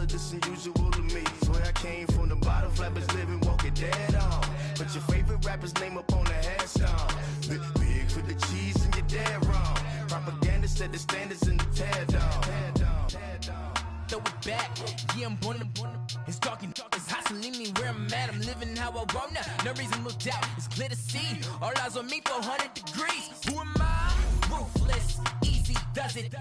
of this unusual to me. Swear I came from the bottom, flappers living, walking dead on. Put your favorite rapper's name up on the headstone. Big for the cheese and you're dead wrong. Propaganda set the standards in the tear down. Throw it back, yeah, I'm born to. It's dark and it's hot, so leave me where I'm at. I'm living how I want now. No reason to look out, it's clear to see. All eyes on me, 400 degrees. Who am I? Ruthless, easy does it.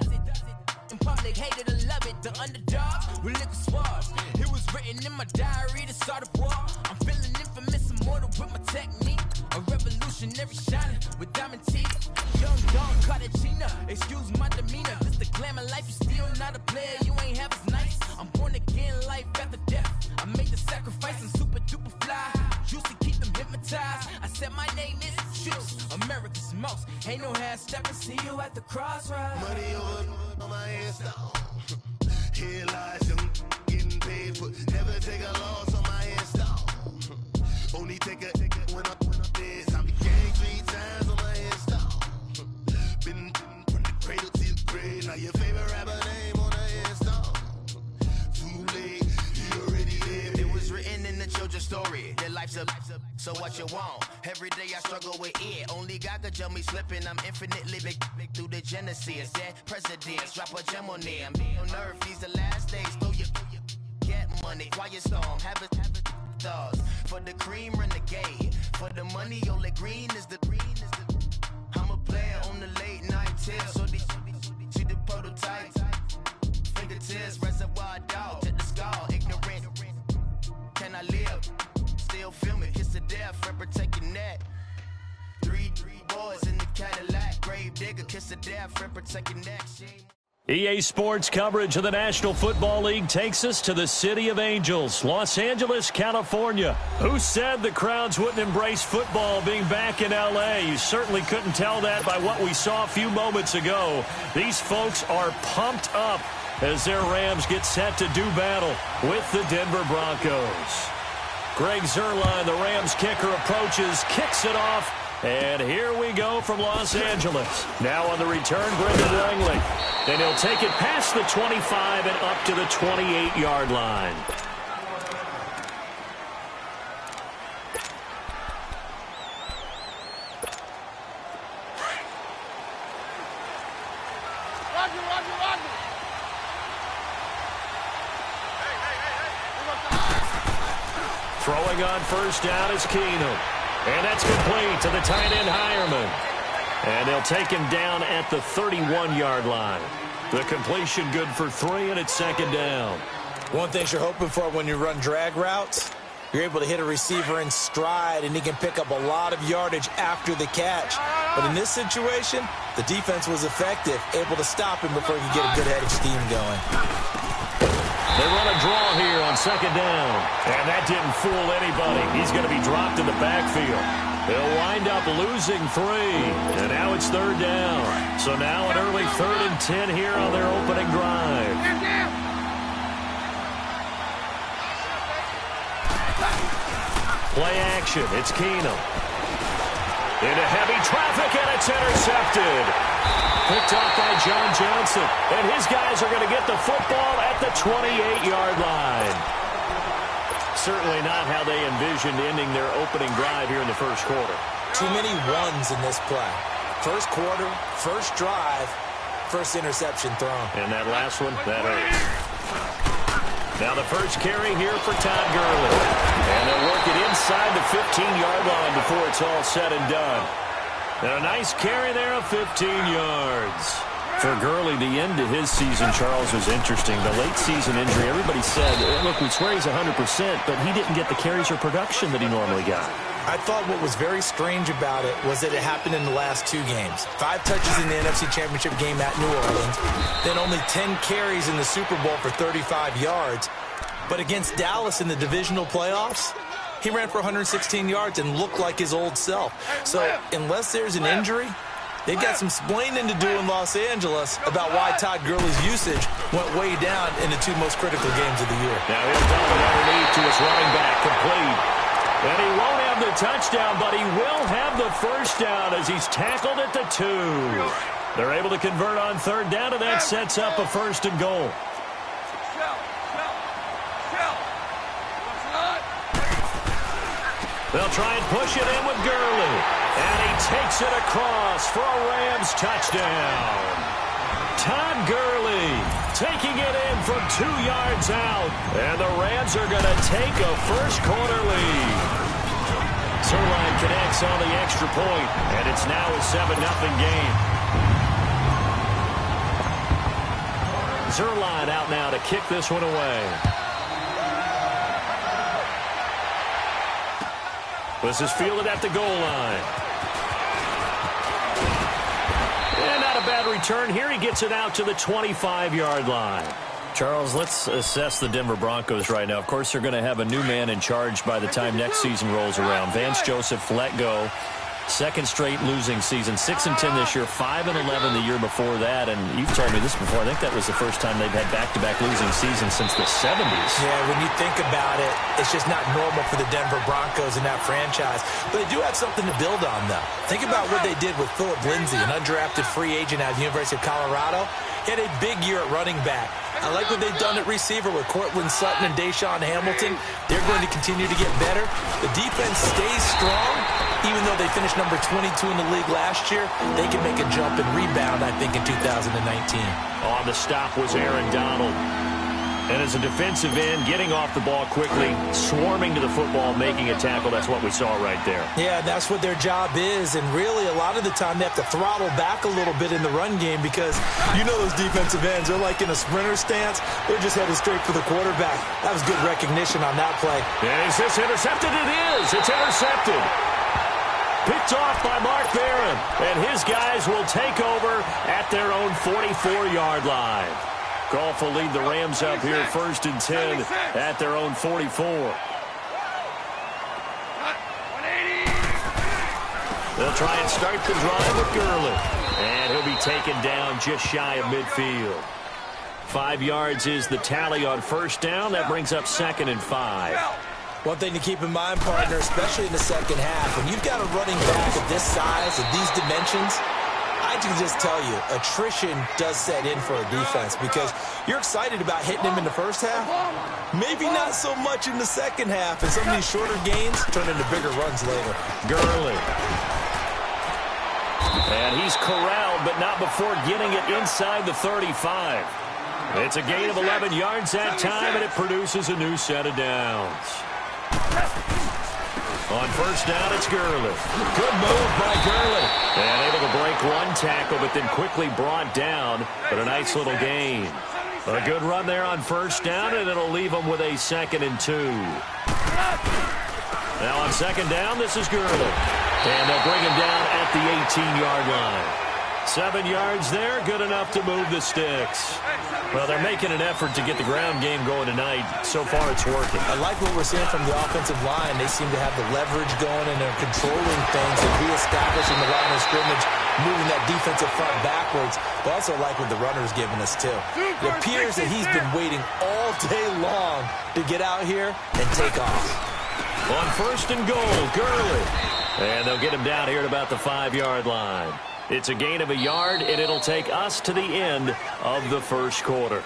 In public, hated or love it. The underdogs with liquor swabs. It was written in my diary to start a war. I'm feeling infamous, immortal with my technique. A revolutionary shining with diamond teeth. Young Don Cartagena, excuse my demeanor. This the glamour life, you still not a player. You ain't half as nice. I'm born again, life after death. I made the sacrifice and super duper fly. Used to keep them hypnotized. I said my name is Juice, America's most. Ain't no half stepping. See you at the crossroads. Money over on my headstone. Here lies them getting paid for. Never take a loss on my headstone. Only take a when I'm dead. I became 3 times on my headstone. Been from the cradle to the grave. Now your favorite rapper name on the headstone. Too late, you already lived. It was written in the children's story. Their life's a so what you want? Every day I struggle with it. Only God could tell me slipping. I'm infinitely big through the genesis. Dead presidents, drop a gem on them. On earth, these the last days. Throw your get money. Quiet storm, have it stars. For the cream, renegade. For the money, only green is the. I'm a player on the late night tips. So these see the prototype. Fingertips, reservoir dog. To the skull, ignorant. Can I live? Still film it, kiss to death, forever taking that. Three boys in the Cadillac, grave digger, kiss to death, forever taking that. EA Sports coverage of the National Football League takes us to the City of Angels, Los Angeles, California. Who said the crowds wouldn't embrace football being back in L.A.? You certainly couldn't tell that by what we saw a few moments ago. These folks are pumped up as their Rams get set to do battle with the Denver Broncos. Greg Zuerlein, the Rams kicker, approaches, kicks it off, and here we go from Los Angeles. Now on the return, Brendan Langley. And he'll take it past the 25 and up to the 28-yard line. Throwing on first down is Keenum. And that's complete to the tight end, Hireman. And they'll take him down at the 31-yard line. The completion good for 3, and it's second down. One thing you're hoping for when you run drag routes, you're able to hit a receiver in stride, and he can pick up a lot of yardage after the catch. But in this situation, the defense was effective, able to stop him before he could get a good head of steam going. They run a draw here on second down. And that didn't fool anybody. He's going to be dropped in the backfield. They'll wind up losing 3. And now it's third down. So now an early 3rd and 10 here on their opening drive. Play action. It's Keenum. Into heavy traffic, and it's intercepted. Picked off by John Johnson. And his guys are going to get the football at the 28-yard line. Certainly not how they envisioned ending their opening drive here in the first quarter. Too many ones in this play. First quarter, first drive, first interception thrown. And that last one, that hurt. Now the first carry here for Todd Gurley. And they'll work it inside the 15-yard line before it's all said and done. And a nice carry there of 15 yards. For Gurley, the end of his season, Charles, was interesting. The late season injury, everybody said, look, we swear he's 100%, but he didn't get the carries or production that he normally got. I thought what was very strange about it was that it happened in the last 2 games. 5 touches in the NFC Championship game at New Orleans, then only 10 carries in the Super Bowl for 35 yards. But against Dallas in the divisional playoffs, he ran for 116 yards and looked like his old self. So unless there's an injury, they've got some explaining to do in Los Angeles about why Todd Gurley's usage went way down in the 2 most critical games of the year. Now he'll dump it underneath to his running back, complete. And he won't have the touchdown, but he will have the first down as he's tackled at the 2. They're able to convert on third down, and that sets up a 1st and goal. They'll try and push it in with Gurley. And he takes it across for a Rams touchdown. Todd Gurley taking it in from 2 yards out. And the Rams are going to take a first-quarter lead. Zerline connects on the extra point, and it's now a 7-0 game. Zerline out now to kick this one away. This is fielded at the goal line. And not a bad return here. He gets it out to the 25-yard line. Charles, let's assess the Denver Broncos right now. Of course, they're going to have a new man in charge by the time next season rolls around. Vance Joseph let go. Second straight losing season. 6-10 this year, 5-11 the year before that. And you've told me this before. I think that was the first time they've had back-to-back losing seasons since the 70s. Yeah, when you think about it, it's just not normal for the Denver Broncos in that franchise. But they do have something to build on, though. Think about what they did with Philip Lindsay, an undrafted free agent out of the University of Colorado. He had a big year at running back. I like what they've done at receiver with Cortland Sutton and Deshaun Hamilton. They're going to continue to get better. The defense stays strong. Even though they finished number 22 in the league last year, they can make a jump and rebound, I think, in 2019. On the stop was Aaron Donald. And as a defensive end, getting off the ball quickly, swarming to the football, making a tackle, that's what we saw right there. Yeah, that's what their job is. And really, a lot of the time, they have to throttle back a little bit in the run game because you know those defensive ends, they're like in a sprinter stance. They're just headed straight for the quarterback. That was good recognition on that play. And is this intercepted? It is. It's intercepted. Picked off by Mark Barron. And his guys will take over at their own 44-yard line. Goff will lead the Rams up here 1st and 10 at their own 44. They'll try and start the drive with Gurley. And he'll be taken down just shy of midfield. 5 yards is the tally on first down. That brings up 2nd and 5. One thing to keep in mind, partner, especially in the second half, when you've got a running back of this size, of these dimensions, I can just tell you, attrition does set in for a defense because you're excited about hitting him in the first half. Maybe not so much in the second half, and some of these shorter gains turn into bigger runs later. Gurley. And he's corralled, but not before getting it inside the 35. It's a gain of 11 yards that time, and it produces a new set of downs. On first down, it's Gurley. Good move by Gurley. And able to break one tackle, but then quickly brought down. But a nice little gain. A good run there on first down, and it'll leave them with a 2nd and 2. Now on second down, this is Gurley. And they'll bring him down at the 18-yard line. 7 yards there, good enough to move the sticks. Well, they're making an effort to get the ground game going tonight. So far, it's working. I like what we're seeing from the offensive line. They seem to have the leverage going, and they're controlling things and reestablishing the line of scrimmage, moving that defensive front backwards. But also like what the runner's giving us, too. It appears that he's been waiting all day long to get out here and take off. On first and goal, Gurley. And they'll get him down here at about the 5-yard line. It's a gain of a yard, and it'll take us to the end of the first quarter.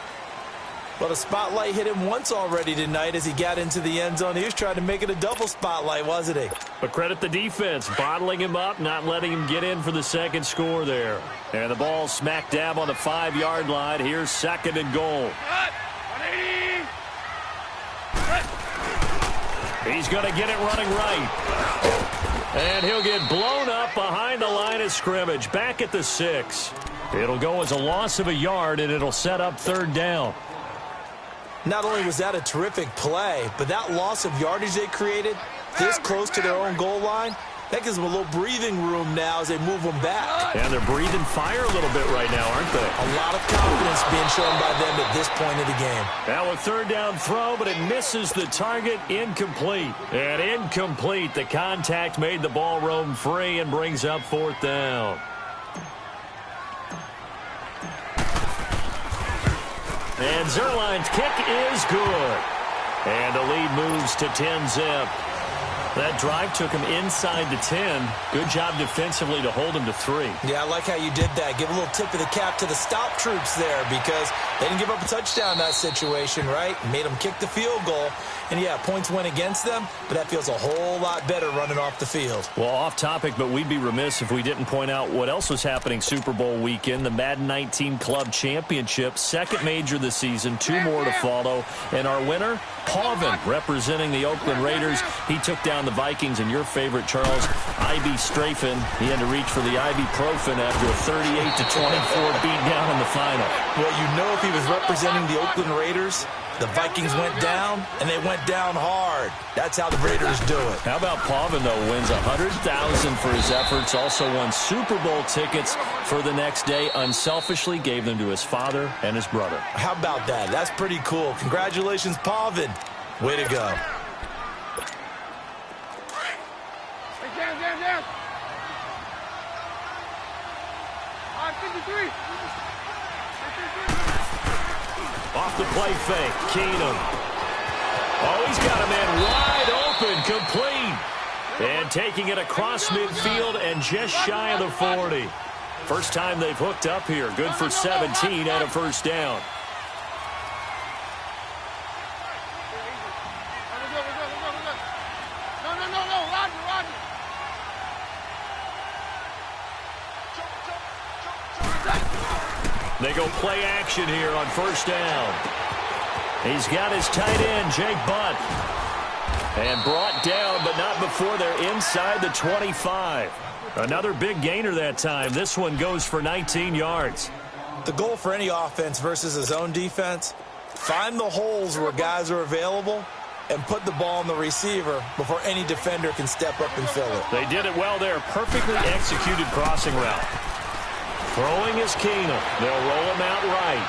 Well, the spotlight hit him once already tonight as he got into the end zone. He was trying to make it a double spotlight, wasn't he? But credit the defense, bottling him up, not letting him get in for the second score there. And the ball smack dab on the 5-yard line. Here's 2nd and goal. He's going to get it running right. And he'll get blown up behind the line of scrimmage, back at the 6. It'll go as a loss of a yard, and it'll set up 3rd down. Not only was that a terrific play, but that loss of yardage they created this close to their own goal line, that gives them a little breathing room now as they move them back. And they're breathing fire a little bit right now, aren't they? A lot of confidence being shown by them at this point of the game. Now a 3rd down throw, but it misses the target. Incomplete. And incomplete. The contact made the ball roam free and brings up 4th down. And Zerline's kick is good. And the lead moves to 10-zip. That drive took him inside the 10. Good job defensively to hold him to 3. Yeah, I like how you did that. Give a little tip of the cap to the stop troops there because They didn't give up a touchdown in that situation, right? Made them kick the field goal. And, yeah, points went against them, but that feels a whole lot better running off the field. Well, off topic, but we'd be remiss if we didn't point out what else was happening Super Bowl weekend. The Madden 19 Club Championship, second major this season, 2 more to follow. And our winner, Pavin, representing the Oakland Raiders. He took down the Vikings, and your favorite, Charles, Strafen. He had to reach for the ibuprofen after a 38-24 beatdown in the final. Well, you know if he was representing the Oakland Raiders, the Vikings went down, and they went down hard. That's how the Raiders do it. How about Pavin, though, wins $100,000 for his efforts, also won Super Bowl tickets for the next day, unselfishly gave them to his father and his brother. How about that? That's pretty cool. Congratulations, Pavin. Way to go. Off the play fake, Keenum. Oh, he's got a man wide open, complete. And taking it across midfield and just shy of the 40. First time they've hooked up here. Good for 17 and a first down. They go play action here on first down. He's got his tight end, Jake Butt. And brought down, but not before they're inside the 25. Another big gainer that time. This one goes for 19 yards. The goal for any offense versus a zone defense, find the holes where guys are available and put the ball on the receiver before any defender can step up and fill it. They did it well there. Perfectly executed crossing route. Throwing is Keenum. They'll roll him out right.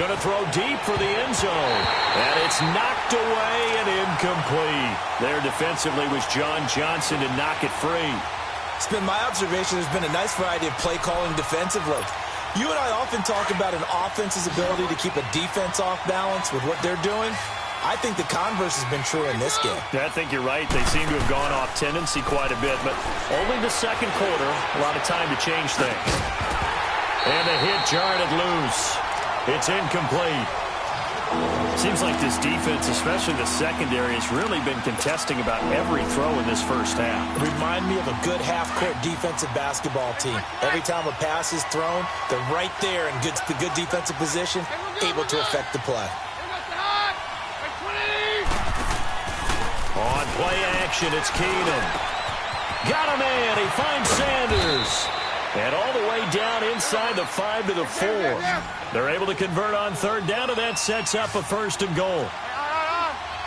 Going to throw deep for the end zone. And it's knocked away and incomplete. There defensively was John Johnson to knock it free. It's been my observation there's been a nice variety of play calling defensively. You and I often talk about an offense's ability to keep a defense off balance with what they're doing. I think the converse has been true in this game. Yeah, I think you're right. They seem to have gone off tendency quite a bit, but only the second quarter. A lot of time to change things. And the hit jarred it loose. It's incomplete. Seems like this defense, especially the secondary, has really been contesting about every throw in this first half. Remind me of a good half-court defensive basketball team. Every time a pass is thrown, they're right there in good defensive position, able to affect the play. On play action, it's Keenum. Got a man. He finds Sanders. And all the way down inside the 5 to the 4. They're able to convert on third down, and that sets up a first and goal.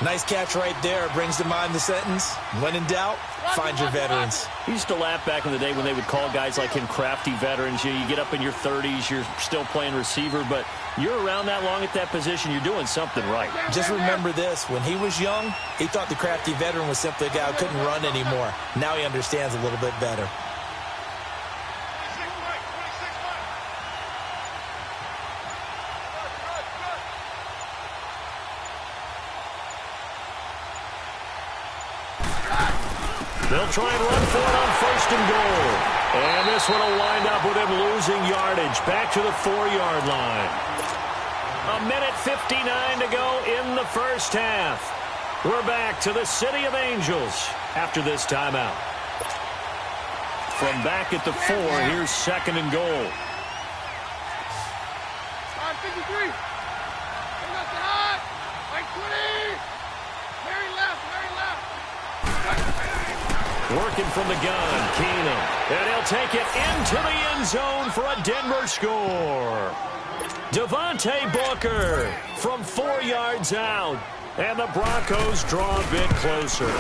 Nice catch right there. Brings to mind the sentence, when in doubt, find your veterans. He used to laugh back in the day when they would call guys like him crafty veterans. You get up in your 30s, you're still playing receiver, but you're around that long at that position, you're doing something right. Just remember this, when he was young, he thought the crafty veteran was simply a guy who couldn't run anymore. Now he understands a little bit better. They'll try and run for it on first and goal. And this one will wind up with him losing yardage back to the 4-yard line. 1:59 to go in the first half. We're back to the City of Angels after this timeout. From back at the 4, here's second and goal. 53. Working from the gun, Keenum. And he'll take it into the end zone for a Denver score. Devontae Booker from 4 yards out. And the Broncos draw a bit closer.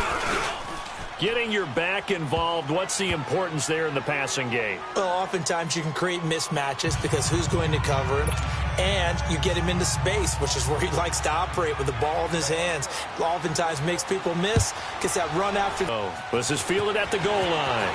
Getting your back involved, what's the importance there in the passing game? Well, oftentimes you can create mismatches because who's going to cover him? And you get him into space, which is where he likes to operate with the ball in his hands. Oftentimes makes people miss, gets that run after. This is fielded at the goal line.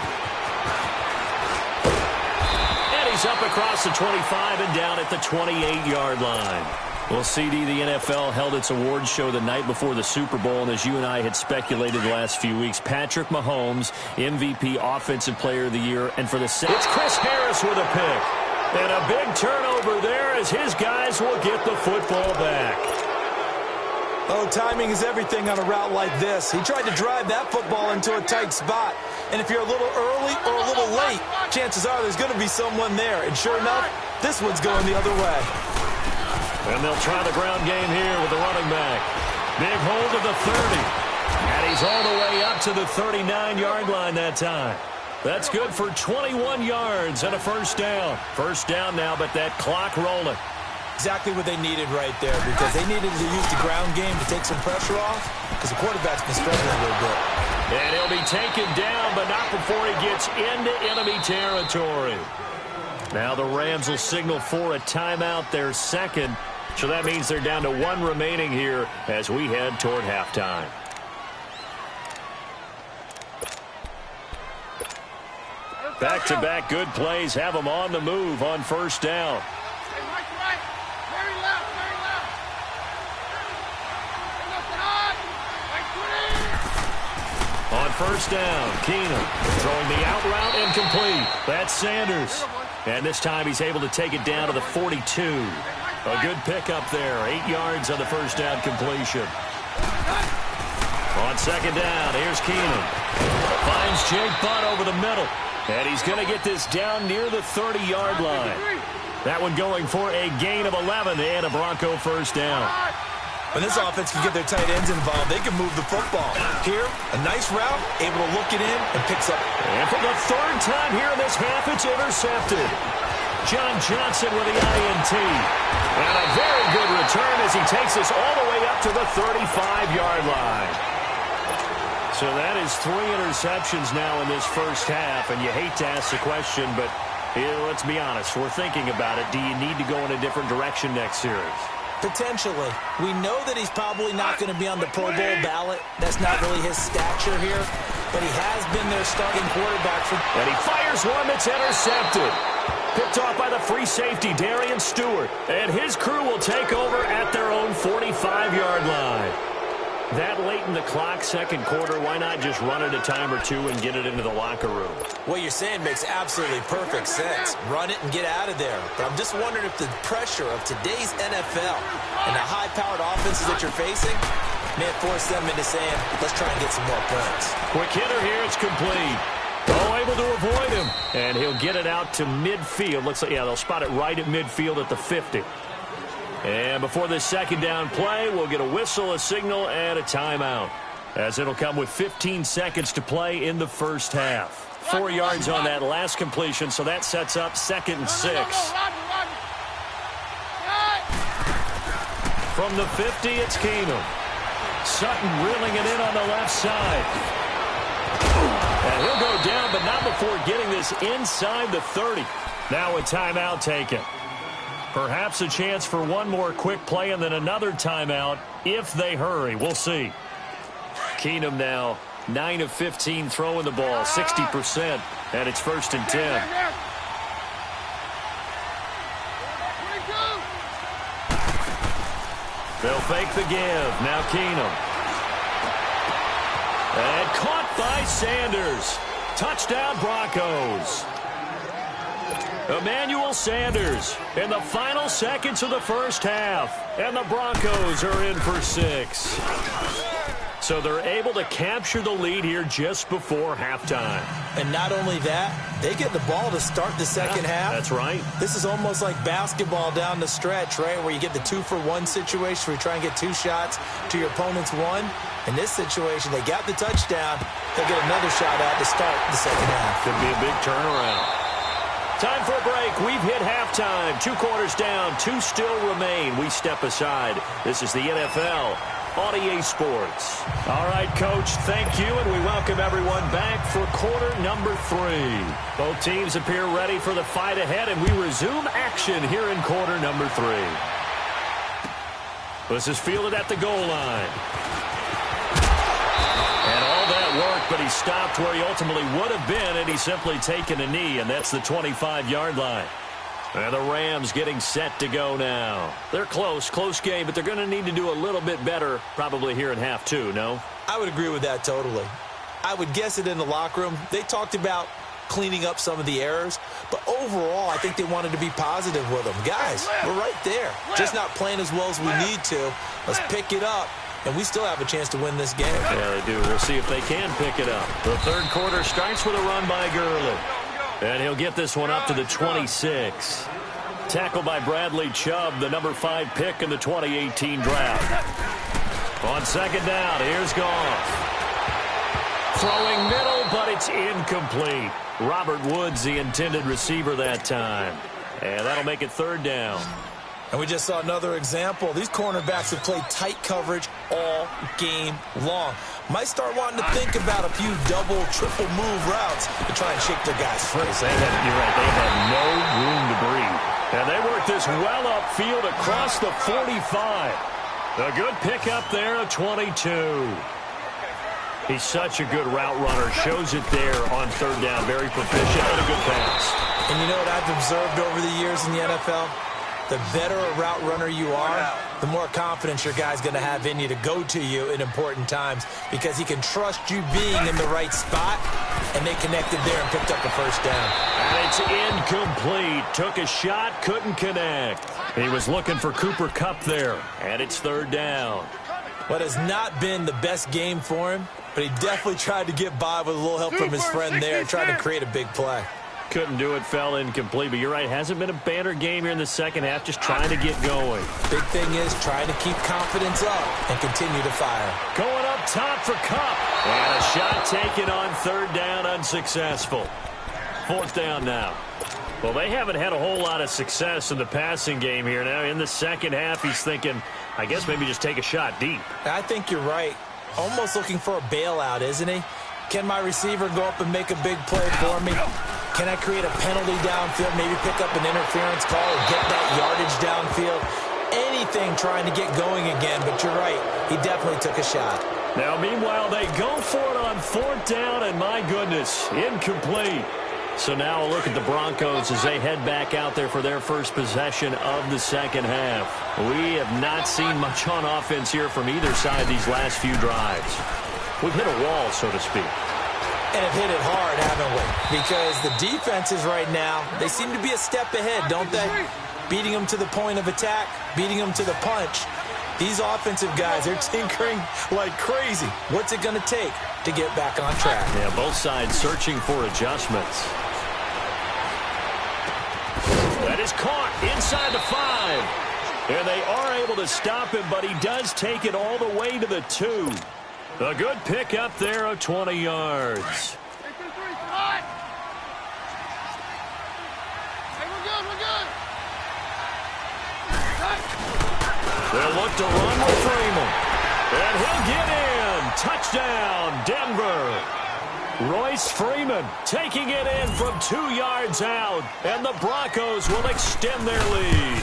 And he's up across the 25 and down at the 28-yard line. Well, CD, the NFL held its awards show the night before the Super Bowl, and as you and I had speculated the last few weeks, Patrick Mahomes, MVP, Offensive Player of the Year, and for the it's Chris Harris with a pick. And a big turnover turnover there as his guys will get the football back. Oh, timing is everything on a route like this. He tried to drive that football into a tight spot. And if you're a little early or a little late, chances are there's going to be someone there. And sure enough, this one's going the other way. And they'll try the ground game here with the running back. Big hold of the 30. And he's all the way up to the 39-yard line that time. That's good for 21 yards and a first down. First down now, but that clock rolling. Exactly what they needed right there, because they needed to use the ground game to take some pressure off, because the quarterback's been struggling a little bit. And he'll be taken down, but not before he gets into enemy territory. Now the Rams will signal for a timeout, their second. So that means they're down to one remaining here as we head toward halftime. Back-to-back good plays have them on the move on first down. On first down, Keenum throwing the out route incomplete. That's Sanders. And this time he's able to take it down to the 42. A good pickup there. 8 yards on the first down completion. On second down, here's Keenum. Finds Jake Butt over the middle. And he's going to get this down near the 30-yard line. That one going for a gain of 11 and a Bronco first down. When this offense can get their tight ends involved, they can move the football. Here, a nice route, able to look it in, and picks up. And for the third time here in this half, it's intercepted. John Johnson with the INT. And a very good return as he takes us all the way up to the 35-yard line. So that is 3 interceptions now in this first half, and you hate to ask the question, but let's be honest. We're thinking about it. Do you need to go in a different direction next series? Potentially. We know that he's probably not going to be on the Pro Bowl ballot. That's not really his stature here. But he has been their starting quarterback for... And he fires one that's intercepted. Picked off by the free safety, Darian Stewart. And his crew will take over at their own 45-yard line. That late in the clock, second quarter, why not just run it a time or two and get it into the locker room? What you're saying makes absolutely perfect sense. Run it and get out of there. But I'm just wondering if the pressure of today's NFL and the high-powered offenses that you're facing may have forced them into saying, let's try and get some more points. Quick hitter here, it's complete. Oh, able to avoid him. And he'll get it out to midfield. Looks like, yeah, they'll spot it right at midfield at the 50. And before this second down play, we'll get a whistle, a signal, and a timeout, as it'll come with 15 seconds to play in the first half. 4 yards on that last completion, so that sets up 2nd and 6. From the 50, it's Keenum. Sutton reeling it in on the left side. And he'll go down, but not before getting this inside the 30. Now a timeout taken. Perhaps a chance for one more quick play and then another timeout if they hurry. We'll see. Keenum now 9 of 15 throwing the ball, 60%, and it's 1st and 10. They'll fake the give. Now Keenum. And caught by Sanders. Touchdown Broncos. Emmanuel Sanders in the final seconds of the first half. And the Broncos are in for 6. So they're able to capture the lead here just before halftime. And not only that, they get the ball to start the second half. That's right. This is almost like basketball down the stretch, right, where you get the 2-for-1 situation where you try and get 2 shots to your opponent's 1. In this situation, they got the touchdown. They'll get another shot out to start the second half. Could be a big turnaround. Time for a break. We've hit halftime. 2 quarters down. 2 still remain. We step aside. This is the NFL on EA Sports. All right, Coach, thank you, and we welcome everyone back for quarter number 3. Both teams appear ready for the fight ahead, and we resume action here in quarter number 3. This is fielded at the goal line. And all that work, but he stopped where he ultimately would have been, and he's simply taken a knee, and that's the 25-yard line. And the Rams getting set to go now. They're close game, but they're going to need to do a little bit better probably here in half 2, no? I would agree with that totally. I would guess it in the locker room. They talked about cleaning up some of the errors. But overall, I think they wanted to be positive with them. Guys, we're right there. Just not playing as well as we need to. Let's pick it up, and we still have a chance to win this game. Yeah, they do. We'll see if they can pick it up. The third quarter starts with a run by Gurley. And he'll get this one up to the 26. Tackled by Bradley Chubb, the number 5 pick in the 2018 draft. On second down, here's Goff. Throwing middle, but it's incomplete. Robert Woods, the intended receiver that time. And that'll make it third down. And we just saw another example. These cornerbacks have played tight coverage all game long. Might start wanting to think about a few double, triple move routes to try and shake their guys free. You're right. They had no room to breathe. And they work this well upfield across the 45. A good pickup there, a 22. He's such a good route runner. Shows it there on third down. Very proficient and a good pass. And you know what I've observed over the years in the NFL? The better a route runner you are, the more confidence your guy's going to have in you to go to you in important times because he can trust you being in the right spot, and they connected there and picked up the first down. And it's incomplete. Took a shot, couldn't connect. He was looking for Cooper Kupp there, and it's third down. What has not been the best game for him, but he definitely tried to get by with a little help from his friend there, trying to create a big play. Couldn't do it, fell incomplete. But you're right, hasn't been a banner game here in the second half, just trying to get going. Big thing is trying to keep confidence up and continue to fire. Going up top for Kupp. And a shot taken on third down, unsuccessful. Fourth down now. Well, they haven't had a whole lot of success in the passing game here. Now, in the second half, he's thinking, I guess maybe just take a shot deep. I think you're right. Almost looking for a bailout, isn't he? Can my receiver go up and make a big play for me? Can I create a penalty downfield, maybe pick up an interference call or get that yardage downfield? Anything trying to get going again, but you're right. He definitely took a shot. Now, meanwhile, they go for it on fourth down, and my goodness, incomplete. So now a look at the Broncos as they head back out there for their first possession of the second half. We have not seen much on offense here from either side these last few drives. We've hit a wall, so to speak. And have hit it hard, haven't we? Because the defenses right now, they seem to be a step ahead, don't they? Beating them to the point of attack, beating them to the punch. These offensive guys, they're tinkering like crazy. What's it going to take to get back on track? Yeah, both sides searching for adjustments. That is caught inside the 5. And they are able to stop him, but he does take it all the way to the 2. A good pick up there of 20 yards. They'll look to run with Freeman. And he'll get in. Touchdown, Denver. Royce Freeman taking it in from 2 yards out. And the Broncos will extend their lead.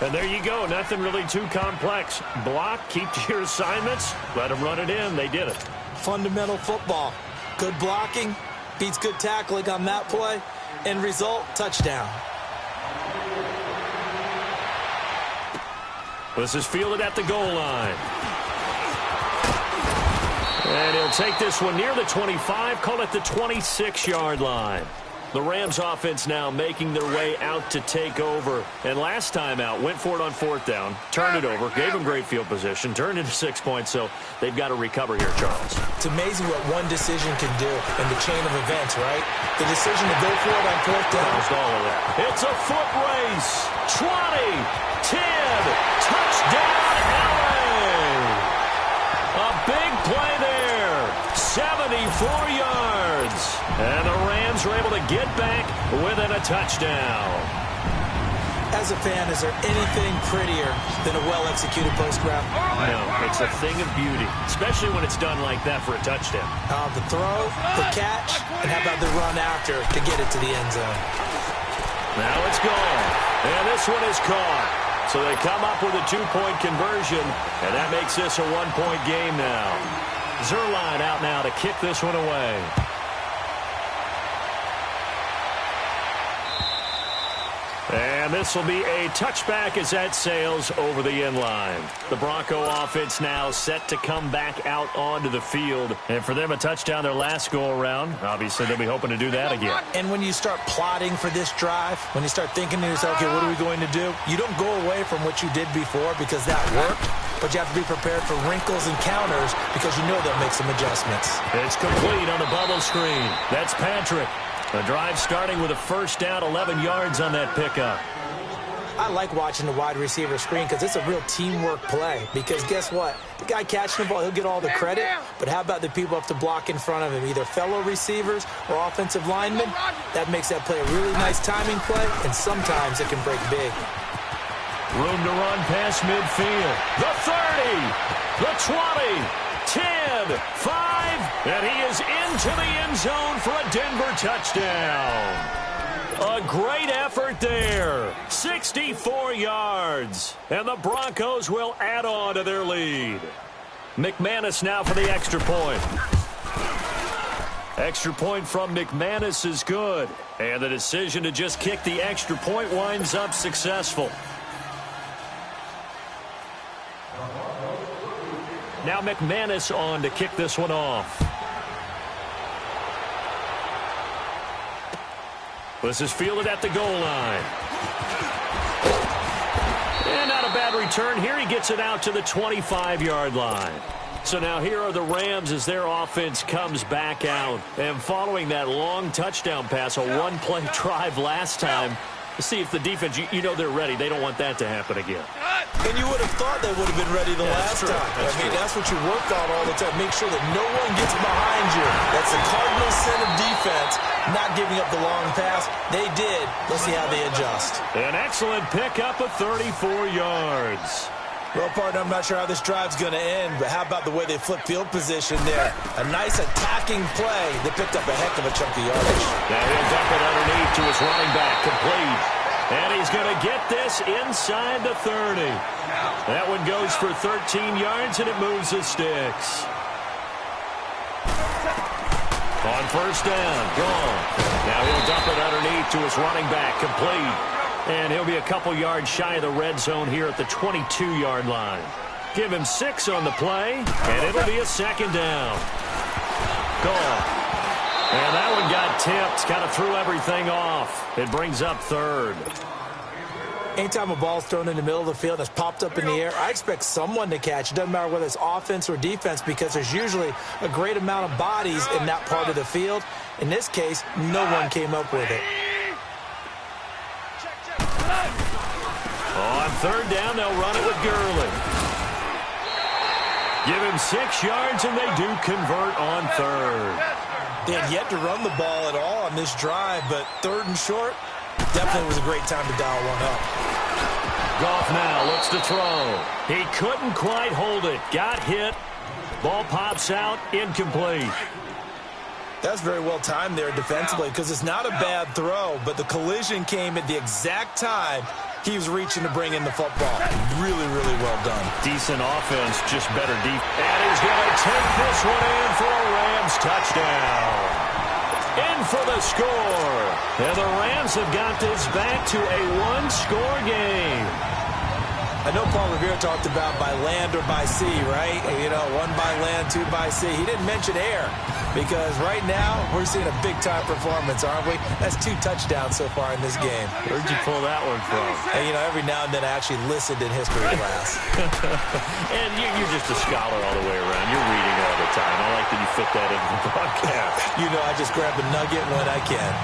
And there you go. Nothing really too complex. Block, keep to your assignments, let them run it in. They did it. Fundamental football. Good blocking, beats good tackling on that play. End result, touchdown. This is fielded at the goal line. And he'll take this one near the 25, call it the 26-yard line. The Rams offense now making their way out to take over. And last time out, went for it on fourth down, turned it over, gave them great field position, turned it to 6 points, so they've got to recover here, Charles. It's amazing what one decision can do in the chain of events, right? The decision to go for it on fourth down. Almost all of that. It's a foot race. 20, 10, touchdown, LA. A big play there. 74 yards. And the Rams are able to get back within a touchdown. As a fan, is there anything prettier than a well-executed post route? No, it's a thing of beauty, especially when it's done like that for a touchdown. The throw, the catch, and how about the run after to get it to the end zone? Now it's gone. And this one is caught. So they come up with a 2-point conversion, and that makes this a 1-point game now. Zuerlein out now to kick this one away. And And this will be a touchback as that sails over the end line. The Bronco offense now set to come back out onto the field. And for them, a touchdown their last go-around. Obviously, they'll be hoping to do that again. And when you start plotting for this drive, when you start thinking to yourself, okay, what are we going to do? You don't go away from what you did before because that worked. But you have to be prepared for wrinkles and counters because you know they'll make some adjustments. It's complete on the bubble screen. That's Patrick. The drive starting with a first down, 11 yards on that pickup. I like watching the wide receiver screen because it's a real teamwork play. Because guess what? The guy catching the ball, he'll get all the credit. But how about the people up to block in front of him, either fellow receivers or offensive linemen? That makes that play a really nice timing play, and sometimes it can break big. Room to run past midfield. The 30, the 20, 10, 5, and he is into the end zone for a Denver touchdown. A great effort there. 64 yards. And the Broncos will add on to their lead. McManus now for the extra point. Extra point from McManus is good. And the decision to just kick the extra point winds up successful. Now McManus on to kick this one off. This is fielded at the goal line. And not a bad return here. He gets it out to the 25-yard line. So now here are the Rams as their offense comes back out. And following that long touchdown pass, a one-play drive last time, to see if the defense, you know they're ready. They don't want that to happen again. And you would have thought they would have been ready the last time. That's what you work on all the time. Make sure that no one gets behind you. That's the cardinal sin of defense, not giving up the long pass. They did. Let's see how they adjust. An excellent pickup of 34 yards. Well, partner, I'm not sure how this drive's going to end, but how about the way they flip field position there? A nice attacking play. They picked up a heck of a chunk of yardage. Now he'll dump it underneath to his running back, complete. And he's going to get this inside the 30. That one goes for 13 yards, and it moves the sticks. On first down, gone. Now he'll dump it underneath to his running back, complete. And he'll be a couple yards shy of the red zone here at the 22-yard line. Give him 6 on the play, and it'll be a second down. Gone. And that one got tipped, kind of threw everything off. It brings up third. Anytime a ball's thrown in the middle of the field that's popped up in the air, I expect someone to catch. It doesn't matter whether it's offense or defense because there's usually a great amount of bodies in that part of the field. In this case, no one came up with it. On third down, they'll run it with Gurley. Give him 6 yards, and they do convert on third. They had yet to run the ball at all on this drive, but third and short, definitely was a great time to dial one up. Goff now looks to throw. He couldn't quite hold it. Got hit. Ball pops out, incomplete. That's very well timed there defensively because it's not a bad throw, but the collision came at the exact time he was reaching to bring in the football. Really, really well done. Decent offense, just better defense. And he's going to take this one in for a Rams touchdown. In for the score. And the Rams have got this back to a one-score game. I know Paul Revere talked about by land or by sea, right? You know, 1 by land, 2 by sea. He didn't mention air because right now we're seeing a big-time performance, aren't we? That's 2 touchdowns so far in this game. Where'd you pull that one from? And, you know, every now and then I actually listened in history class. And you're just a scholar all the way around. You're reading all the time. I like that you fit that into the broadcast. You know, I just grab a nugget when I can.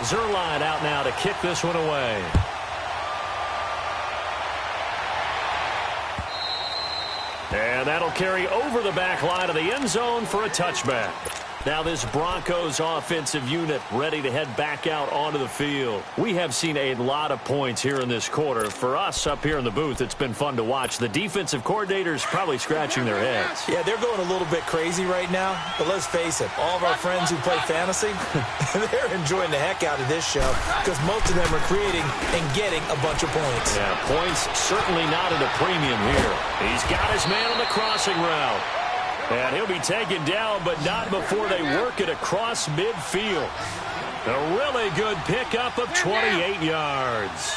Zerline out now to kick this one away. And that'll carry over the back line of the end zone for a touchback. Now this Broncos offensive unit ready to head back out onto the field. We have seen a lot of points here in this quarter. For us up here in the booth, it's been fun to watch. The defensive coordinators probably scratching their heads. Yeah, they're going a little bit crazy right now. But let's face it, all of our friends who play fantasy, they're enjoying the heck out of this show because most of them are creating and getting a bunch of points. Yeah, points certainly not at a premium here. He's got his man on the crossing route. And he'll be taken down, but not before they work it across midfield. A really good pickup of 28 yards.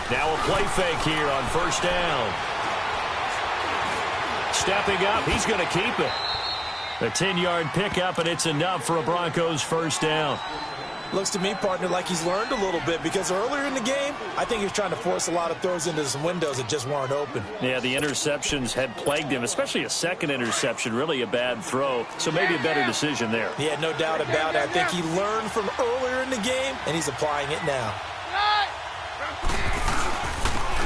Now a play fake here on first down. Stepping up, he's going to keep it. A 10-yard pickup, and it's enough for a Broncos first down. Looks to me, partner, like he's learned a little bit because earlier in the game, I think he was trying to force a lot of throws into some windows that just weren't open. Yeah, the interceptions had plagued him, especially a second interception, really a bad throw. So maybe a better decision there. Yeah, no doubt about it. I think he learned from earlier in the game, and he's applying it now.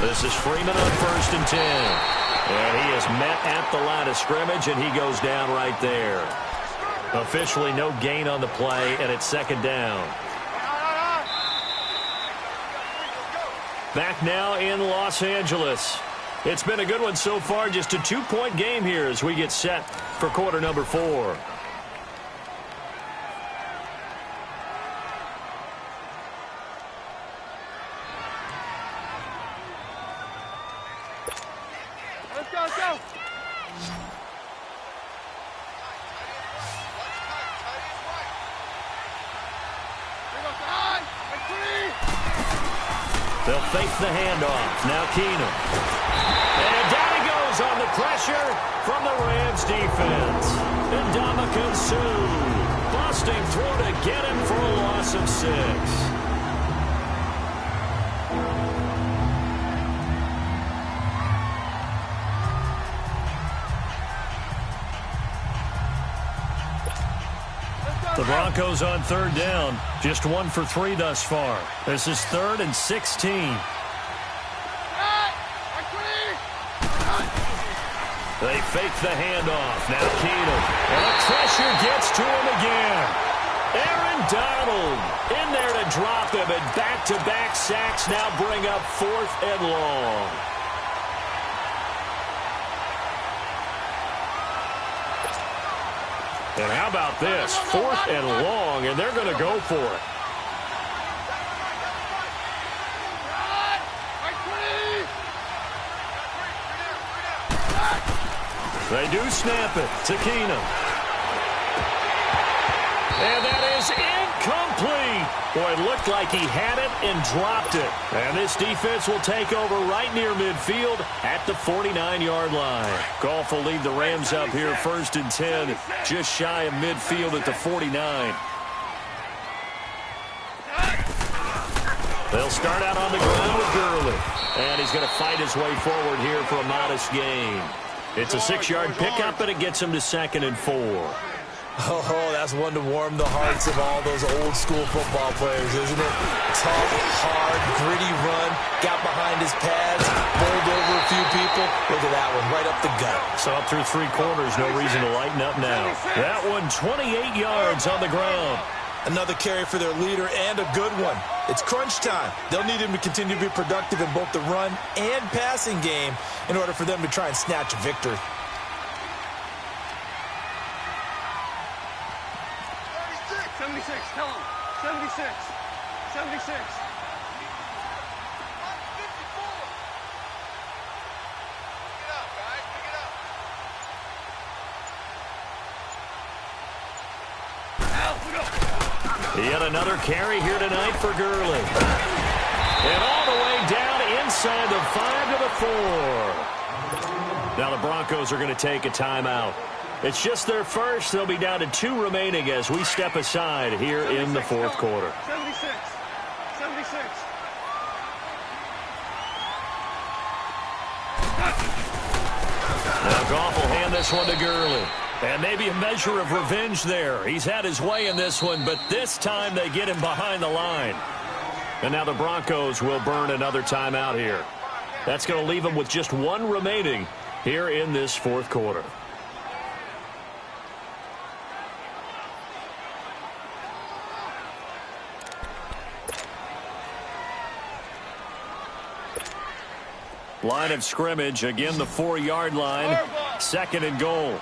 This is Freeman on first and 10. And he is met at the line of scrimmage, and he goes down right there. Officially no gain on the play, and it's second down. Back now in Los Angeles. It's been a good one so far, just a 2-point game here as we get set for quarter number 4. Let's go, let's go. They'll fake the handoff. Now Keenum. And down he goes on the pressure from the Rams defense. And Ndamukong Suh busting through to get him for a loss of 6. The Broncos on third down. Just 1 for 3 thus far. This is 3rd and 16. They fake the handoff. Now Keenum. And the pressure gets to him again. Aaron Donald in there to drop him. And back-to-back sacks now bring up 4th and long. And how about this? 4th and long, and they're going to go for it. They do snap it to Keenum. And that is incomplete. Boy, it looked like he had it and dropped it. And this defense will take over right near midfield at the 49-yard line. Goff will lead the Rams up here 1st and 10, just shy of midfield at the 49. They'll start out on the ground with Gurley. And he's going to fight his way forward here for a modest gain. It's a 6-yard pickup, and it gets him to 2nd and 4. Oh, that's one to warm the hearts of all those old-school football players, isn't it? Tough, hard, gritty run, got behind his pads, bowled over a few people. Look at that one, right up the gut. So up through 3 quarters, no reason to lighten up now. That one, 28 yards on the ground. Another carry for their leader and a good one. It's crunch time. They'll need him to continue to be productive in both the run and passing game in order for them to try and snatch a victory. 76, tell him. 76. 76. Yet another carry here tonight for Gurley. And all the way down inside the 5 to the 4. Now the Broncos are going to take a timeout. It's just their first. They'll be down to 2 remaining as we step aside here in the 4th quarter. 76. 76. Now Goff will hand this one to Gurley. And maybe a measure of revenge there. He's had his way in this one, but this time they get him behind the line. And now the Broncos will burn another timeout here. That's going to leave them with just 1 remaining here in this 4th quarter. Line of scrimmage, again the 4-yard line, 2nd and goal.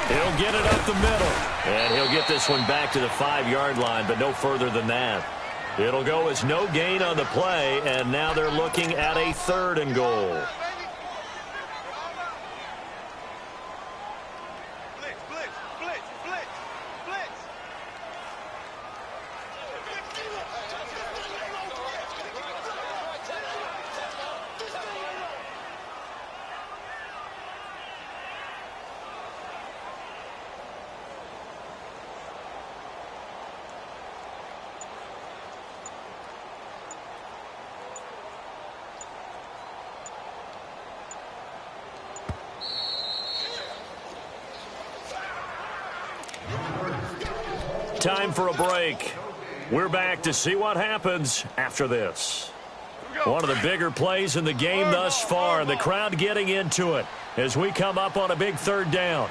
He'll get it up the middle, and he'll get this one back to the 5-yard line, but no further than that. It'll go as no gain on the play, and now they're looking at a 3rd and goal. time for a break. We're back to see what happens after this. One of the bigger plays in the game thus far. The crowd getting into it as we come up on a big third down.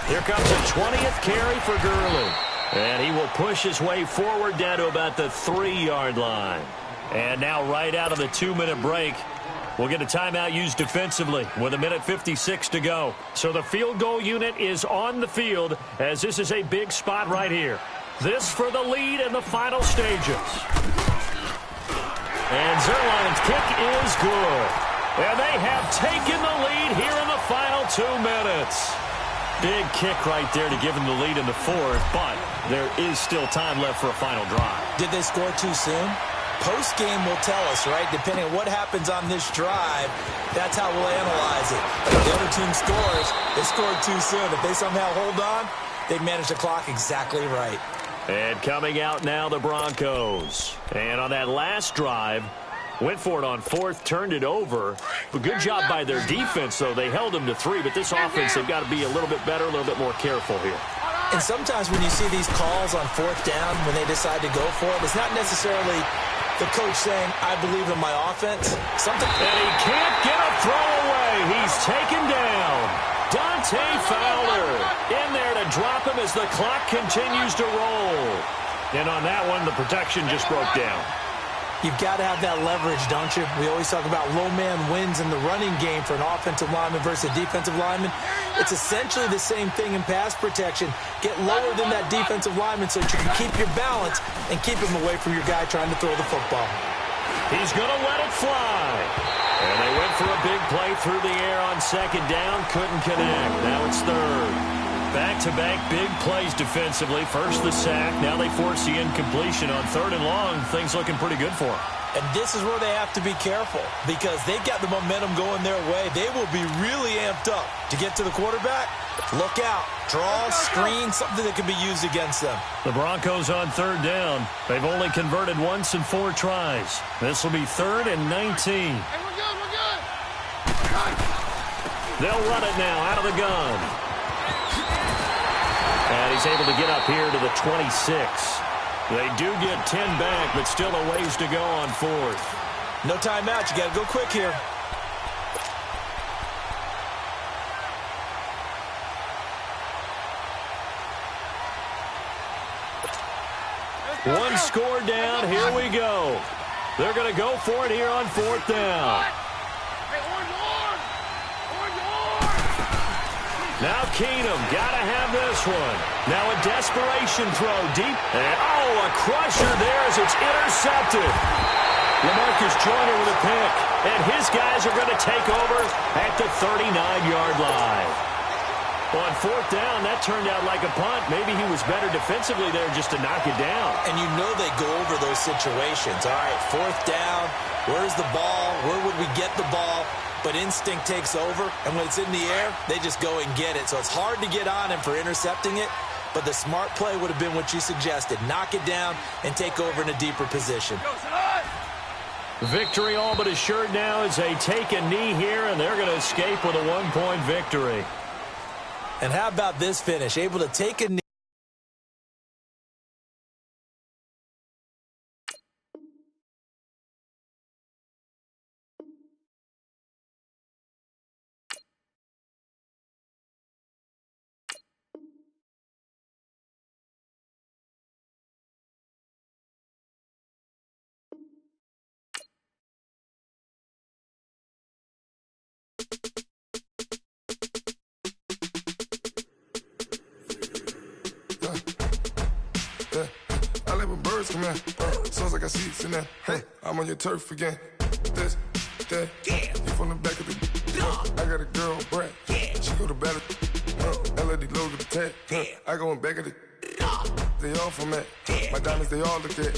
Here comes a 20th carry for Gurley. And he will push his way forward down to about the 3-yard line. And now right out of the 2-minute break, we'll get a timeout used defensively with 1:56 to go. So the field goal unit is on the field as this is a big spot right here. This for the lead in the final stages. And Zuerlein's kick is good. And they have taken the lead here in the final 2 minutes. Big kick right there to give them the lead in the fourth, but there is still time left for a final drive. Did they score too soon? Post-game will tell us, right? Depending on what happens on this drive, that's how we'll analyze it. If the other team scores, they scored too soon. If they somehow hold on, they manage the clock exactly right. And coming out now, the Broncos. And on that last drive, went for it on fourth, turned it over. But good job by their defense, though. They held them to 3, but this offense, they've got to be a little bit better, a little bit more careful here. And sometimes when you see these calls on fourth down, when they decide to go for it, it's not necessarily the coach saying, I believe in my offense. And he can't get a throw away. He's taken down. Dante Fowler in there to drop him as the clock continues to roll. And on that one, the protection just broke down. You've got to have that leverage, don't you? We always talk about low man wins in the running game for an offensive lineman versus a defensive lineman. It's essentially the same thing in pass protection. Get lower than that defensive lineman so that you can keep your balance and keep him away from your guy trying to throw the football. He's going to let it fly. And they went for a big play through the air on second down. Couldn't connect. Now it's third. Back-to-back big plays defensively. First the sack. Now they force the incompletion on third and long. Things looking pretty good for them. And this is where they have to be careful because they've got the momentum going their way. They will be really amped up to get to the quarterback. Look out. Draw, screen, something that can be used against them. The Broncos on third down. They've only converted once in 4 tries. This will be 3rd and 19. Hey, we're good, we're good. They'll run it now out of the gun. And he's able to get up here to the 26. They do get 10 back, but still a ways to go on 4th. No timeout. You got to go quick here. One score down. Here we go. They're going to go for it here on 4th down. Now Keenum, got to have this one. Now a desperation throw deep. And, oh, a crusher there as it's intercepted. LaMarcus Joyner with a pick. And his guys are going to take over at the 39-yard line. On 4th down, that turned out like a punt. Maybe he was better defensively there just to knock it down. And you know they go over those situations. All right, 4th down. Where's the ball? Where would we get the ball? But instinct takes over, and when it's in the air, they just go and get it. So it's hard to get on him for intercepting it, but the smart play would have been what you suggested. Knock it down and take over in a deeper position. Victory all but assured now as they take a knee here, and they're going to escape with a 1-point victory. And how about this finish? Able to take a knee. I let my birds come in. Sounds like I seats in there. Hey, I'm on your turf again. This, that, you from the back of the. I got a girl, Brad. She go to battle. LED logo the tag. I go in back of the. They all from that. My diamonds, they all look at.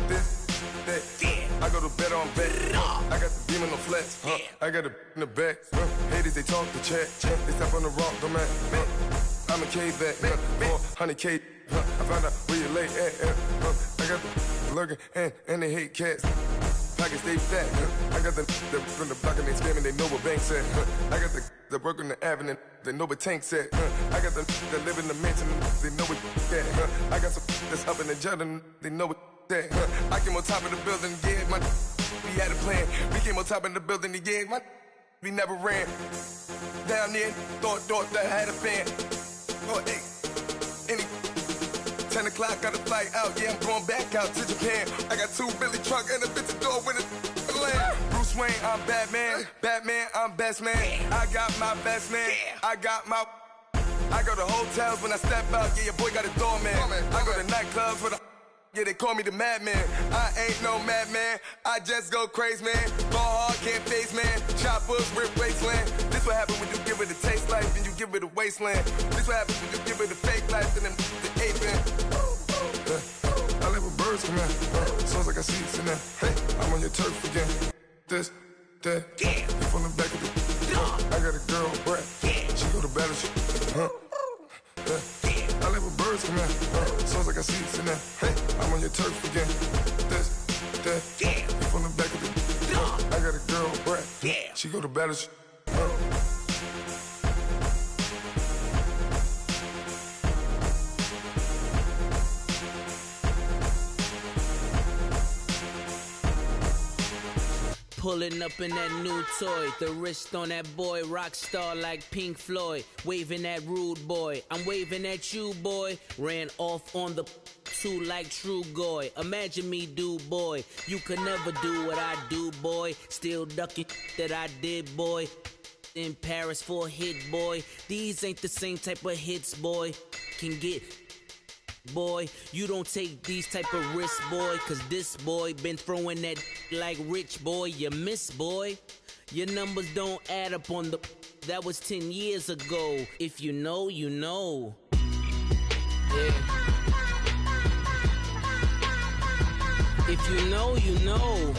This, that. I go to bed on back. I got the demon on flats. I got it in the back. Haters, they talk the chat. They step on the rock, don't matter. I'm a K-back. 400K. I found out where you lay at. I got the lurking and they hate cats. Pockets stay fat. I got the from the block and they scamming. They know what banks at. I got the work on the avenue. they know what Tank said. I got the that live in the mansion, they know what that. I got some that's up in the jungle, they know what that. I came on top of the building, yeah, my we had a plan. We came on top of the building, yeah, my we never ran. Down there, thought that I had a fan. Oh, hey, 10 o'clock, got a flight out, yeah, I'm going back out to Japan. I got 2 Billy truck and a bitch door with a land. Bruce Wayne, I'm Batman. Batman, I'm best man. I got my best man. I go to hotels when I step out, yeah, your boy got a doorman. I go to nightclubs with a yeah, they call me the madman. I ain't no madman, I just go crazy, man. Ball hard, can't face, man. Choppers, rip wasteland. This what happen when you give it a taste life, then you give it a wasteland. This what happens when you give it a fake life, then the ape man. I live with birds come in. Sounds like I see it in there. Hey, I'm on your turf again. This, that, you from the back of the I got a girl, Brad. She go to battle shit. I live with birds come in. Sounds like I see it in there. Hey, I'm on your turf again. This, that, you from the back of the I got a girl, Brad. She go to battle shit. Pulling up in that new toy, the wrist on that boy, rock star like Pink Floyd, waving at rude boy, I'm waving at you boy, ran off on the two like True Goy, imagine me do boy, you could never do what I do boy, still ducking that I did boy, in Paris for a hit boy, these ain't the same type of hits boy, can get boy, you don't take these type of risks, boy, cause this boy been throwing that like rich boy, you miss, boy. Your numbers don't add up on the that was 10 years ago. If you know, you know. Yeah. If you know, you know.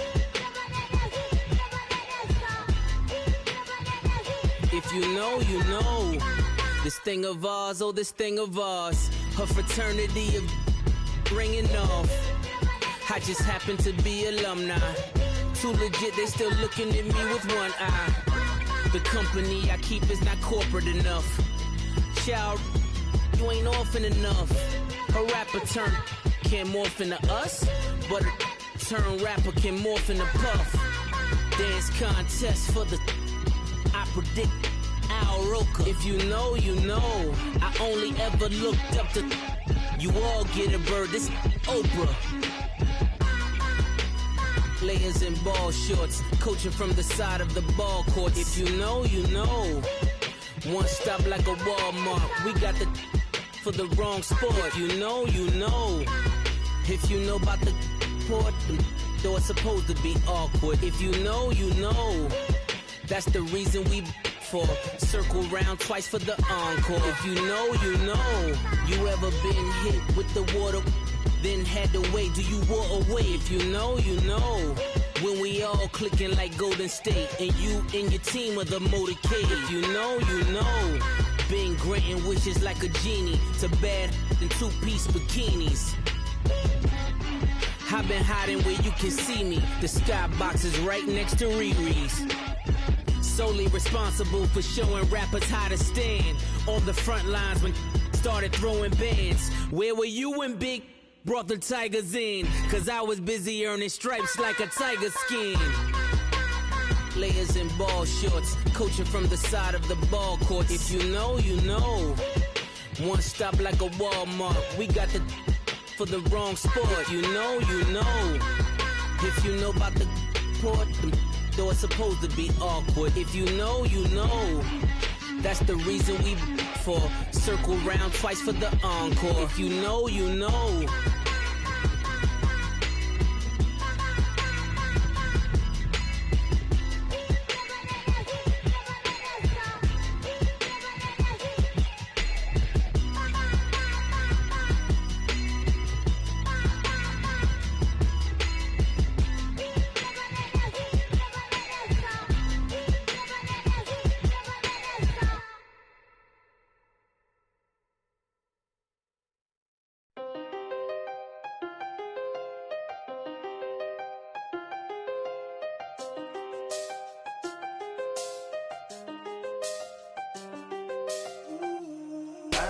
If you know, you know. This thing of ours, oh, this thing of ours. Her fraternity of ringing off. I just happen to be alumni. Too legit, they still looking at me with one eye. The company I keep is not corporate enough. Child, you ain't orphan enough. A rapper turn can't morph into us, but a turn rapper can morph into Puff. Dance contest for the I predict Al Roker. If you know, you know. I only ever looked up to you all get a bird. This Oprah. Players in ball shorts, coaching from the side of the ball court. If you know, you know. One stop like a Walmart. We got the for the wrong sport. If you know, you know. If you know about the port, though it's supposed to be awkward. If you know, you know. That's the reason we for circle round twice for the encore. If you know, you know. You ever been hit with the water, then had to wait? Do you walk away? If you know, you know. When we all clicking like Golden State, and you and your team are the motorcade. If you know, you know. Been granting wishes like a genie to bad in two-piece bikinis. I've been hiding where you can see me. The skybox is right next to Riri's. Solely responsible for showing rappers how to stand on the front lines when started throwing bands. Where were you when Big brought the Tigers in? Cause I was busy earning stripes like a tiger skin. Players in ball shorts, coaching from the side of the ball court. If you know, you know. One stop like a Walmart. We got the for the wrong sport. If you know, you know. If you know about the port, though it's supposed to be awkward. If you know, you know. That's the reason we for circle round twice for the encore. If you know, you know.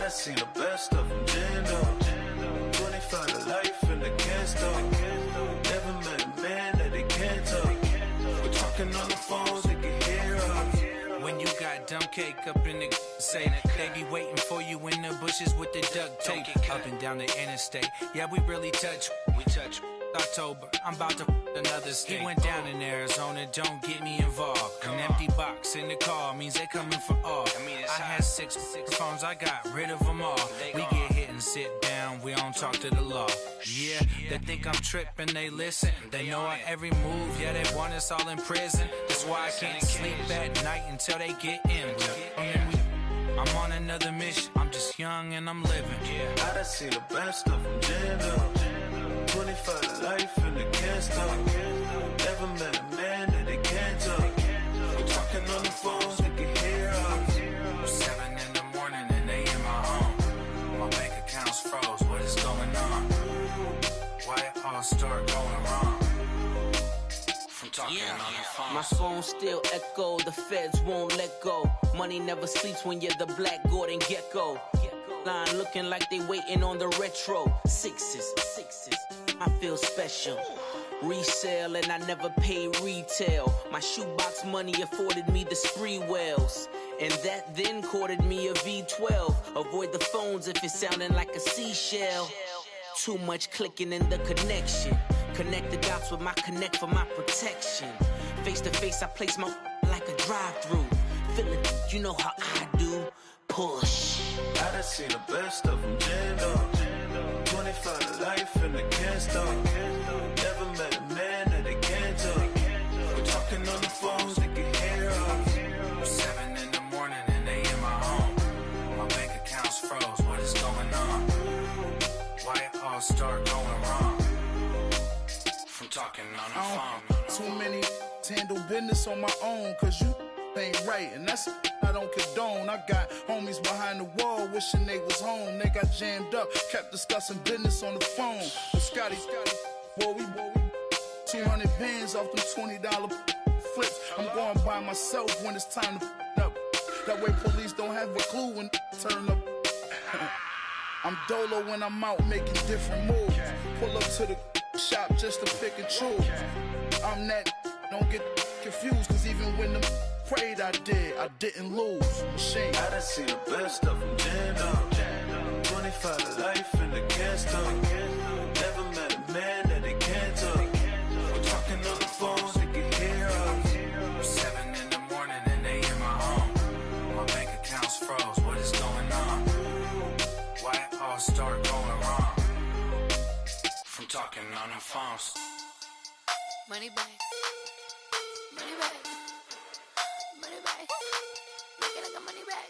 done seen the best of them, Jando. 25 to life and they can't stop. Never met a man that they can't talk. We're talking on the phones, they can hear us. When you got dumb cake up in the say that they be waiting for you in the bushes with the duct tape up and down the interstate. Yeah, we really touch. We touch. October, I'm about to another state. He went down in Arizona, don't get me involved. An empty box in the car means they coming for all. I had six phones, I got rid of them all. We get hit and sit down, we don't talk to the law. Yeah, they think I'm tripping, they listen. They know our every move, yeah, they want us all in prison. That's why I can't sleep at night until they get in. I'm on another mission, I'm just young and I'm living. I done seen the best of them, Jando. 25 to life and they can't stop. Never met a man that they can't talk. We're talking on the phones, they can hear us. 7 in the morning and they in my home. My bank account's froze, what is going on? Why it all start going wrong? From talking on the phone. My phone still echo, the feds won't let go. Money never sleeps when you're the Black Gordon Gecko. Line looking like they waiting on the retro. Sixes, I feel special. Resale and I never pay retail. My shoebox money afforded me the spree wells. And that then courted me a V12. Avoid the phones if it's sounding like a seashell. Too much clicking in the connection. Connect the dots with my connect for my protection. Face to face, I place my like a drive-through. Feeling, you know how I do. Push. I done seen the best of them, Jando. 25 to life and they can't stop. Never met a man that they can't talk. We're talking on the phones, they can hear us. 7 in the morning and they in my home. My bank account's froze, what is going on? Why it all start going wrong? From talking on the phone. Too many handle business on my own, cause you ain't right, and that's I don't condone. I got homies behind the wall wishing they was home. They got jammed up, kept discussing business on the phone. But Scotty, boy, we 200 bands off them $20 flips. I'm going by myself when it's time to up. That way police don't have a clue when turn up. I'm dolo when I'm out making different moves. Pull up to the shop just to pick and choose. I'm that, don't get confused, cause even when the prayed I didn't lose. Machine. I done seen the best of them, Jando. 25 to life and they can't stop. Never met a man that they can't talk. We're talking on the phones, they can hear us. 7 in the morning and they in my home. My bank account's froze, what is going on? Why it all start going wrong? From talking on the phones. Money back. Money back. Money back. Make it like a money back.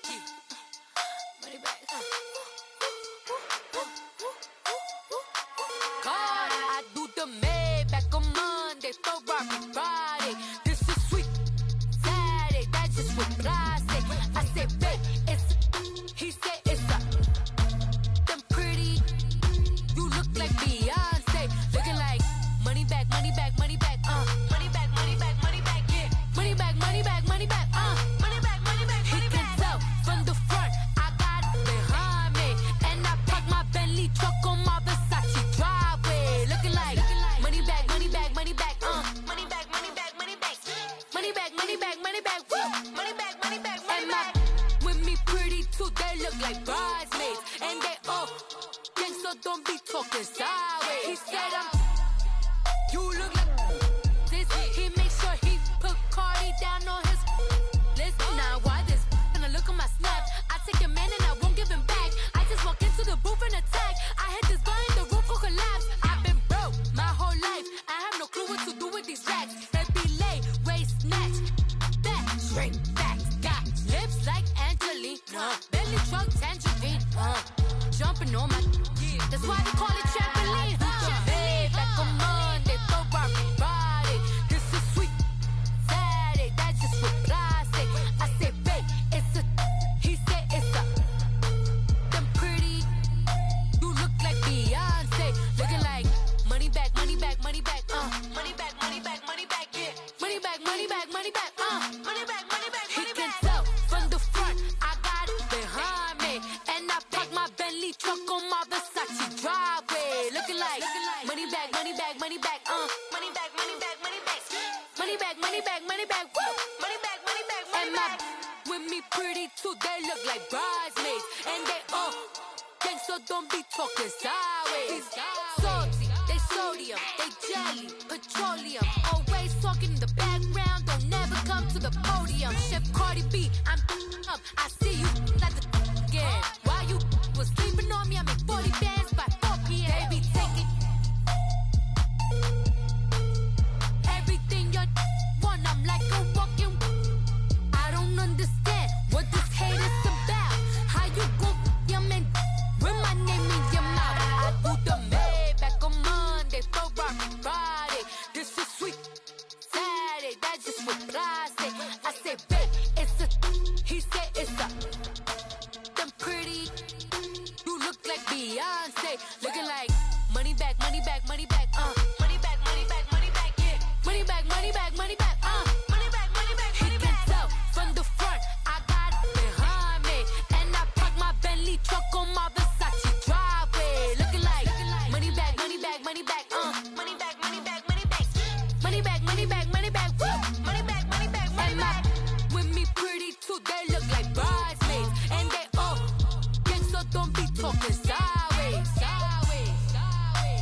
Money back. God, I do the Maybach on Monday, Ferrari Friday. This is sweet Saturday, that's just what I say. I said, babe, it's, he said it's a, them pretty, you look like Beyonce, looking like money back, money back, money back, money back, money back, money back, yeah, money back, money back, money back, money back, money back, money back. He can tell from the front, I got it behind me, and I park my Bentley truck on my Versace driveway, looking like money back, money back, money back, money back, money back, money back, money back, money back, money back, woo, money back, money back, money back. With me pretty too, they look like bridesmaids, and they all gang, so don't be talking sideways. He said you look like this. He make sure he put Cardi down on his list. Now why this? Gonna look at my snap. I take a man and I won't give him back. I just walk into the booth and attack. I hit this guy in the roof will collapse. I've been broke my whole life. I have no clue what to do with these racks. Baby lay, waist snatch, back, straight back. Got lips like Angelina, belly truck tangerine. Jumping on my, that's why they call it trampoline. Back on Monday, Ferrari Friday. This is sweet Saturday, that's just what I say. I said, babe, it's a, he said it's a, them pretty, you look like Beyonce, looking like money back, money back, money back, money back, money back, money back, yeah, money back, money back, money back, money back, money back, money back. He can tell from the front, I got it behind me, and I park money back, money back, money back, money back, money back, money back, money back, woo, money back, money back, money back. With me pretty too, they look like bridesmaids, and they gang, so don't be talking sideways. Salty, they sodium, they jelly, petroleum. Always talking in the background, don't never come to the podium. Chef Cardi B, I'm up, I see you like the again. While you was sleeping on me, I make 40 bands by 4 p.m. They be taking everything you want, I'm like a walking. I don't understand what this hate is about. How you go your man with my name in your mouth? I do the Maybach on Monday, Ferrari Friday. This is sweet Saturday, that's just what plastic. I say, babe, it's a. He said it's a. Them pretty. You look like Beyonce, looking like money back, money back, money back, money back, money back, money back, yeah, money back, money back, money back, money back, money back, money back. He can tell from the front, I got it behind me, and I park my Bentley truck on my Versace driveway, looking like money back, money back, money back, money back, money back, money back, money back, money back, money back, woo, money back, money back, money back. With me pretty too, they look like bridesmaids, and they all gang, so don't be talking sideways, sideways, sideways.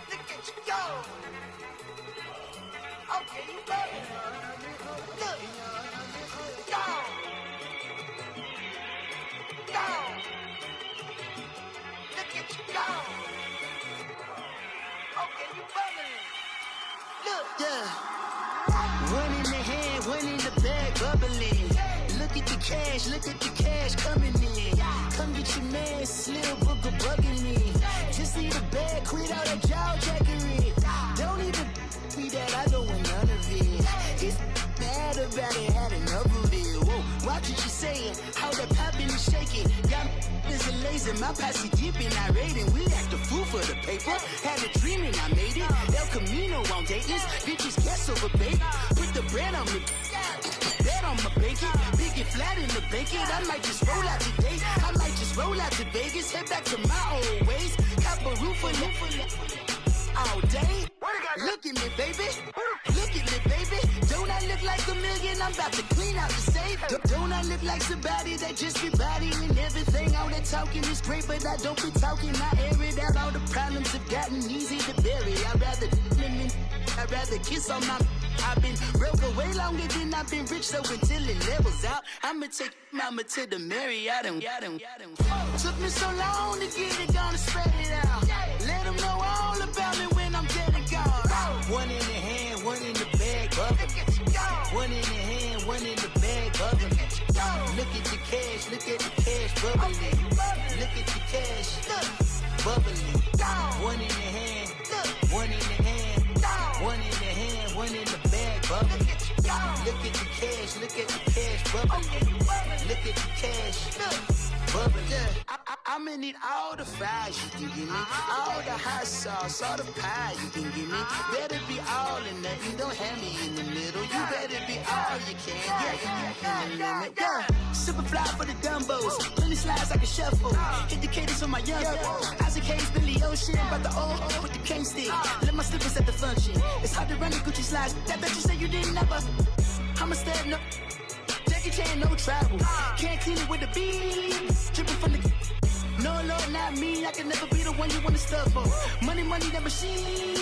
Look at you go. Okay, you better. Look. Go. Go. Look at you go. Okay, you better. Look. Yeah. One in the hand, one in the bag, bubbling. Look at the cash coming in. Come get your man, Slim Booker bugging me. Just need a bag, quit all that jaw jackery. Don't even be that, I don't want none of it. He's mad about it, had enough of it. Whoa, watch what you saying, how that poppin' and shaking. Y'all is a lazy, my posse deep and I raiding. We act a fool for the paper, had a dream and I made it. El Camino on Dayton's, bitches guess over bait. Put the bread on me, bet on my bacon. Big and flat in the bacon, I might just roll out today. I might just roll out to Vegas, head back to my old ways. Cop a roof for all day. Look at me, baby. Look at me, baby. Don't I look like a million? I'm about to clean out the safe. Don't I look like somebody that just be bodying everything? All that talking is great, but I don't be talking. I air it out. All the problems have gotten easy to bury. I'd rather kiss on my. I've been broke way longer than I've been rich, so until it levels out, I'ma take mama to the Marriott and took me so long to get it, gonna spread it out. Let them know all about me when I'm dead and gone. One in the hand, one in the bag, bubbling. One in the hand, one in the bag, bubbling. Look at the cash, bubbling. Look at the cash, bubbling. One in the hand, one in the hand, one in the hand, one in the bag, bubbling. Look at the cash, bubbling. Look at the cash, bubbling. I'ma need all the fries you can give me, all the hot sauce, all the pie you can give me. Better be all or nothing, don't have me in the middle. You better be all you can, yeah. Super fly for the dumbos, plenty slides like a shuffle. Hit the cadence on my young Isaac Hayes, Billy Ocean, but the old with the cane stick. Let my slippers at the function. It's hard to run the Gucci slides. That bet you say you didn't never. I'ma step no. Jackie Chan, no travel. Can't clean it with the beat. Dripping from the. No, Lord, not me. I can never be the one you want to stuff for. Money, that machine.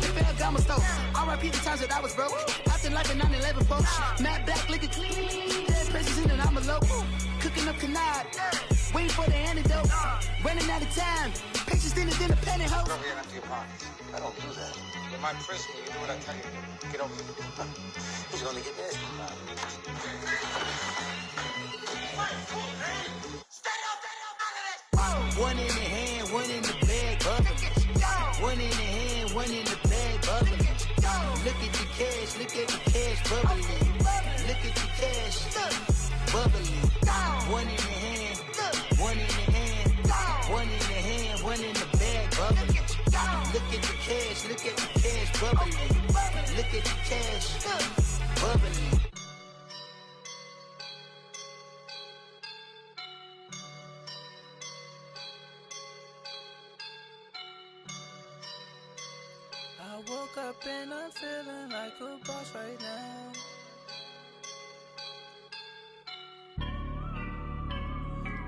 They fell down my stove. R.I.P. the times that I was broke. After life in 9/11, folks. Matte black, liquor clean. Dead places in an envelope. Cooking up canard. Waiting for the antidote. Running out of time. Patience thinner than a pantyhose. Over here, empty your pockets. I don't do that. In my prison, you do what I tell you. Get over here. Who's gonna get this? One in the hand, one in the bag, bubbling. One in the hand, one in the bag, bubbling. Look at the cash, bubbling. Look at the cash, cash, look at the cash bubbling. Look at the cash bubbling. I woke up and I'm feeling like a boss right now.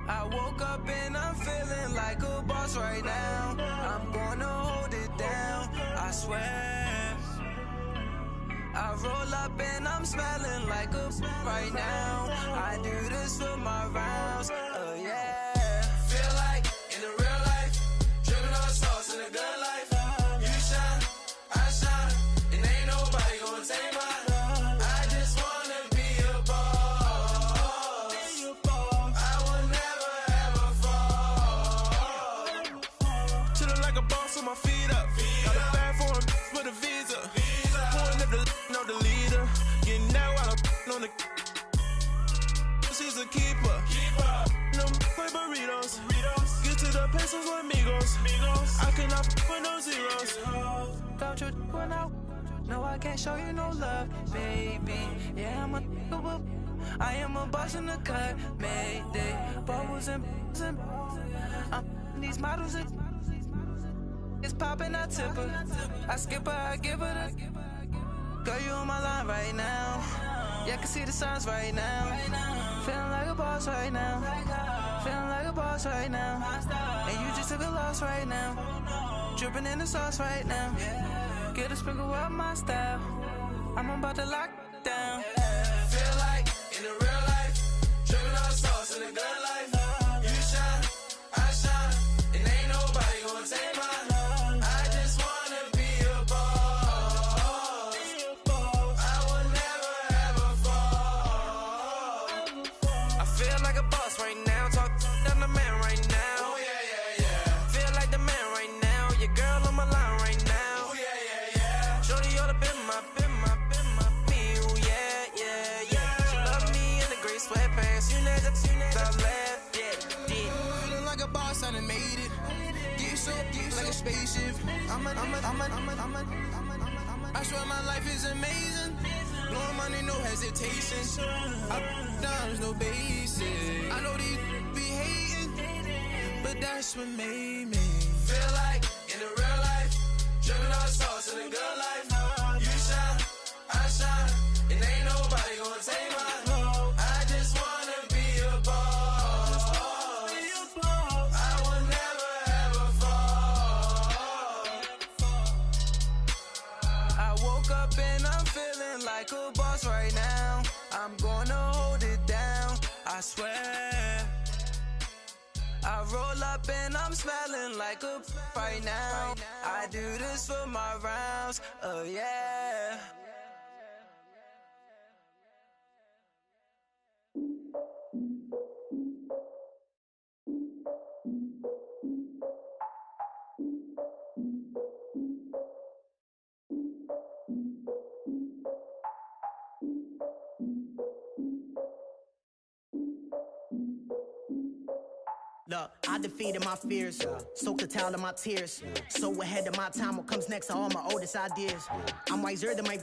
I woke up and I'm feeling like a boss right now. I'm gonna hold it down, I swear. I roll up and I'm smelling like a right now. I do this for my rounds, oh yeah. Feel like in the real life, dripping on sauce in a good life. You shine, I shine, and ain't nobody gonna take mine. I just wanna be a boss. I will never ever fall. Chillin' like a boss with my feet up. Got a bag for him with a visa. Pulling up the know the leader. You know I don't on the. She's a keeper. No play burritos. Get to the pesos with amigos. I cannot with no zeros. Don't you run out? No, I can't show you no love, baby. Yeah, I am a boss in the cut, Mayday. Bubbles and these models are. It's poppin', I tip her. I skip her, I give her the. Girl, you on my line right now. Yeah, I can see the signs right now. Feeling like a boss right now. Feeling like a boss right now. And you just took a loss right now. Dripping in the sauce right now. Get a sprinkle up my style. I'm about to lock down. Feel like in the real life, dripping on sauce in a good life. You shine, I shine, and ain't nobody gonna take mine. I just wanna be a boss. I will never ever fall. I feel like a boss right now. Talk to the man right now. Oh yeah. Feel like the man right now. Your girl on my line right now. Oh yeah. Shorty ought to be my me. Oh yeah. She love me in the gray sweatpants. You never left. Yeah. Feeling like a boss, I done made it. Get so like a spaceship. I swear my life is amazing. Blowing money, no hesitation. Up, downs, no basic. I know these be hating, but that's what made me feel like in the real life, dripping on sauce in a good life. You shine, I shine, and ain't nobody gonna take mine. I just wanna be a boss. I will never ever fall. I woke up and I'm feeling like a boss right now. I'm gonna hold it down, I swear. I roll up and I'm smelling like a right now. I do this for my rounds, oh yeah. Look, I defeated my fears, soaked a towel in my tears. So ahead of my time, what comes next are all my oldest ideas. I'm wiser than my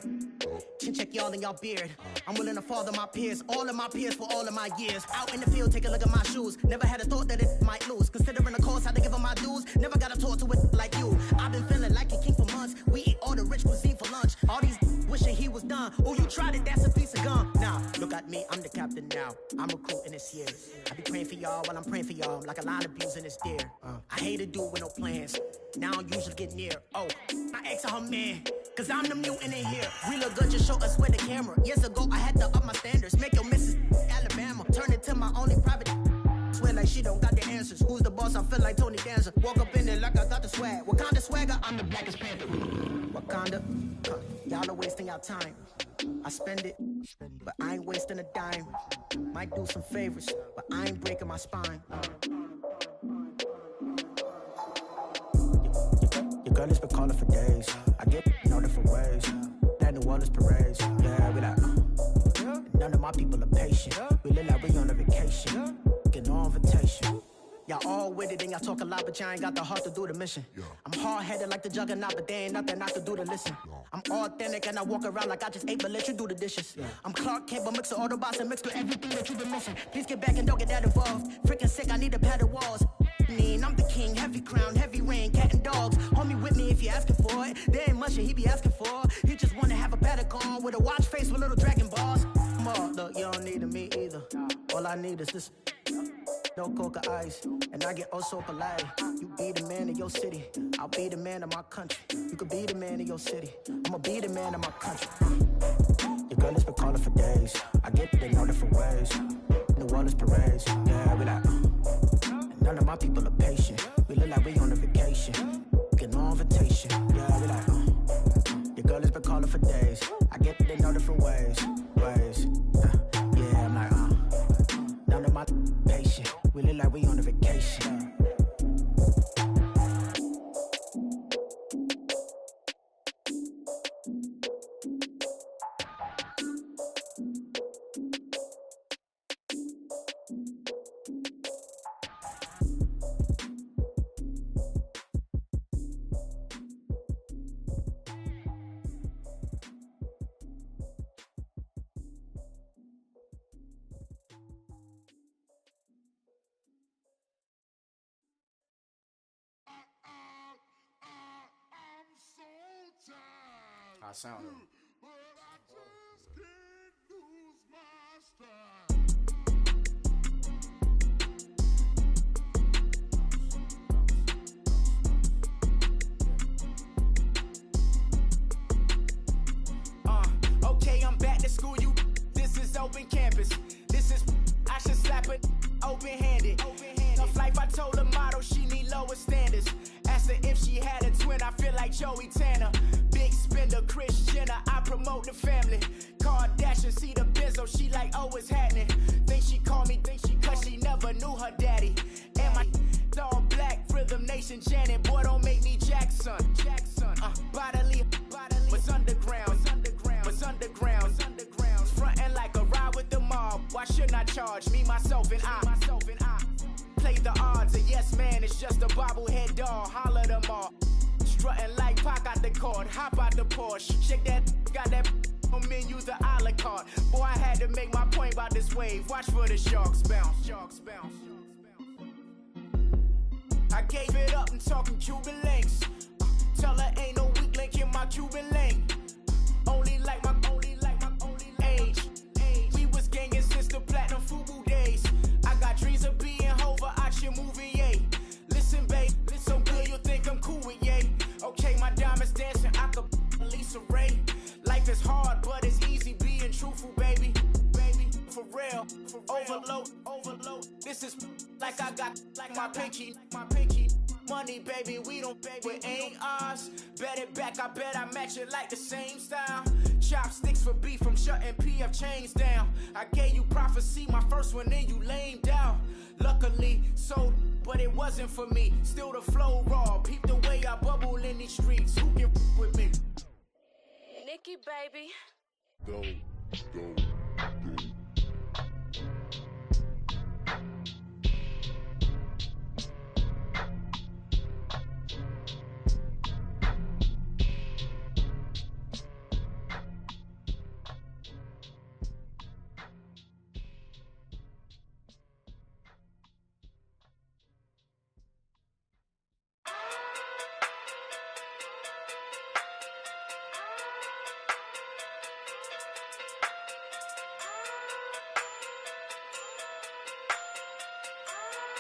chin check y'all in y'all beard. I'm willing to father my peers, all of my peers for all of my years. Out in the field, take a look at my shoes. Never had a thought that it might lose. Considering the cost, had to give them my dues. Never got to talk to it like you. I've been feeling like a king for months. We eat all the rich cuisine for lunch. All these wishing he was done. Oh, you tried it, that's a piece of gum. Nah, look at me, I'm the captain now. I'm recruiting this year. I be praying for y'all while I'm praying for y'all. Like a lot of abusing this deer. I hate a dude with no plans. Now I usually get near. Oh, I ask her man, cause I'm the mutant in here. We look good, just show us where the camera. Years ago, I had to up my standards. Make your missus Alabama. Turn it to my only private. Swear like she don't got the answers. Who's the boss? I feel like Tony Danza. Walk up in there like I got the swag. What kind of swagger? I'm the blackest panther. Wakanda. Y'all are wasting your time. I spend it, but I ain't wasting a dime. Might do some favors, but I ain't breaking my spine. Your girl has been calling for days. I get in all different ways. That New Orleans parades. Yeah, we like, none of my people are patient. We look like we on a vacation. Get no invitation. Y'all all with it, and y'all talk a lot, but y'all ain't got the heart to do the mission. I'm hard-headed like the juggernaut, but there ain't nothing I can do to listen. I'm authentic and I walk around like I just ate, but let you do the dishes. I'm Clark Kent, but mix the Autobots and mix with everything that you've been missing. Please get back and don't get that involved. Freaking sick, I need a pad of walls. I'm the king, heavy crown, heavy rain, cat and dogs. Homie with me if you're asking for it. There ain't much that he be asking for. He just wanna have a paddock on with a watch face with little dragon balls. Look, you don't need me either. All I need is this. No coca ice, and I get oh so polite. You be the man of your city, I'll be the man of my country. You could be the man of your city, I'ma be the man of my country. Your girl has been calling for days. I get they know different ways. New Orleans parades, yeah, we like. And none of my people are patient. We look like we on a vacation, get no invitation, yeah, we like. Your girl has been calling for days. I get they know different ways. Yeah, I'm like, none of my patient. We look like we on a vacation. I sound it. Okay, I'm back to school, you. This is open campus. This is, I should slap it open-handed. Tough life, I told her motto, she need lower standards. Asked her if she had a twin, I feel like Joey Tanner. Big spender, Kris Jenner, I promote the family. Kardashian, see the benzo, she like, oh, it's happening. Think she called me, cause she never knew her daddy. And my all black, Rhythm Nation, Janet, boy, don't make me Jackson. Bodily, was underground. Frontin' like a ride with the mob. Why shouldn't I charge me, myself, and I? Play the odds, a yes man is just a bobblehead doll. Holler them all. Strutting like Pac out the court, hop out the Porsche. Shake that, got that on menus, the a la carte. Boy, I had to make my point about this wave. Watch for the sharks bounce. I gave it up and talking Cuban links. Tell her ain't no weak link in my Cuban link. Only like my age. We was gangin' since the platinum FUBU days. I got dreams of being Hova out your movie, yay. Listen, babe, so good you'll think I'm cool with yay. Okay, my diamonds dancing, I could Lisa Ray. Life is hard, but it's easy being truthful, baby. For real, overload. This is like I got like my pinky. Money, baby, we don't pay, but ain't ours. Bet it back, I bet I match it like the same style. Chopsticks for beef, I'm shutting PF chains down. I gave you prophecy, my first one, then you lamed out. Luckily, sold, but it wasn't for me. Still the flow raw, peep the way I bubble in these streets. Who can with me? Nikki, baby. Go.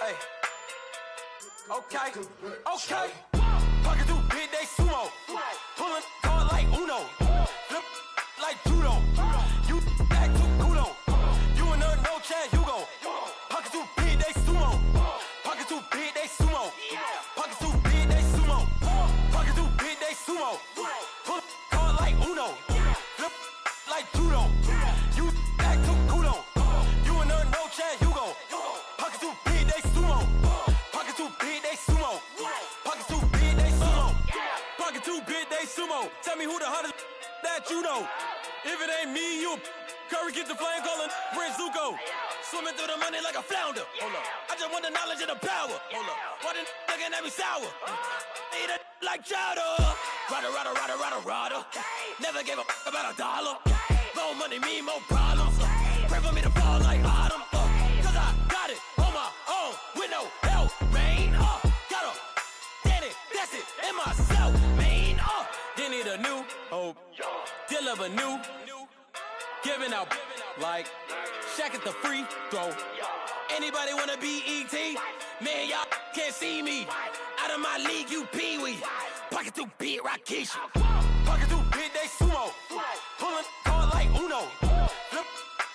Hey. Okay. Pocket through big day sumo. Pulling card like Uno. Flip like judo. You act too kudo. You and her no chance, you go. Pocket through big day sumo. Pocket through big day sumo. Pocket through big day sumo. Pocket through big day sumo. Pull card like Uno. Flip like judo. You act too kudo. You and her no chance, you go. Pocket through big day sumo. Pocket too big, they sumo. Pocket too big, they sumo. Pocket too big, they sumo. Tell me who the hottest that you know. If it ain't me, you Curry get the flame calling Prince Zuko. Swimming through the money like a flounder. Hold up. I just want the knowledge and the power. Hold up. Why the looking at me sour? Eat it like chowder. Rada. Never gave a about $1. More money mean more problems. Pray for me to fall like autumn. Cause I got it on my own with no help, man. Got a Danny, that's it, in myself, man. They need a new hope. Deliver new. Giving out like Shaq at the free throw. Anybody wanna be E.T.? Man, y'all can't see me. Out of my league, you pee-wee. Pocket too big, Rakesh. Pocket too big, they sumo. Pulling card like Uno. Flip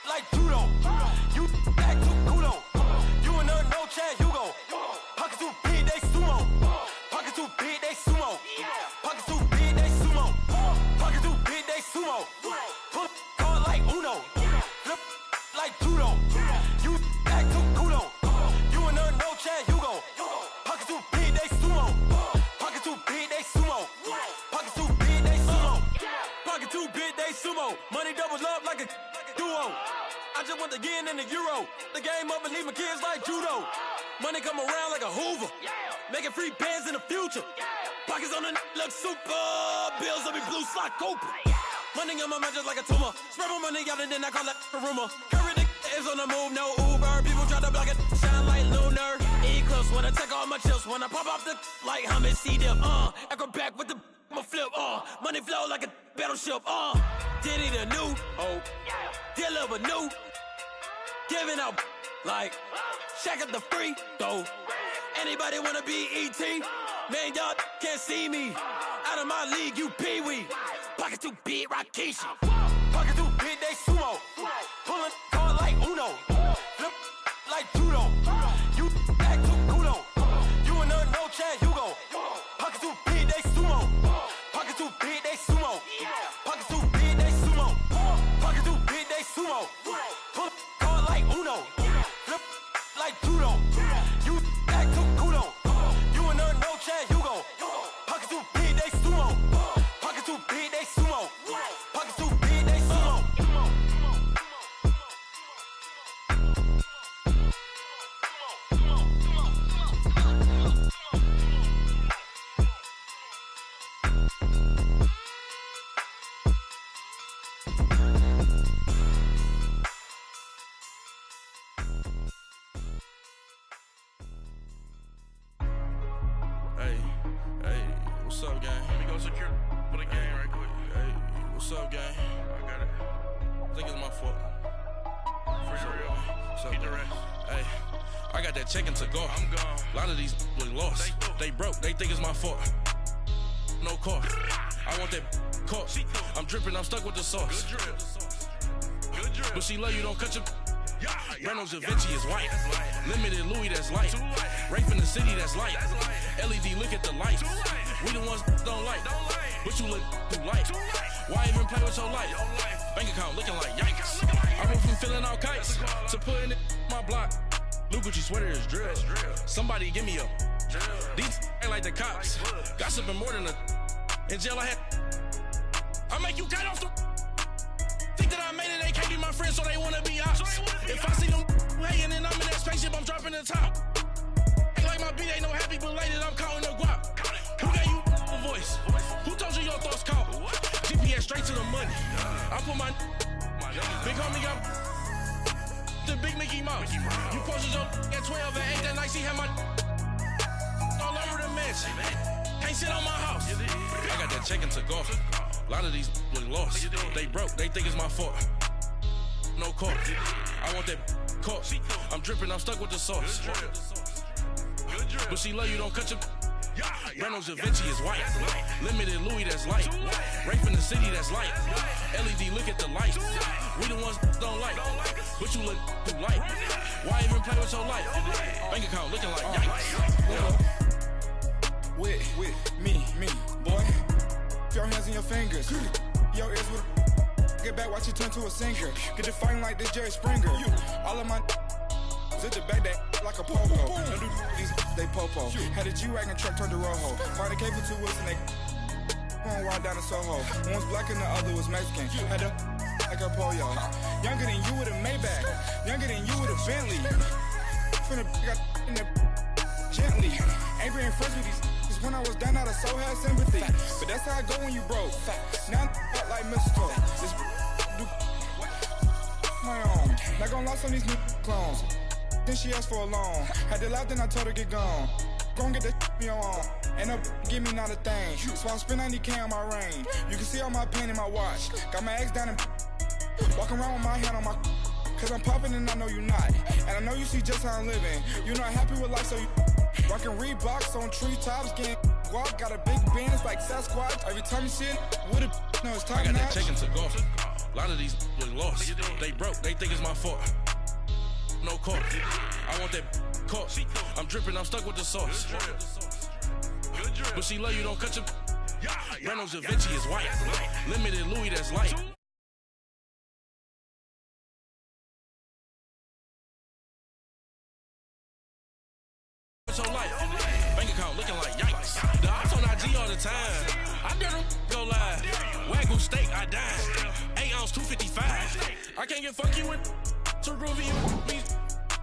like judo. You act too kudo. You and her, no Chad Hugo. Pocket too big, they sumo. Pocket too big, they sumo. Pocket too big, they sumo. Pocket too big, they sumo. Pull card like Uno. Flip like judo. You act too kudo. You and her, no Chad Hugo. Pocket too big, they sumo. Pocket too big, they sumo. Pocket too big, they sumo. Pocket too big, they sumo. Money doubles up like a duo. I just want the yen and the euro. The game up and leave my kids like judo. Money come around like a Hoover. Making free bands in the future. Pockets on the look super. Bills on me blue slot Cooper. Money on my mind just like a tumor. Spread my money out and then I call that a rumor. Curry the is on the move, no Uber. People try to block it, shine like lunar. Eclipse when I take all my chips. When I pop off the like hummus C-dip. Echo back with the flip. Money flow like a battleship. Diddy the new hope. Deliver new. Giving out like Shaq at the free throw. Anybody wanna be E.T.? Man, y'all can't see me. Out of my league, you pee-wee. Pocket too big, Rakesh. Pocket too big, they sumo. Pulling card like Uno. Flip like judo. You act too kudo. You and her, no Chad Hugo. Pocket too big, they sumo. Pocket too big, they sumo. Pocket too big, they sumo. Pocket too big, they sumo. Pull card like Uno. Flip like judo. You act too kudo. You and her, no Chad Hugo. Pocket too big, they sumo. Pocket too big, they sumo. Pocket too big, they sumo. Hey, what's up, gang? Let me go secure for the game right quick. Hey, what's up, gang? I got it. I think it's my fault. For real. Keep the rest. Hey, I got that check-in to go. I'm gone. A lot of these was lost. They broke. They think it's my fault. No car. I want that car. I'm dripping. I'm stuck with the sauce. Good drip. But she love you. Don't cut your. Reynolds Da Vinci is white. Limited Louis, that's light. Rape in the city, that's light. LED, look at the lights. We the ones don't like. But you look too light. Why even play with your life? Bank account looking like yikes. I went from filling out kites to putting it in my block. Blue Gucci sweater is drill. Somebody give me a. These ain't like the cops. Gossiping more than a. In jail I had. I make you cut off the. Think that I made it, they can't be my friends, so they wanna be ops. If I see them hating and I'm in that spaceship, I'm dropping the top. Ain't like my beat ain't no happy, but later I'm counting the guap. Who gave you a voice? Who told you your thoughts count? GPS straight to the money. I put my big homie got the big Mickey Mouse. You posted your at 12 and 8 that night, she had my all over the mansion. Can't sit on my house. I got that check-in to go. A lot of these was lost. They broke. They think it's my fault. No car. I want that car. I'm dripping. I'm stuck with the sauce. But she love you. Don't cut your. Reynolds Da Vinci is white. Limited Louis, that's light. Rape in the city, that's light. LED, look at the lights. We the ones don't like. But you look too light. Why even play with your life? Bank account looking like yikes. With me, boy. Your hands and your fingers. Your ears with a get back, watch you turn to a singer. Get you fighting like this Jerry Springer. All of my at the back that like a popo. Don't do these they popo. Had a G-Wagon truck turned to Rojo. Find a cable to us and they One walk down to Soho. One was black and the other was Mexican. Had to like a polio. Younger than you with a Maybach. Younger than you with a Bentley. From the got in the gently. Ain't being friends with these cause when I was down out of so had sympathy. But that's how I go when you broke. Now I'm like mistletoe. This do my own. Not gonna lost on these new clones. Then she asked for a loan. Had to laugh, then I told her get gone. Gon' get that me on. And up, give me not a thing. So I spend 90K on my range. You can see all my pain in my watch. Got my ex down and walking around with my hand on my. Cause I'm popping and I know you not. And I know you see just how I'm living. You're not happy with life, so you rockin' Reeboks on treetops, getting walk. Got a big band, it's like Sasquatch. Every time you see it, with a no, it's top I got notch. that chicken to go. A lot of these was lost. They broke, they think it's my fault. No court. I want that caught. I'm dripping, I'm stuck with the sauce. But she love you, don't cut your. Reynolds Da Vinci is white. Limited Louis, that's light. Your life. Bank account looking like yikes. The ops on IG all the time. I dare them go live. Wagyu steak, I dine. 8 ounce, 255. I can't get funky with to review me.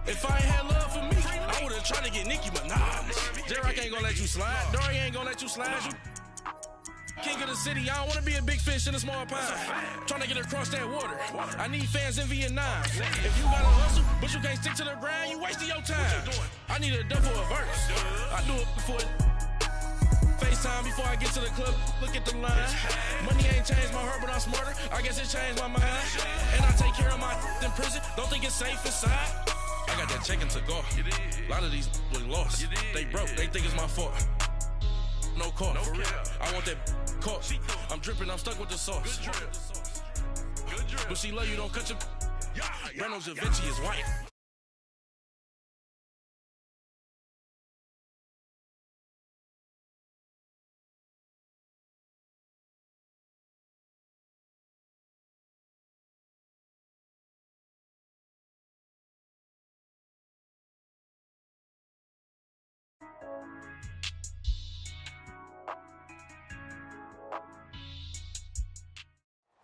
If I ain't had love for me, I would've tried to get Nicki Minaj. Derek ain't gonna let you slide. Dory ain't gonna let you slide. You king of the city, I don't wanna be a big fish in a small pond. Trying to get across that water. I need fans in Vietnam. If you gotta hustle, but you can't stick to the grind, you wasting your time. I need a double a verse. I do it before FaceTime before I get to the club. Look at the line. Money ain't changed my heart, but I'm smarter. I guess it changed my mind. And I take care of my in prison. Don't think it's safe inside. I got that chicken to go. A lot of these was lost. They broke, they think it's my fault. No court, for real. I want that caught. I'm dripping, I'm stuck with the sauce. But she love you, don't cut your. Reynolds Da Vinci is white.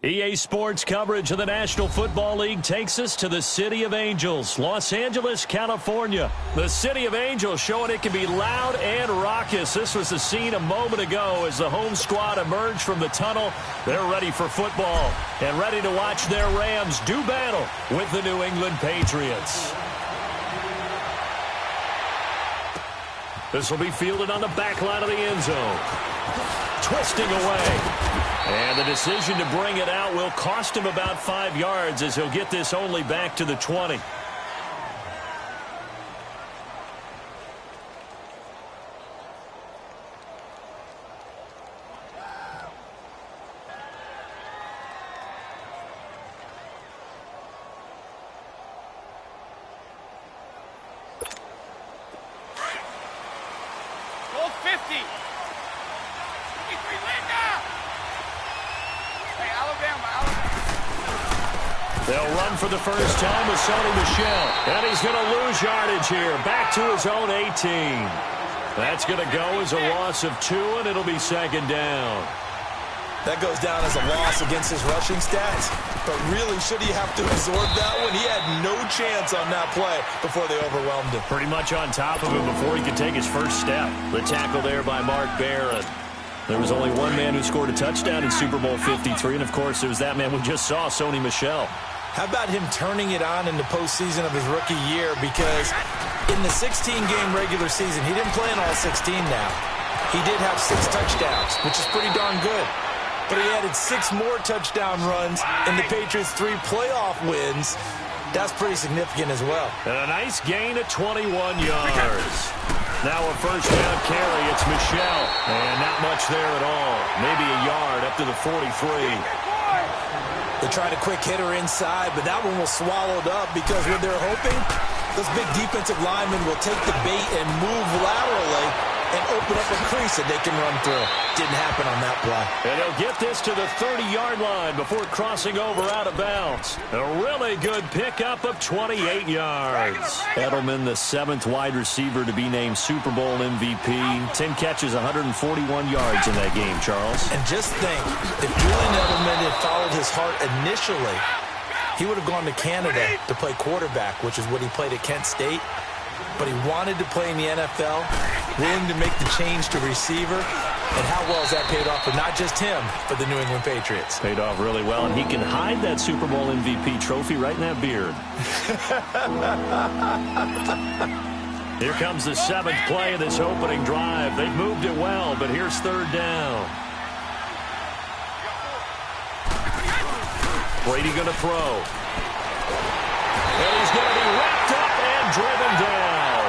EA Sports coverage of the National Football League takes us to the City of Angels, Los Angeles, California. The City of Angels showing it can be loud and raucous. This was the scene a moment ago as the home squad emerged from the tunnel. They're ready for football and ready to watch their Rams do battle with the New England Patriots. This will be fielded on the back line of the end zone. Twisting away. And the decision to bring it out will cost him about 5 yards as he'll get this only back to the 20. Goal 50. They'll run for the first time with Sony Michel. And he's going to lose yardage here. Back to his own 18. That's going to go as a loss of 2, and it'll be second down. That goes down as a loss against his rushing stats. But really, should he have to absorb that one? He had no chance on that play before they overwhelmed him. Pretty much on top of him before he could take his first step. The tackle there by Mark Barron. There was only one man who scored a touchdown in Super Bowl 53, and of course it was that man we just saw, Sony Michel. How about him turning it on in the postseason of his rookie year? Because in the 16-game regular season, he didn't play in all 16 now. He did have 6 touchdowns, which is pretty darn good. But he added 6 more touchdown runs in the Patriots' 3 playoff wins. That's pretty significant as well. And a nice gain of 21 yards. Now a first down carry. It's Michel. And not much there at all. Maybe a yard up to the 43. They tried a quick hitter inside, but that one was swallowed up because what they're hoping, those big defensive linemen will take the bait and move laterally and open up a crease that they can run through. Didn't happen on that play. And he'll get this to the 30-yard line before crossing over out of bounds. A really good pickup of 28 yards. Edelman, the 7th wide receiver to be named Super Bowl MVP. 10 catches, 141 yards in that game, Charles. And just think, if Julian Edelman had followed his heart initially, he would have gone to Canada to play quarterback, which is what he played at Kent State. But he wanted to play in the NFL, willing to make the change to receiver. And how well has that paid off for not just him, but the New England Patriots? Paid off really well, and he can hide that Super Bowl MVP trophy right in that beard. Here comes the 7th play of this opening drive. They've moved it well, but here's 3rd down. Brady going to throw. And he's going to be wrapped up and driven down.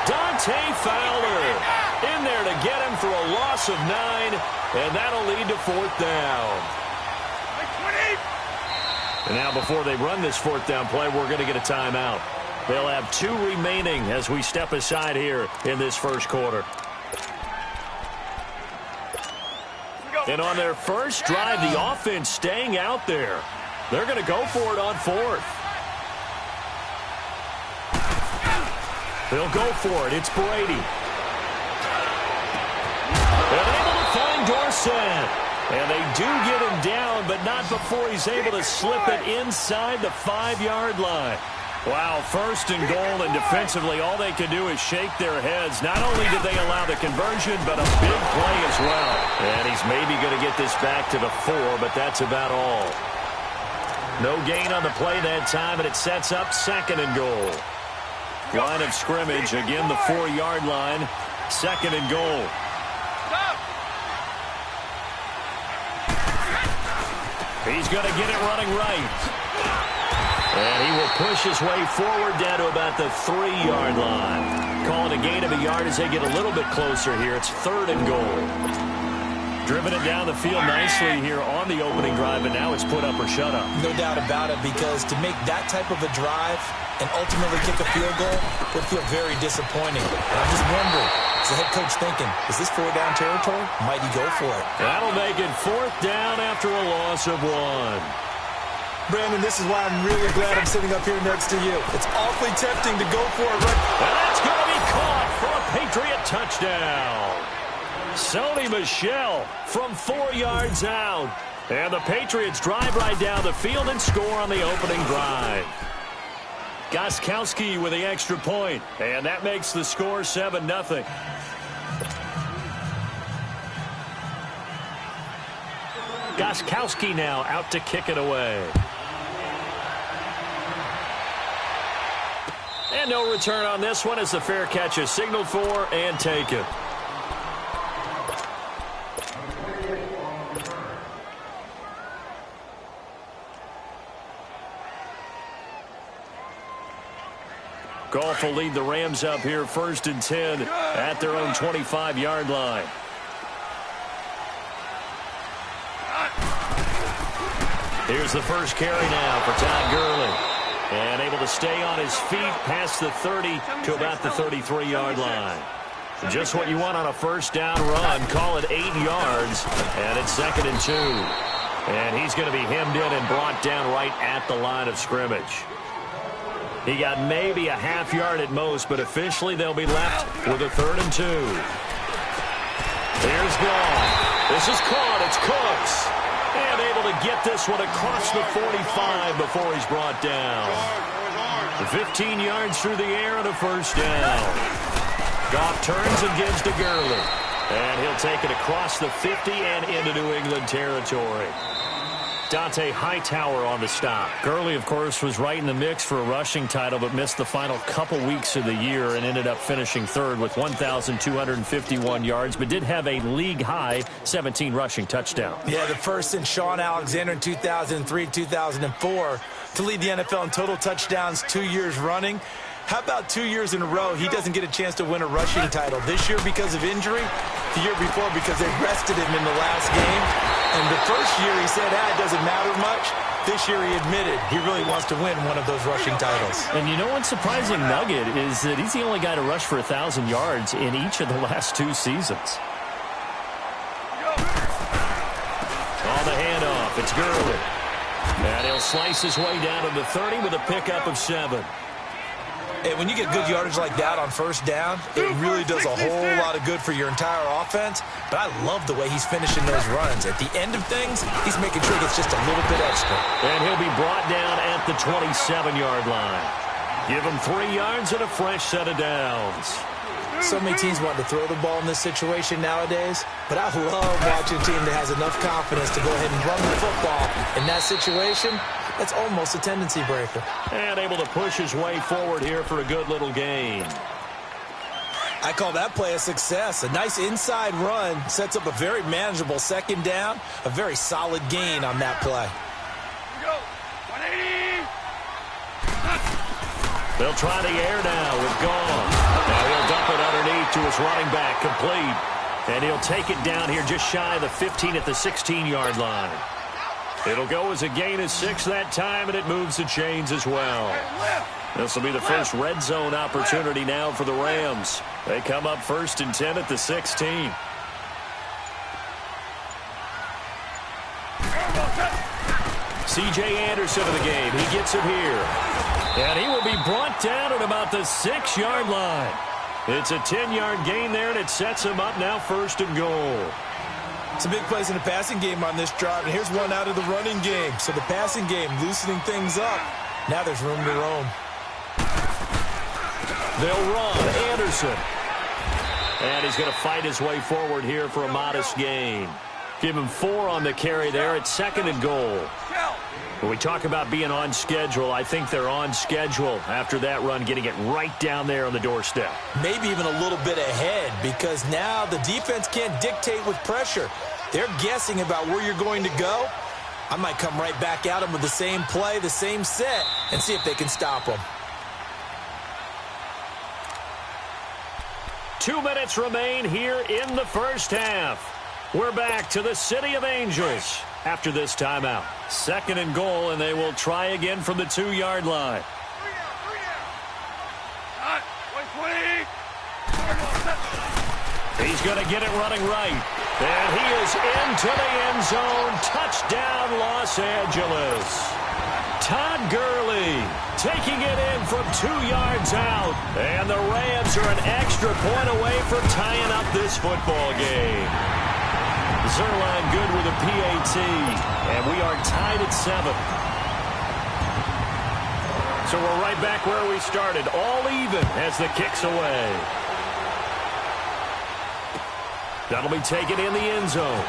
Dante Fowler in there to get him for a loss of 9, and that'll lead to 4th down. And now before they run this 4th down play, we're going to get a timeout. They'll have 2 remaining as we step aside here in this first quarter. And on their first drive, the offense staying out there. They're going to go for it on 4th. They'll go for it. It's Brady. They're able to find Dorsett. And they do get him down, but not before he's able to slip it inside the 5-yard line. Wow, 1st and goal, and defensively all they can do is shake their heads. Not only did they allow the conversion, but a big play as well. And he's maybe going to get this back to the 4, but that's about all. No gain on the play that time, and it sets up 2nd and goal. Line of scrimmage, again the 4-yard line, 2nd and goal. He's going to get it running right. And he will push his way forward down to about the 3-yard line. Calling a gain of a yard as they get a little bit closer here. It's 3rd and goal. Driven it down the field nicely here on the opening drive, and now it's put up or shut up. No doubt about it, because to make that type of a drive and ultimately kick a field goal would feel very disappointing. And I'm just wondering, is the head coach thinking, is this 4-down territory? Might he go for it? That'll make it 4th down after a loss of 1. Brandon, this is why I'm really glad I'm sitting up here next to you. It's awfully tempting to go for it. And that's going to be caught for a Patriot touchdown. Sony Michel from 4 yards out. And the Patriots drive right down the field and score on the opening drive. Gostkowski with the extra point, and that makes the score 7-0. Gostkowski now out to kick it away. And no return on this one as the fair catch is signaled for and taken. Goff will lead the Rams up here 1st and 10 at their own 25-yard line. Here's the first carry now for Todd Gurley. And able to stay on his feet past the 30 to about the 33-yard line. Just what you want on a 1st down run. Call it 8 yards. And it's 2nd and 2. And he's going to be hemmed in and brought down right at the line of scrimmage. He got maybe a half yard at most, but officially they'll be left with a 3rd and 2. Here's Goff. This is caught. It's Cooks. And able to get this one across the 45 before he's brought down. 15 yards through the air and a 1st down. Goff turns and gives to Gurley. And he'll take it across the 50 and into New England territory. Dante Hightower on the stop. Gurley, of course, was right in the mix for a rushing title, but missed the final couple weeks of the year and ended up finishing 3rd with 1,251 yards, but did have a league-high 17 rushing touchdowns. Yeah, the first in Sean Alexander in 2003-2004 to lead the NFL in total touchdowns 2 years running. How about 2 years in a row he doesn't get a chance to win a rushing title? This year because of injury, the year before because they rested him in the last game. And the first year he said, it doesn't matter much. this year he admitted he really wants to win one of those rushing titles. And you know one surprising nugget is that he's the only guy to rush for 1,000 yards in each of the last 2 seasons. On the handoff, it's Gurley. And he'll slice his way down to the 30 with a pickup of 7. And when you get good yardage like that on first down, it really does a whole lot of good for your entire offense. But I love the way he's finishing those runs. At the end of things, he's making sure it's just a little bit extra. And he'll be brought down at the 27-yard line. Give him 3 yards and a fresh set of downs. So many teams want to throw the ball in this situation nowadays, but I love watching a team that has enough confidence to go ahead and run the football. In that situation, that's almost a tendency breaker. And able to push his way forward here for a good little gain. I call that play a success. A nice inside run sets up a very manageable second down, a very solid gain on that play. Here we go. 180. They'll try the air now with Gone. Now he'll dump it underneath to his running back, complete. And he'll take it down here just shy of the 15 at the 16-yard line. It'll go as a gain of 6 that time, and it moves the chains as well. This will be the first red zone opportunity now for the Rams. They come up 1st and 10 at the 16. C.J. Anderson of the game. He gets it here. And he will be brought down at about the 6-yard line. It's a 10-yard gain there, and it sets him up now 1st and goal. Some big plays in the passing game on this drive, and here's one out of the running game. So the passing game loosening things up. Now there's room to roam. They'll run. Anderson. And he's going to fight his way forward here for a modest gain. Give him 4 on the carry there at 2nd and goal. When we talk about being on schedule, I think they're on schedule after that run, getting it right down there on the doorstep. Maybe even a little bit ahead, because now the defense can't dictate with pressure. They're guessing about where you're going to go. I might come right back at them with the same play, the same set, and see if they can stop them. 2 minutes remain here in the first half. We're back to the City of Angels after this timeout. 2nd and goal, and they will try again from the 2-yard line. He's going to get it running right. And he is into the end zone. Touchdown, Los Angeles. Todd Gurley taking it in from 2 yards out. And the Rams are an extra point away from tying up this football game. Zerline good with a PAT, and we are tied at 7. So we're right back where we started, all even as the kick's away. That'll be taken in the end zone.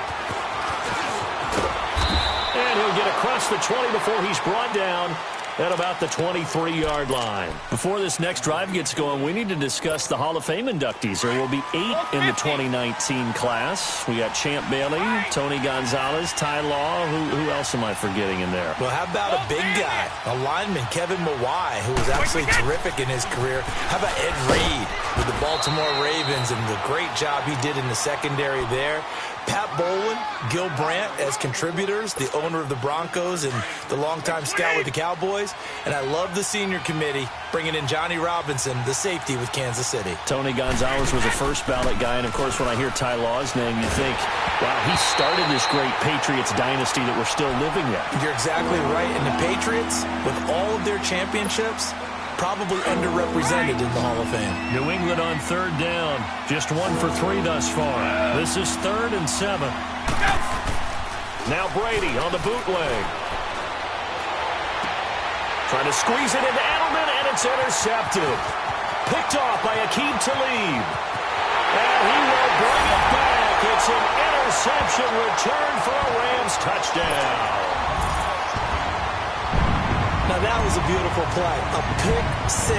And he'll get across the 20 before he's brought down at about the 23-yard line. Before this next drive gets going, we need to discuss the Hall of Fame inductees. There will be 8 in the 2019 class. We got Champ Bailey, Tony Gonzalez, Ty Law. Who else am I forgetting in there? Well, how about a big guy, a lineman, Kevin Mawai, who was absolutely terrific in his career. How about Ed Reed with the Baltimore Ravens and the great job he did in the secondary there. Pat Bowlen, Gil Brandt as contributors, the owner of the Broncos and the longtime scout with the Cowboys. And I love the senior committee bringing in Johnny Robinson, the safety with Kansas City. Tony Gonzalez was a first ballot guy. And, of course, when I hear Ty Law's name, you think, wow, he started this great Patriots dynasty that we're still living in. You're exactly right. And the Patriots, with all of their championships, probably underrepresented in the Hall of Fame. New England on 3rd down. Just 1 for 3 thus far. This is 3rd and 7. Now Brady on the bootleg. Trying to squeeze it into Edelman, and it's intercepted. Picked off by Aqib Talib. And he will bring it back. It's an interception return for a Rams touchdown. Now, that was a beautiful play. A pick 6.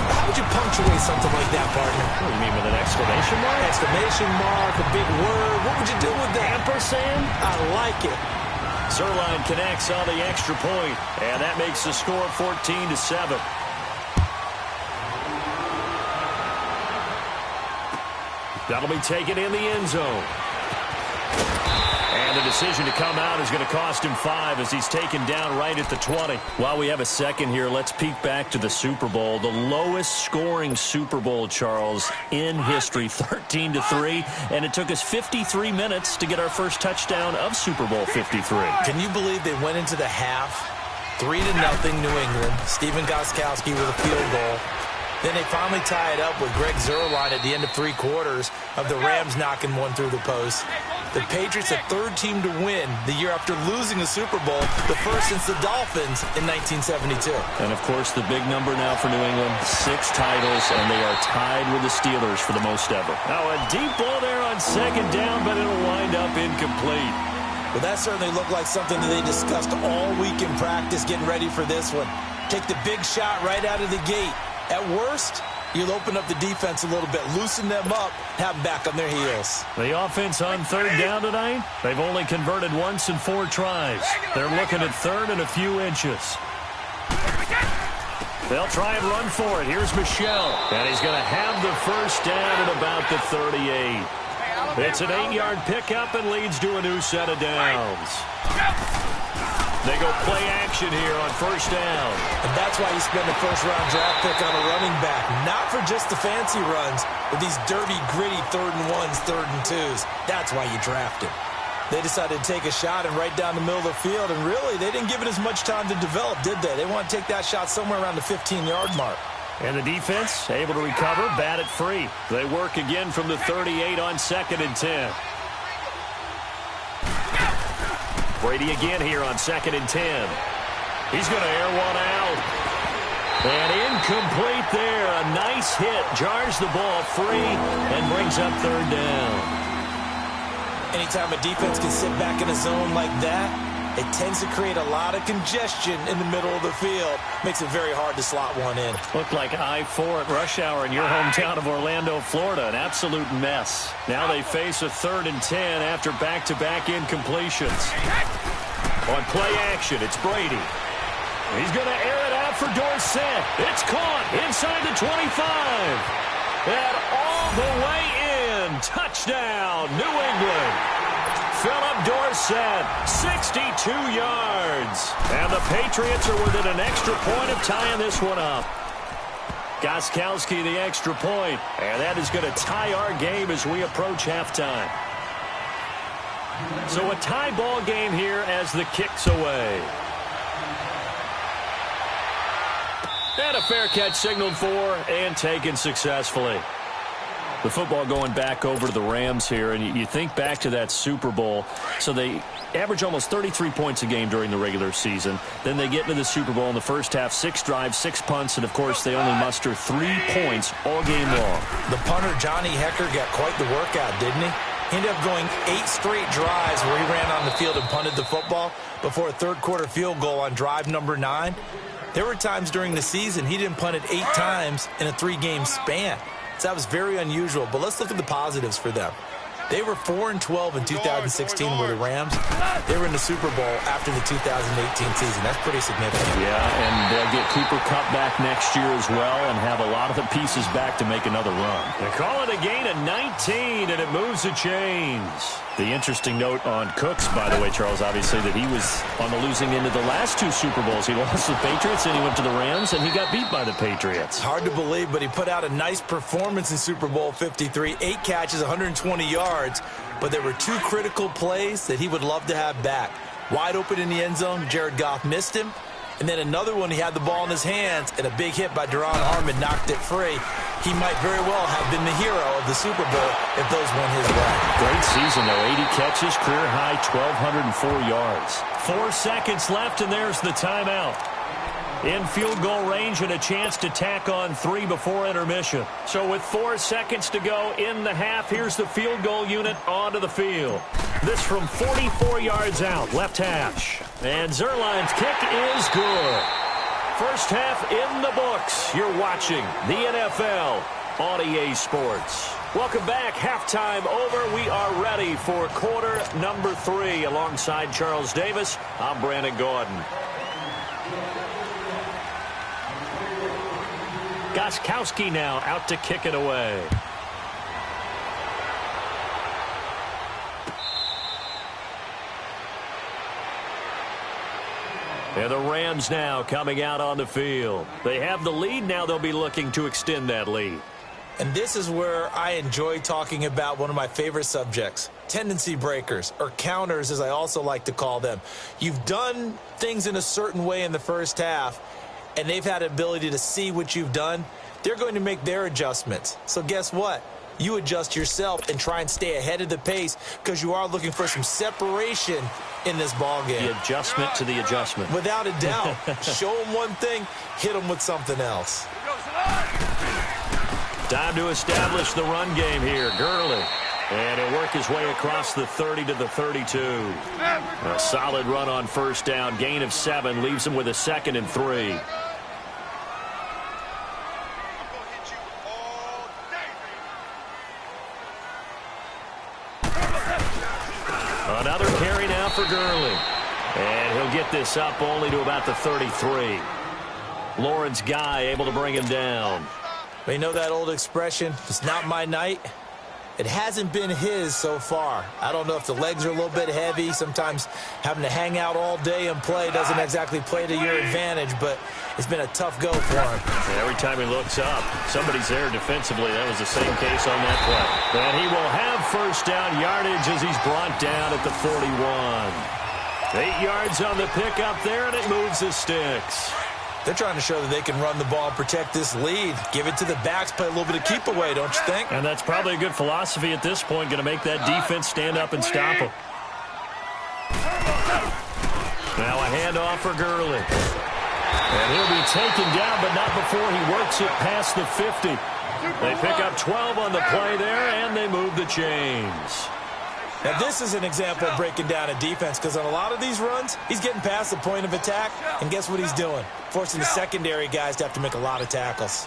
How would you punctuate something like that, partner? What do you mean, with an exclamation mark? Exclamation mark, a big word. What would you do with that? Ampersand? I like it. Zerline connects on the extra point, and that makes the score 14-7. That'll be taken in the end zone. And the decision to come out is going to cost him 5 as he's taken down right at the 20. While we have a second here, let's peek back to the Super Bowl. The lowest scoring Super Bowl, Charles, in history, 13-3, and it took us 53 minutes to get our first touchdown of Super Bowl 53. Can you believe they went into the half 3-0 New England, Stephen Gostkowski with a field goal. Then they finally tie it up with Greg Zuerlein at the end of 3 quarters of the Rams knocking one through the post. The Patriots, the third team to win the year after losing the Super Bowl, the first since the Dolphins in 1972. And, of course, the big number now for New England, 6 titles, and they are tied with the Steelers for the most ever. Now, a deep ball there on second down, but it'll wind up incomplete. Well, that certainly looked like something that they discussed all week in practice getting ready for this one. Take the big shot right out of the gate. At worst, you'll open up the defense a little bit, loosen them up, have them back on their heels. The offense on third down tonight, they've only converted once in 4 tries. They're looking at third and a few inches. They'll try and run for it. Here's Michel, and he's going to have the first down at about the 38. It's an 8-yard pickup and leads to a new set of downs. They go play action here on first down. And that's why you spend the first-round draft pick on a running back. Not for just the fancy runs, but these dirty, gritty 3rd and 1s, 3rd and 2s. That's why you draft him. They decided to take a shot and right down the middle of the field, and really, they didn't give it as much time to develop, did they? They want to take that shot somewhere around the 15-yard mark. And the defense able to recover, bat it free. They work again from the 38 on 2nd and 10. Brady again here on 2nd and 10. He's going to air one out. And incomplete there. A nice hit. Jars the ball free and brings up 3rd down. Anytime a defense can sit back in a zone like that, it tends to create a lot of congestion in the middle of the field. Makes it very hard to slot one in. Looked like I-4 at rush hour in your hometown of Orlando, Florida. An absolute mess. Now they face a 3rd and 10 after back-to-back incompletions. On play action, it's Brady. He's going to air it out for Dorsett. It's caught inside the 25. And all the way in. Touchdown, New England. Philip Dorsett, 62 yards. And the Patriots are within an extra point of tying this one up. Gostkowski, the extra point. And that is going to tie our game as we approach halftime. So a tie ball game here as the kick's away. And a fair catch signaled for and taken successfully. The football going back over to the Rams here, and you think back to that Super Bowl. So they average almost 33 points a game during the regular season. Then they get into the Super Bowl in the first half, 6 drives, 6 punts, and, of course, they only muster 3 points all game long. The punter, Johnny Hecker, got quite the workout, didn't he? He ended up going 8 straight drives where he ran on the field and punted the football before a third-quarter field goal on drive number 9. There were times during the season he didn't punt it 8 times in a 3-game span. So that was very unusual, but let's look at the positives for them. They were 4-12 in 2016 with the Rams. They were in the Super Bowl after the 2018 season. That's pretty significant. Yeah, and they'll get Cooper Kupp back next year as well and have a lot of the pieces back to make another run. They call it a gain of 19, and it moves the chains. The interesting note on Cooks, by the way, Charles, obviously, that he was on the losing end of the last 2 Super Bowls. He lost to the Patriots, and he went to the Rams, and he got beat by the Patriots. Hard to believe, but he put out a nice performance in Super Bowl 53. 8 catches, 120 yards, but there were 2 critical plays that he would love to have back. Wide open in the end zone, Jared Goff missed him. And then another one, he had the ball in his hands, and a big hit by Duron Harmon knocked it free. He might very well have been the hero of the Super Bowl if those went his way. Great season, though. 80 catches, career high, 1,204 yards. 4 seconds left, and there's the timeout. In field goal range and a chance to tack on 3 before intermission. So with 4 seconds to go in the half, here's the field goal unit onto the field. This from 44 yards out, left hash. And Zuerlein's kick is good. First half in the books. You're watching the NFL on EA Sports. Welcome back. Halftime over. We are ready for quarter number 3. Alongside Charles Davis, I'm Brandon Gordon. Gostkowski now out to kick it away. And the Rams now coming out on the field. They have the lead. Now they'll be looking to extend that lead. And this is where I enjoy talking about one of my favorite subjects, tendency breakers, or counters as I also like to call them. You've done things in a certain way in the first half, and they've had the ability to see what you've done. They're going to make their adjustments. So guess what? You adjust yourself and try and stay ahead of the pace because you are looking for some separation in this ball game. The adjustment to the adjustment. Without a doubt. Show them one thing, hit them with something else. Time to establish the run game here. Gurley. And he'll work his way across the 30 to the 32. A solid run on first down. Gain of 7 leaves him with a 2nd and 3. Another carry now for Gurley. And he'll get this up only to about the 33. Lawrence Guy able to bring him down. But you know that old expression, it's not my night? It hasn't been his so far. I don't know if the legs are a little bit heavy. Sometimes having to hang out all day and play doesn't exactly play to your advantage, but it's been a tough go for him. And every time he looks up, somebody's there defensively. That was the same case on that play. And he will have first down yardage as he's brought down at the 41. 8 yards on the pickup there, and it moves the sticks. They're trying to show that they can run the ball and protect this lead. Give it to the backs, play a little bit of keep away, don't you think? And that's probably a good philosophy at this point, going to make that defense stand up and stop them. Now a handoff for Gurley. And he'll be taken down, but not before he works it past the 50. They pick up 12 on the play there, and they move the chains. Now, this is an example of breaking down a defense because on a lot of these runs, he's getting past the point of attack, and guess what he's doing? Forcing the secondary guys to have to make a lot of tackles.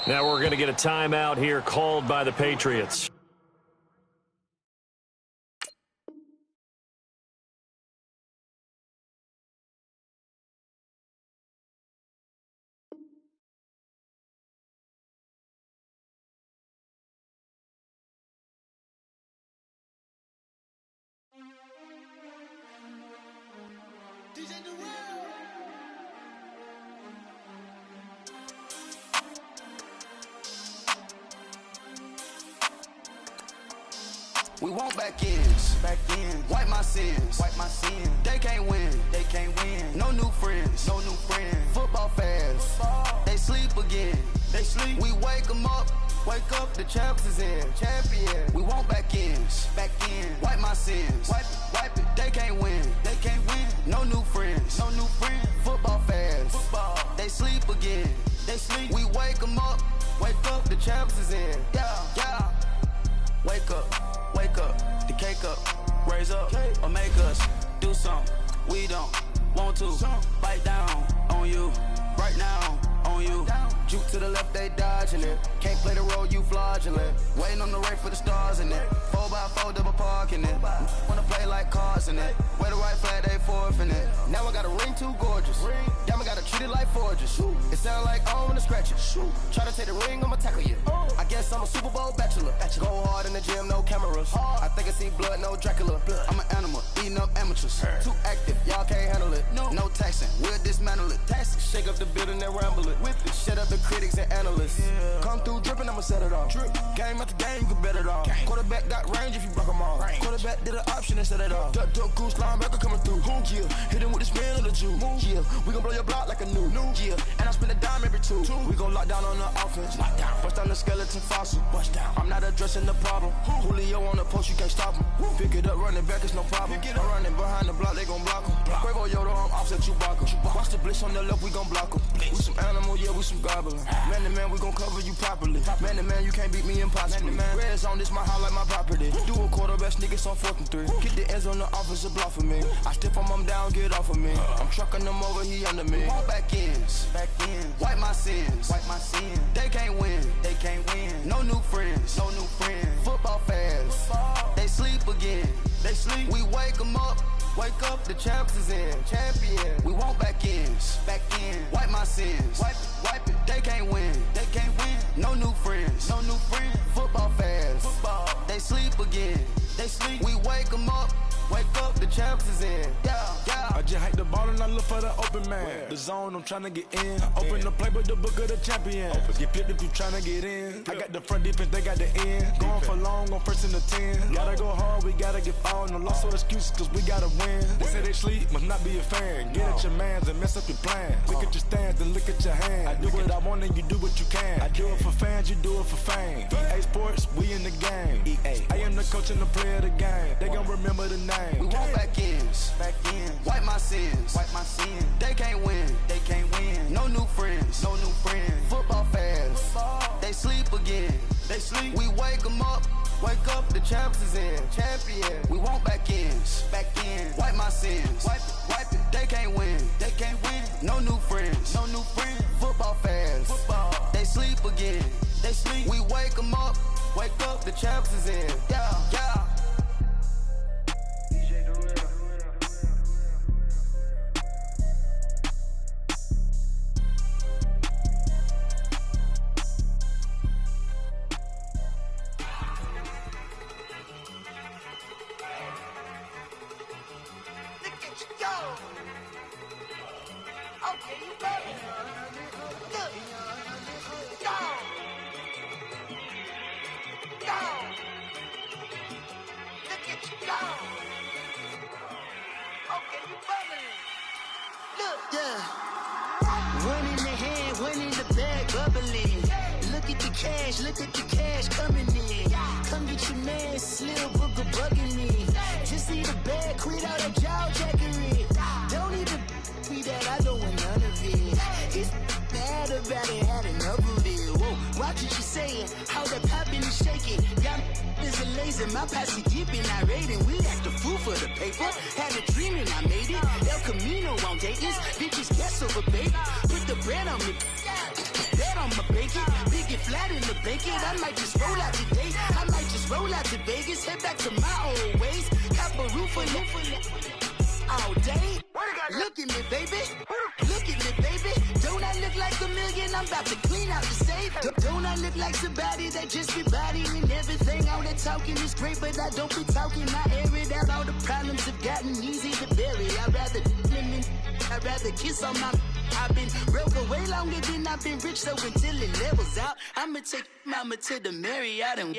Now we're going to get a timeout here called by the Patriots. We want back ends, wipe my sins, They can't win, No new friends, Football fans, they sleep again, We wake them up, the champs is in, champion. We want back ends, wipe my sins, wipe it. They can't win, No new friends, Football fans, they sleep again, We wake them up, the champs is in, yeah. Wake up, the cake up, raise up, or make us do something we don't want to. Bite down on you, right now on you. Juke to the left, they dodging it. Can't play the role, you fraudulent. Waiting on the right for the stars in it. 4x4 double parking it. Wanna play like cars in it. Wear the right flag, they forfeiting it. Now I got a ring too gorgeous. Damn, I gotta treat it like forges. It sound like I wanna scratch it. Try to take the ring, I'ma tackle you. I guess I'm a Super Bowl bachelor. Go hard in the gym, no cameras. I think I see blood, no Dracula. I'm an animal, eating up amateurs. Too active, y'all can't handle it. No taxing, we'll dismantle it. Shake up the building and ramble it. Shut up the critics and analysts. Come through dripping, I'ma set it off. Game after game, you can bet it off. Quarterback got range if you block them all. Quarterback did an option and set it off. Duck, goose, linebacker coming through. Yeah, hit him with the spin of the Jew. Yeah, we gon' blow your block like a new. Yeah, and I spend a dime every two. We gon' lock down on the offense. Bust down the skeleton fossil. I'm not addressing the problem. Julio on the post, you can't stop him. Pick it up, running back, it's no problem. I'm running behind the block, they gon' block him. Quavo Yoda, I'm offset Chewbacca. Watch the blitz on the left, we gon' block him. We some animal, yeah, we some goblin. Man to man, we gon' cover you properly. Man to man, you can't beat me impossibly. Red zone, this my house like my property. Do a quarterback niggas on 4th and 3. Get the ends on the offensive block for me. I stiff him down, get off of me. I'm trucking them over, he under me. All back ends, wipe my sins, They can't win, No new friends, Football fans, they sleep again, We wake them up, Wake up, the champs is in. Champion. We want back ends. Back in. Wipe my sins. Wipe it. They can't win. They can't win. No new friends. No new friends. Football fans. Football. They sleep again. They sleep. We wake them up. Wake up, the champs is in. Yeah. I just hike the ball and I look for the open man. The zone, I'm trying to get in. Open the playbook, the book of the champion. Get flipped if you trying to get in. I got the front defense, they got the end. Going for long, on first and the 10. Gotta go hard, we gotta get fouled. No loss or excuses, cause we gotta win. They say they sleep, must not be a fan. Get at your mans and mess up your plans. Look at your stance and look at your hands. I do what I want and you do what you can. I do it for fans, you do it for fame. EA Sports, we in the game. EA. I am the coach and the player of the game. They gon' remember the name. We want back ends. Wipe my sins. They can't win. They can't win. No new friends. No new friends. Football fans. They sleep again. They sleep. We wake them up. Wake up, the champs is in. Champion. We want back ends. Wipe my sins. Wipe it. They can't win. They can't win. No new friends. No new friends. Football fans. They sleep again. They sleep. We wake them up. Wake up, the champs is in. Yeah. Look at the cash coming in. Come get your man, Slim Booker bugging me. Just see the bag, quit all that jaw jackery. Don't even be that, I don't want none of it. It's bad about it, had enough of it. Whoa, watch what you saying, how that poppin' and shaking. Y'all is a lazy, my posse deep and I raiding. We act a fool for the paper. Had a dream and I made it. El Camino on Dayton's, bitches guess over baby. Put the bread on me. Bet on my bacon, big and flat in the bacon. I might just roll out today. I might just roll out to Vegas, head back to my old ways. Cop a roof for all day. Look at me, baby. Look at me, baby. Don't I look like a million? I'm about to clean out the safe. Don't I look like somebody that just be bodying everything? All that talking is great, but I don't be talking. I air it out. All the problems have gotten easy to bury. I'd rather kiss on my. I've been broke way longer than I've been rich, so until it levels out, I'ma take mama to the Marriott and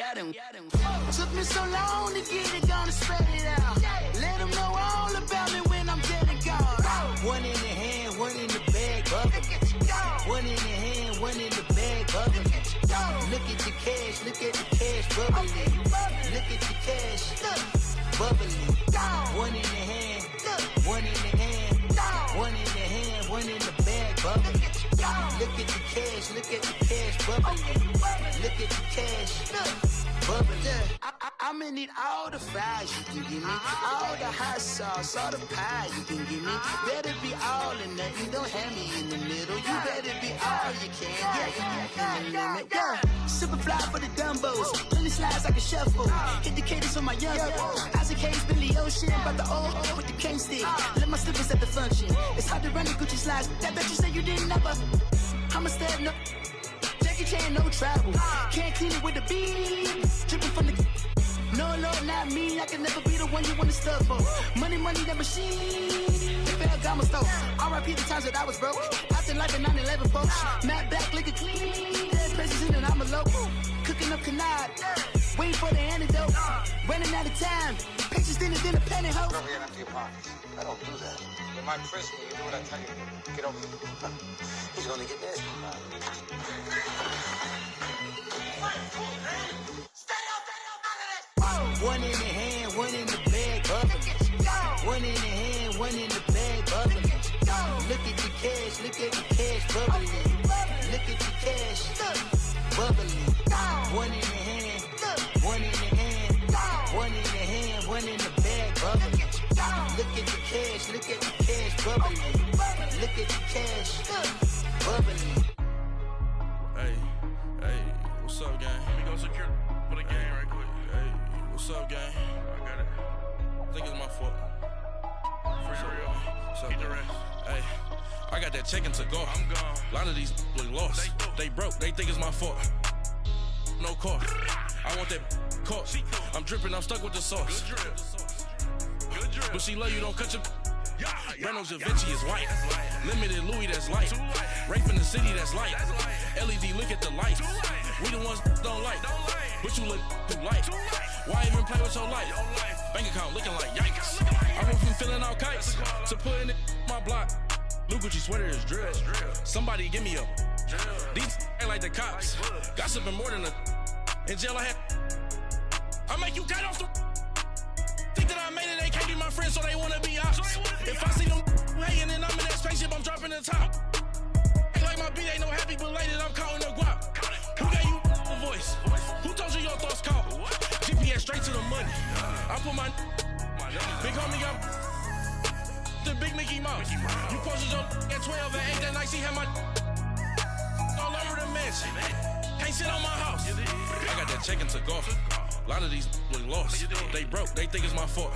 took me so long to get it, gonna spread it out. Let them know all about me when I'm dead and gone. One in the hand, one in the bag, bubble. One in the hand, one in the bag, bubble. Look at the cash, bubbling. Look at the cash, bubbling. One in the hand, one in the hand, one in the hand, one in the bag, bubbling. Look at the cash, bubbling. Look at the cash, bubbling. I'ma need all the fries you can give me, all the hot sauce, all the pie you can give me. Better be all or nothing, don't have me in the middle. You better be all you can, yeah, in the limit. Yeah, super fly for the Dumbos, plenty slides like a shuffle. Hit the cadence on my young Isaac Hayes, Billy Ocean, but the old with the cane stick. Let my slippers at the function. It's hard to run the Gucci slides. That bet you say you didn't never. I'm a step no. Jackie Chan, no travel. Can't clean it with the beat. Dripping from the. No, Lord, not me. I can never be the one you want to stuff for. Money, that machine. The bell got my stove. R.I.P. the times that I was broke. After like a 9/11 folks. Matt back, liquor clean. Dead president and I'm a local. Cooking up canard. Waiting for the antidote. Running out of time. Patience thinner than a pantyhose. Over here and empty your pockets. I don't do that. In my prison, you do what I tell you. Get over here. He's gonna get nasty. One in the hand, one in the bag, bubbling. One in the hand, one in the bag, bubbling. Look at the cash, bubbling. Look at the cash, bubbling. One in the hand, one in the hand, one in the hand, one in the bag, bubbling. Look at the cash, bubbling. Look at the cash, bubbling. Hey, what's up, gang? Let me go secure for the game right quick. Hey, what's up, gang? I got it. I think it's my fault. got that check into go. I'm gone. A lot of these look lost. They broke. They think it's my fault. No car. I want that caught. I'm dripping. I'm stuck with the sauce. Good drip. But she love you. Don't cut your. Reynolds Da Vinci is white. Limited Louis, that's light. Rape in the city, that's light. LED, look at the lights. We the ones don't like. But you look too light. Why even play with your life? Bank account looking like yikes. I went from filling out kites to putting it in my block. New Gucci sweater is drill. Somebody give me a. These ain't like the cops. Gossiping more than a. In jail I had. I make you cut off the. Think that I made it, they can't be my friends, so they wanna be ops. If I see them hanging and I'm in that spaceship, I'm dropping the top. Ain't like my beat ain't no happy belated, I'm counting the guap. Who gave you a voice? Who told you your thoughts count? GPS straight to the money. I put my big homie up the big Mickey Mouse. You posted your at 12 and 8 that night, she had my all over the mansion. Can't sit on my house. I got that check into golf. A lot of these look lost. They broke, they think it's my fault.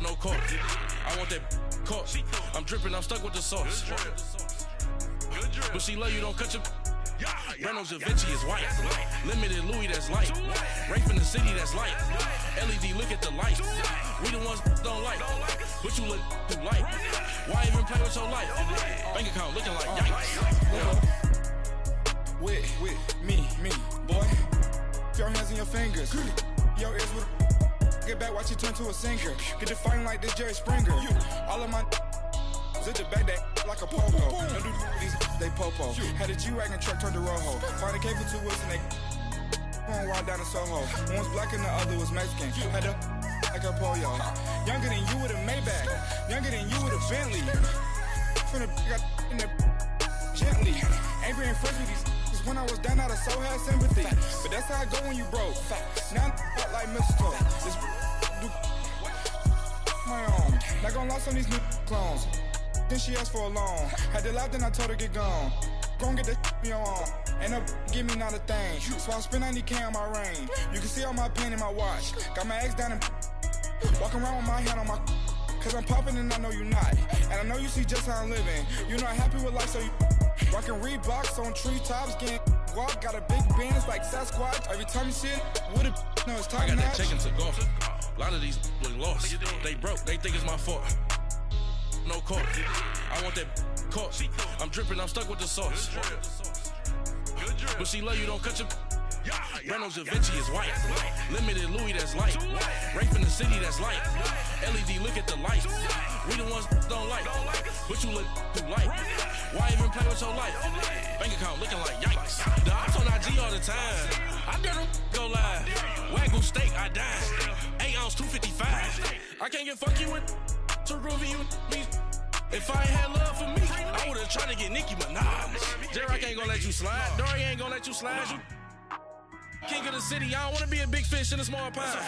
No car. I want that caught. I'm dripping, I'm stuck with the sauce. But she love you, don't cut your. Reynolds Da Vinci is white. Limited Louis, that's light. Rape in the city, that's light. LED, look at the lights. We the ones don't like. But you look too light. Why even play with your life? Bank account looking like yikes. With me, boy. Your hands and your fingers. Your ears with get back, watch you turn to a singer. Get defined like this Jerry Springer. All of my zip the back that like a popo. Don't do these, they popo. Had a G-Wagon truck turned to Rojo. Find a cable 2 wheels and they going wild down in Soho. One was black and the other was Mexican. Had a like a pollo. Younger than you with a Maybach. Younger than you with a Bentley. From the got in the gently. Ain't being friends with these. When I was down, I so had sympathy. But that's how I go when you broke. Now I'm like mistletoe. This do my own. Not gonna lost on these new clones. Then she asked for a loan. Had to laugh, then I told her get gone. Gon' get that me on. Ain't no give me not a thing. So I spend 90K on my range. You can see all my pain in my watch. Got my ex down and walking around with my hand on my. Cause I'm popping and I know you not. And I know you see just how I'm living. You're not happy with life, so you. Rockin' Reeboks on treetops, getting guap, got a big band, it's like Sasquatch. Every time you see it, with a no, it's time. I got that check into golf. A lot of these look lost. They broke, they think it's my fault. No car. I want that caught. I'm dripping, I'm stuck with the sauce. But she love you, don't cut your. Reynolds Da Vinci is white. Limited Louis, that's light. Rape in the city, that's light. LED, look at the lights. We the ones don't like. But you look too light. Why even play with your life? Bank account looking like yikes. The ops on IG all the time. I dare them go live. Wagyu steak, I dine. 8 ounce, 255. I can't get funky with to groovy you me. If I ain't had love for me, I would've tried to get Nicki Minaj. J-Rock ain't gonna let you slide. Dory ain't gonna let you slide. You king of the city, I don't wanna be a big fish in a small pond.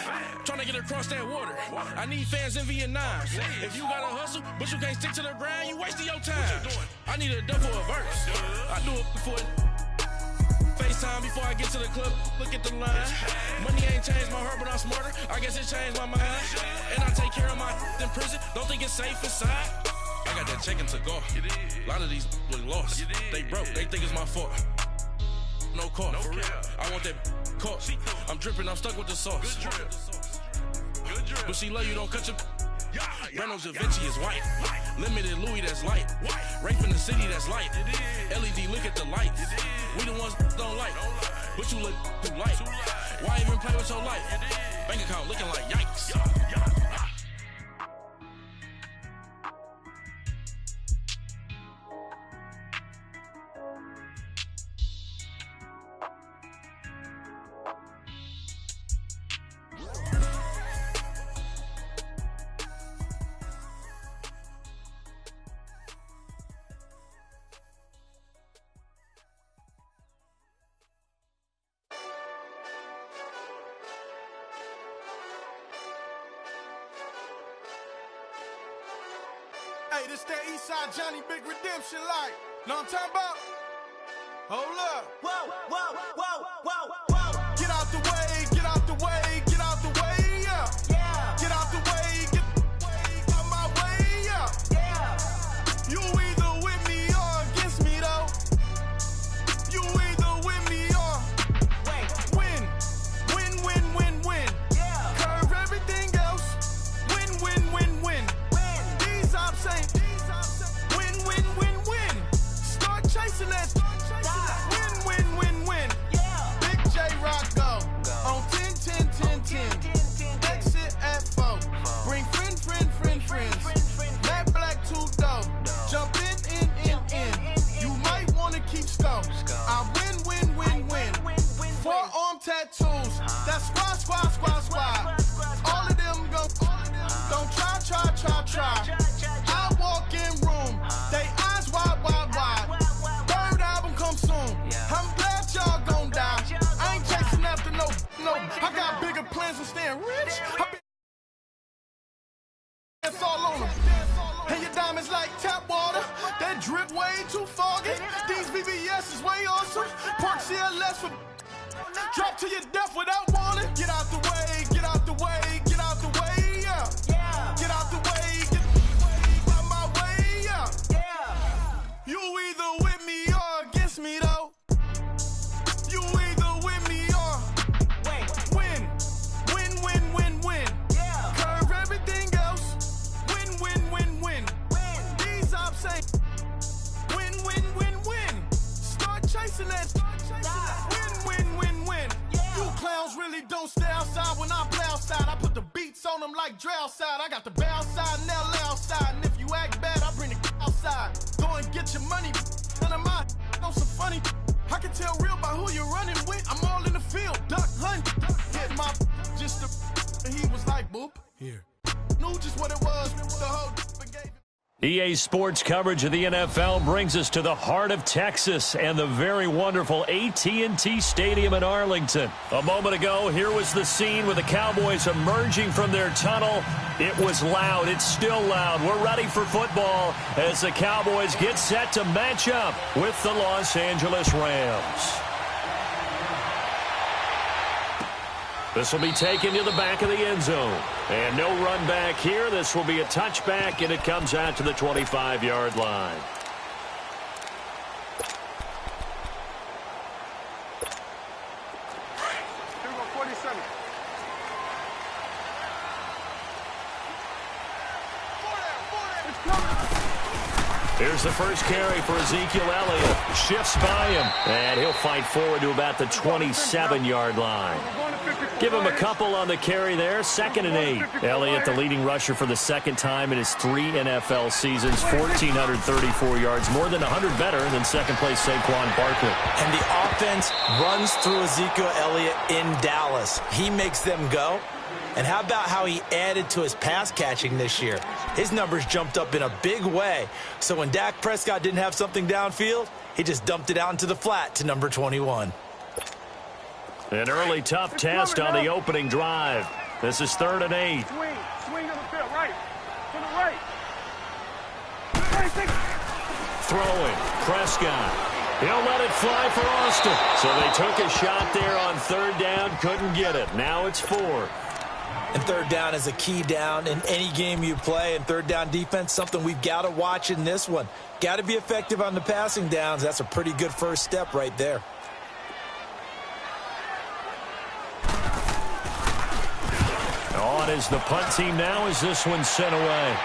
Trying to get across that water. I need fans in Vietnam. If you gotta hustle, but you can't stick to the grind, you wasting your time. I need a dub for a verse. I do it for FaceTime before I get to the club. Look at the line. Money ain't changed my heart, but I'm smarter. I guess it changed my mind. And I take care of my in prison. Don't think it's safe inside. I got that check into golf. A lot of these look lost. They broke. They think it's my fault. No car. For real. I want that caught. I'm dripping, I'm stuck with the sauce. But she love you, don't cut your. Reynolds Da Vinci is white. Limited Louis, that's light. Rape in the city, that's light. LED, look at the lights. We the ones don't like. But you look too light. Why even play with your life? Bank account looking like yikes. Hey, this that Eastside Johnny Big Redemption like. Know what I'm talking about? Hold up. Whoa, whoa, whoa, whoa, whoa. Get out the way, get out the way, get out the way, yeah. Yeah. Get out the way, get out my way, yeah. Yeah. You either with tattoos. That's squad. All of them go. Don't try. I walk in room. They eyes wide. Third album come soon. I'm glad y'all gon' die. I ain't chasing after no. I got bigger plans than staying rich. It's all on them. And your diamonds like tap water. That drip way too foggy. These VVS is way awesome. Park CLS for drop to your death without warning. Get out the way, yeah. Get out the way, get out the way, out my way, yeah. You either with me or against me though. You either with me or win. Curve everything else. Win. These ops say win. Start chasing that. Win. You clowns really don't stay outside when I play outside. I put the beats on them like Dre outside. I got the bow side and LA outside. And if you act bad, I bring the outside. Go and get your money. None of my know some funny. I can tell real by who you're running with. I'm all in the field. Duck hunt. Hit my just the. He was like boop. Here. Knew just what it was. The whole gave. EA Sports coverage of the NFL brings us to the heart of Texas and the very wonderful AT&T Stadium in Arlington. A moment ago, here was the scene with the Cowboys emerging from their tunnel. It was loud. It's still loud. We're ready for football as the Cowboys get set to match up with the Los Angeles Rams. This will be taken to the back of the end zone. And no run back here. This will be a touchback, and it comes out to the 25-yard line. Here we go, 47. Here's the first carry for Ezekiel Elliott. Shifts by him, and he'll fight forward to about the 27-yard line. Give him a couple on the carry there. 2nd and 8. Elliott, the leading rusher for the second time in his 3 NFL seasons. 1,434 yards, more than 100 better than second-place Saquon Barkley. And the offense runs through Ezekiel Elliott in Dallas. He makes them go. And how about how he added to his pass catching this year? His numbers jumped up in a big way. So when Dak Prescott didn't have something downfield, he just dumped it out into the flat to number 21. An early tough test on the opening drive. This is 3rd and 8. Swing to the field, right. To the right. Throwing. Prescott. He'll let it fly for Austin. So they took a shot there on 3rd down. Couldn't get it. Now it's 4th. And 3rd down is a key down in any game you play. And 3rd down defense, something we've got to watch in this one. Got to be effective on the passing downs. That's a pretty good first step right there. On is the punt team now as this one's sent away.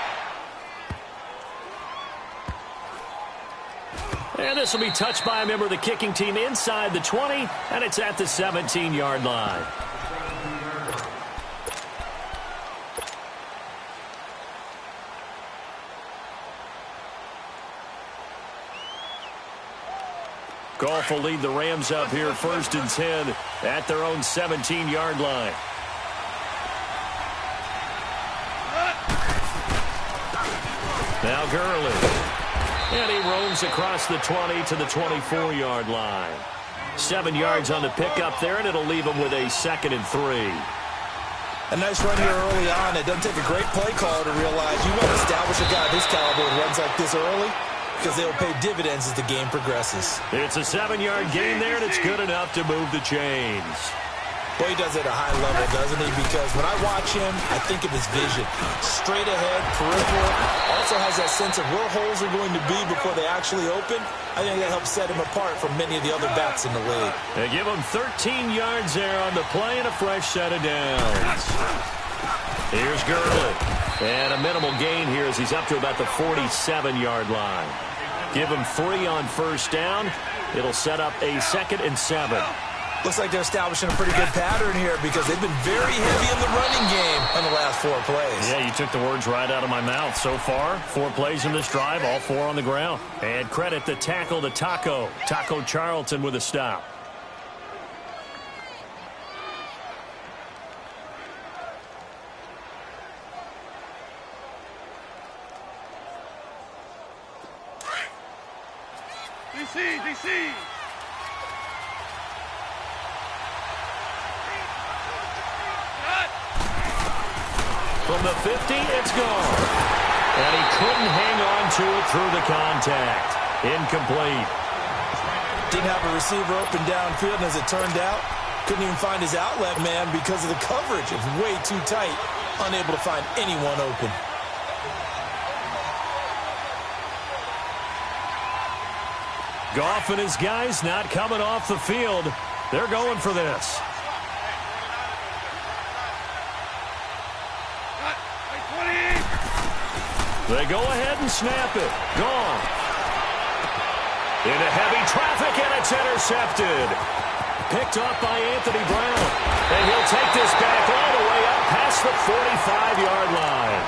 And this will be touched by a member of the kicking team inside the 20, and it's at the 17-yard line. Goff will lead the Rams up here 1st and 10 at their own 17-yard line. Now Gurley. And he roams across the 20 to the 24-yard line. 7 yards on the pickup there, and it'll leave him with a 2nd and 3. A nice run here early on. It doesn't take a great play caller to realize you want to establish a guy of his caliber who runs like this early, because they'll pay dividends as the game progresses. It's a 7-yard gain there, and it's good enough to move the chains. Boy, he does it at a high level, doesn't he? Because when I watch him, I think of his vision. Straight ahead, peripheral. Also has that sense of where holes are going to be before they actually open. I think that helps set him apart from many of the other backs in the league. They give him 13 yards there on the play and a fresh set of downs. Here's Gurley. And a minimal gain here as he's up to about the 47-yard line. Give him 3 on 1st down. It'll set up a 2nd and 7. Looks like they're establishing a pretty good pattern here because they've been very heavy in the running game on the last 4 plays. Yeah, you took the words right out of my mouth. So far, 4 plays in this drive, all 4 on the ground. And credit the tackle to Taco Charlton with a stop. DC. From the 50, it's gone. And he couldn't hang on to it through the contact. Incomplete. Didn't have a receiver open downfield, and as it turned out, couldn't even find his outlet man because of the coverage. It was way too tight. Unable to find anyone open. Goff and his guys not coming off the field. They're going for this. They go ahead and snap it. Gone. Into heavy traffic, and it's intercepted. Picked off by Anthony Brown. And he'll take this back all the way up past the 45-yard line.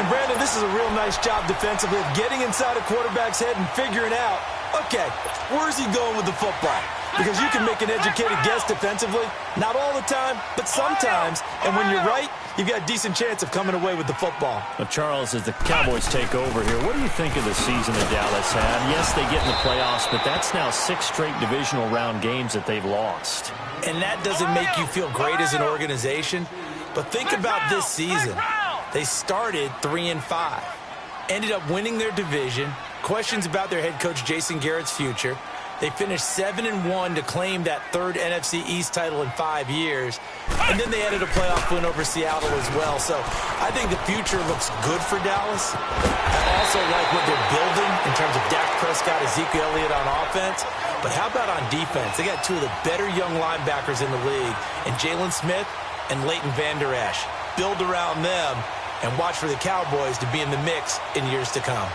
And, Brandon, this is a real nice job defensively of getting inside a quarterback's head and figuring out, okay, where's he going with the football? Because you can make an educated guess defensively. Not all the time, but sometimes. And when you're right, you've got a decent chance of coming away with the football. Well, Charles, as the Cowboys take over here, what do you think of the season that Dallas had? Yes, they get in the playoffs, but that's now 6 straight divisional round games that they've lost. And that doesn't make you feel great as an organization. But think about this season. They started 3-5, ended up winning their division, questions about their head coach Jason Garrett's future. They finished 7-1 to claim that 3rd NFC East title in 5 years. And then they added a playoff win over Seattle as well. So I think the future looks good for Dallas. I also like what they're building in terms of Dak Prescott, Ezekiel Elliott on offense. But how about on defense? They got 2 of the better young linebackers in the league, and Jalen Smith and Leighton Vander Esch. Build around them and watch for the Cowboys to be in the mix in years to come.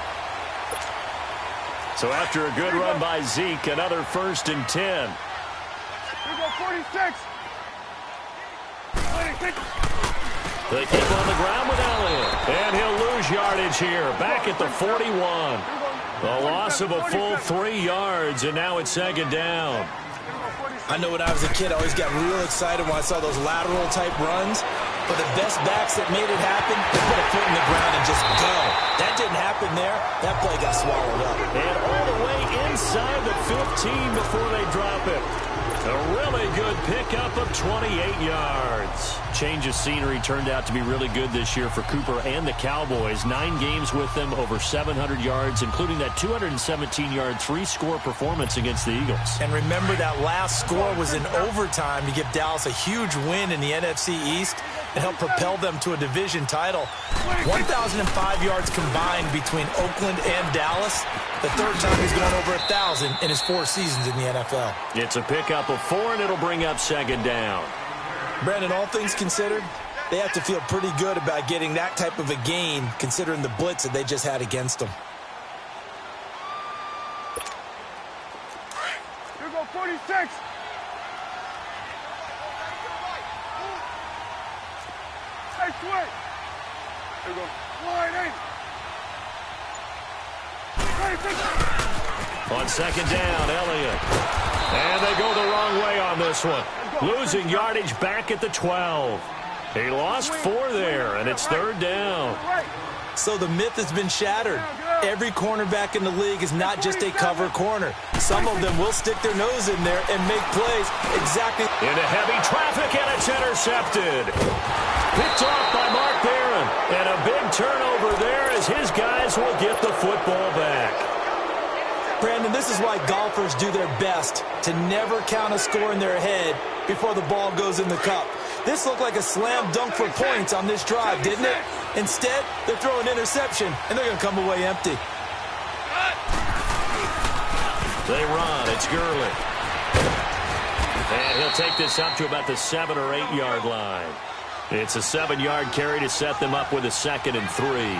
So after a good run by Zeke, another 1st and 10. Here we go, 46. They keep on the ground with Elliott. And he'll lose yardage here. Back at the 41. A loss of a full 3 yards, and now it's 2nd down. I know when I was a kid, I always got real excited when I saw those lateral-type runs. But the best backs that made it happen, they put a foot in the ground and just go. That didn't happen there. That play got swallowed up. And all the way inside the 15 before they drop it. A really good pickup of 28 yards. Change of scenery turned out to be really good this year for Cooper and the Cowboys. 9 games with them, over 700 yards, including that 217-yard 3-score performance against the Eagles. And remember, that last score was in overtime to give Dallas a huge win in the NFC East and help propel them to a division title. 1,005 yards combined between Oakland and Dallas. The 3rd time he's gone over 1,000 in his 4 seasons in the NFL. It's a pickup of 4, and it'll bring up 2nd down. Brandon, all things considered, they have to feel pretty good about getting that type of a gain, considering the blitz that they just had against them. Here we go, 46. Hey, switch. Here we go, wide 8. On 2nd down, Elliott. And they go the wrong way on this one. Losing yardage back at the 12. He lost 4 there, and it's 3rd down. So the myth has been shattered. Every cornerback in the league is not just a cover corner. Some of them will stick their nose in there and make plays exactly. Into heavy traffic, and it's intercepted. Picked off by Mark Barron. And a big turnover there as his guys will get the football back. Brandon, this is why golfers do their best to never count a score in their head before the ball goes in the cup. This looked like a slam dunk for points on this drive, didn't it? Instead, they're throwing interception, and they're going to come away empty. They run. It's Gurley. And he'll take this up to about the 7 or 8 yard line. It's a 7-yard carry to set them up with a 2nd and 3.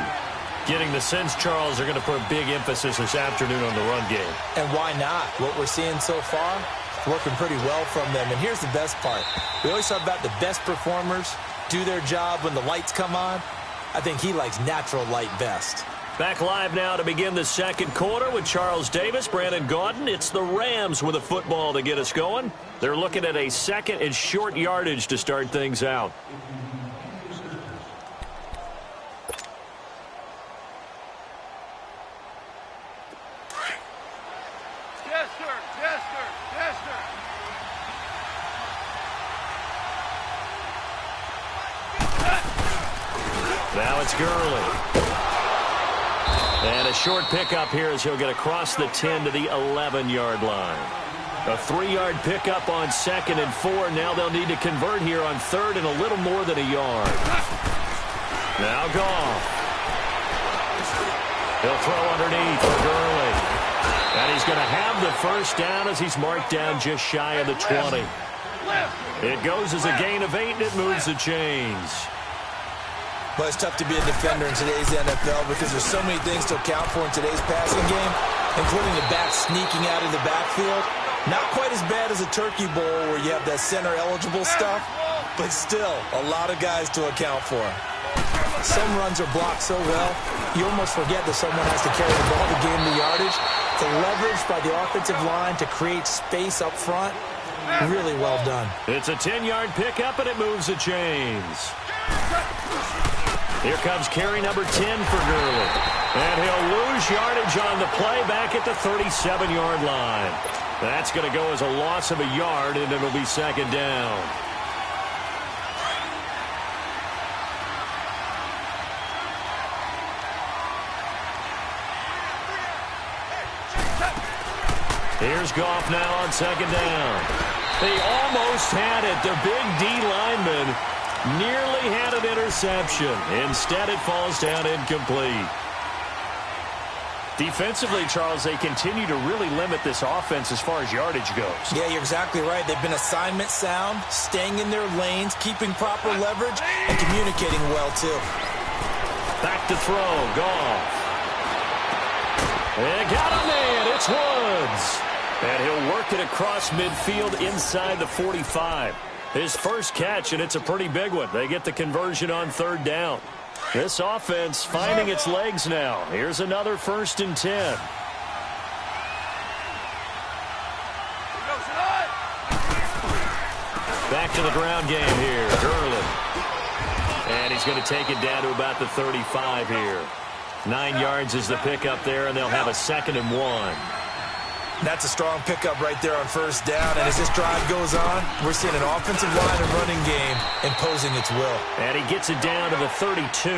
Getting the sense, Charles, they're going to put a big emphasis this afternoon on the run game. And why not? What we're seeing so far, working pretty well from them. And here's the best part. We always talk about the best performers do their job when the lights come on. I think he likes natural light best. Back live now to begin the 2nd quarter with Charles Davis, Brandon Gaudin. It's the Rams with a football to get us going. They're looking at a 2nd and short yardage to start things out. Now it's Gurley. And a short pickup here as he'll get across the 10 to the 11-yard line. A 3-yard pickup on 2nd and 4. Now they'll need to convert here on 3rd and a little more than a yard. Now Goff. He'll throw underneath for Gurley. And he's going to have the first down as he's marked down just shy of the 20. It goes as a gain of 8, and it moves the chains. Well, it's tough to be a defender in today's NFL because there's so many things to account for in today's passing game, including the back sneaking out of the backfield. Not quite as bad as a turkey bowl where you have that center-eligible stuff, but still a lot of guys to account for. Some runs are blocked so well, you almost forget that someone has to carry the ball to gain the yardage. The leverage by the offensive line to create space up front, really well done. It's a 10-yard pickup, and it moves the chains. Here comes carry number 10 for Gurley. And he'll lose yardage on the play back at the 37-yard line. That's going to go as a loss of a yard, and it'll be 2nd down. Here's Goff now on 2nd down. They almost had it. The big D lineman nearly had an interception. Instead, it falls down incomplete. Defensively, Charles, they continue to really limit this offense as far as yardage goes. Yeah, you're exactly right. They've been assignment sound, staying in their lanes, keeping proper leverage, and communicating well, too. Back to throw. Goff. They got a man. It's Woods. And he'll work it across midfield inside the 45. His first catch, and it's a pretty big one. They get the conversion on 3rd down. This offense finding its legs now. Here's another 1st and 10. Back to the ground game here. Gurley. And he's going to take it down to about the 35 here. 9 yards is the pickup there, and they'll have a 2nd and 1. That's a strong pickup right there on 1st down. And as this drive goes on, we're seeing an offensive line and running game imposing its will. And he gets it down to the 32.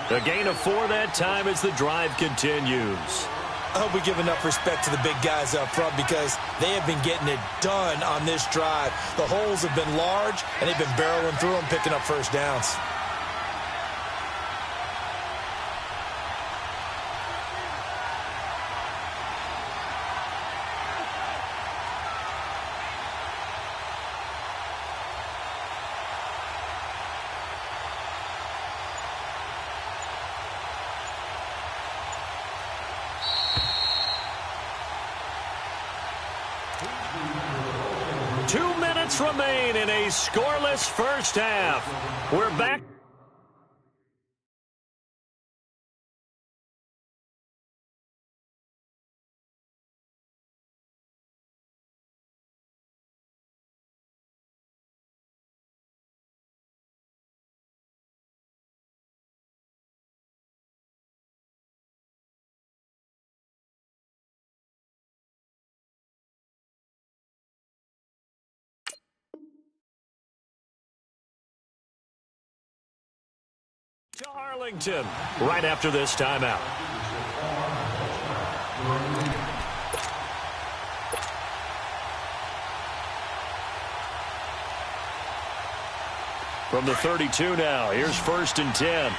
A gain of 4 that time as the drive continues. I hope we give enough respect to the big guys up front because they have been getting it done on this drive. The holes have been large, and they've been barreling through them, picking up 1st downs. Remain in a scoreless first half. We're back. To Arlington right after this timeout. From the 32 now, here's 1st and 10.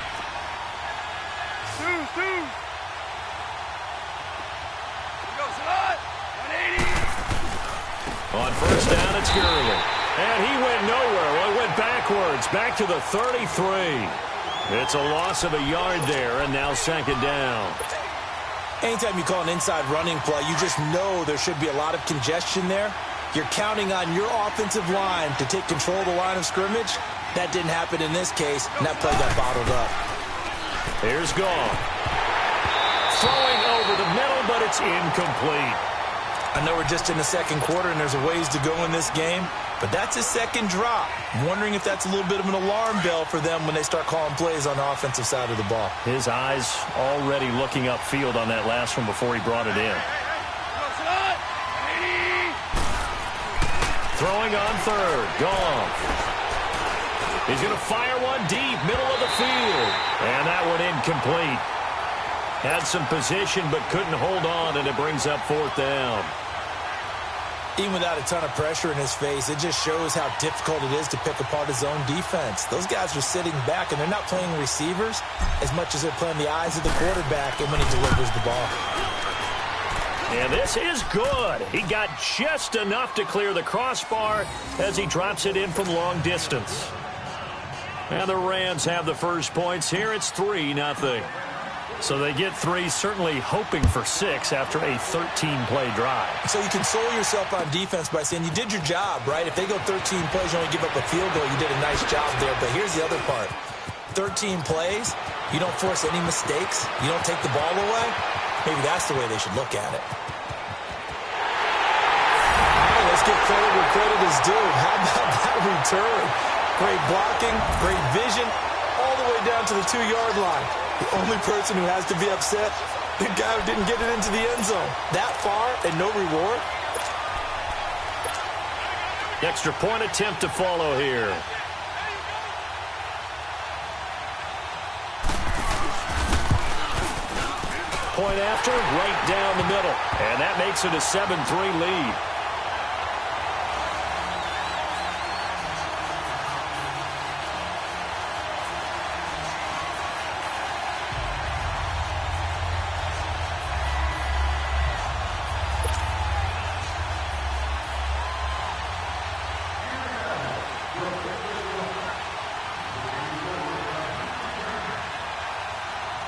On 1st down, it's Gurley. And he went nowhere. Well, he went backwards, back to the 33. It's a loss of a yard there, and now 2nd down. Anytime you call an inside running play, you just know there should be a lot of congestion there. You're counting on your offensive line to take control of the line of scrimmage. That didn't happen in this case, and that play got bottled up. Here's Goff. Throwing over the middle, but it's incomplete. I know we're just in the 2nd quarter, and there's a ways to go in this game, but that's his 2nd drop. I'm wondering if that's a little bit of an alarm bell for them when they start calling plays on the offensive side of the ball. His eyes already looking upfield on that last one before he brought it in. Throwing on 3rd. Goff. He's going to fire one deep, middle of the field. And that one incomplete. Had some position but couldn't hold on, and it brings up 4th down. Even without a ton of pressure in his face, it just shows how difficult it is to pick apart his own defense. Those guys are sitting back, and they're not playing receivers as much as they're playing the eyes of the quarterback and when he delivers the ball. And this is good. He got just enough to clear the crossbar as he drops it in from long distance. And the Rams have the first points here. It's 3-0. So they get 3, certainly hoping for 6 after a 13-play drive. So you console yourself on defense by saying you did your job, right? If they go 13 plays, you only give up a field goal, you did a nice job there. But here's the other part. 13 plays, you don't force any mistakes, you don't take the ball away. Maybe that's the way they should look at it. Hey, let's give credit where credit is due. How about that return? Great blocking, great vision, all the way down to the 2-yard line. The only person who has to be upset, the guy who didn't get it into the end zone. That far and no reward. Extra point attempt to follow here. Point after, right down the middle. And that makes it a 7-3 lead.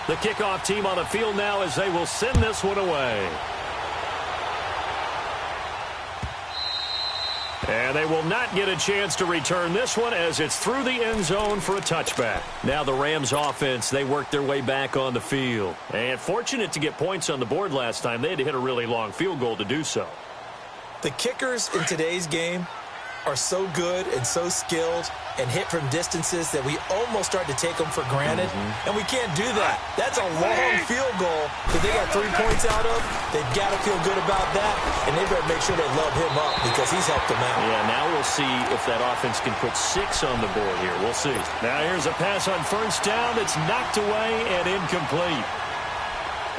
The kickoff team on the field now as they will send this one away. And they will not get a chance to return this one as it's through the end zone for a touchback. Now the Rams offense, they work their way back on the field. And fortunate to get points on the board last time. They had to hit a really long field goal to do so. The kickers in today's game are so good and so skilled and hit from distances that we almost start to take them for granted. And we can't do that. That's a long field goal that they got 3 points out of. They've got to feel good about that, and they better make sure they love him up because he's helped them out. Yeah, now we'll see if that offense can put 6 on the board here. We'll see. Now here's a pass on first down that's knocked away and incomplete.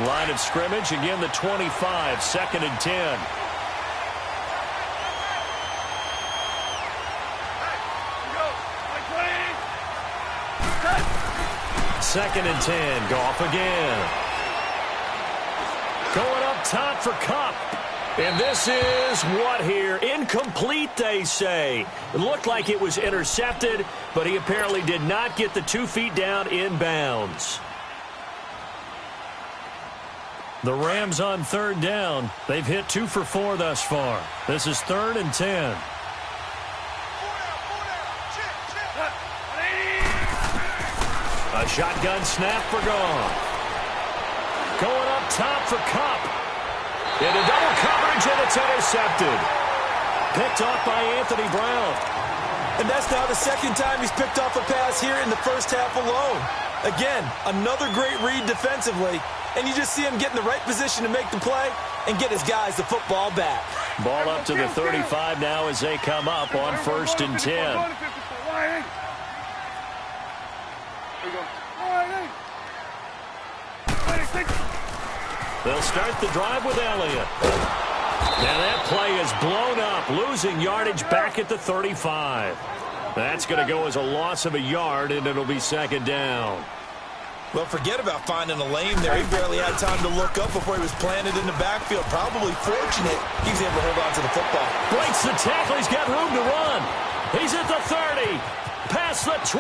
Line of scrimmage, again the 25, 2nd and 10. 2nd and 10. Goff again. Going up top for Kupp. And this is what here? Incomplete, they say. It looked like it was intercepted, but he apparently did not get the 2 feet down in bounds. The Rams on 3rd down. They've hit 2 for 4 thus far. This is 3rd and 10. A shotgun snap for Goff. Going up top for Kupp. Into double coverage, and it's intercepted. Picked off by Anthony Brown. And that's now the 2nd time he's picked off a pass here in the first half alone. Again, another great read defensively. And you just see him get in the right position to make the play and get his guys the football back. Ball up to the 35 now as they come up on 1st and 10. They'll start the drive with Elliott. Now that play is blown up, losing yardage back at the 35. That's going to go as a loss of a yard, and it'll be 2nd down. Well, forget about finding a lane there. He barely had time to look up before he was planted in the backfield. Probably fortunate he was able to hold on to the football. Breaks the tackle. He's got room to run. He's at the 30. Past the 20.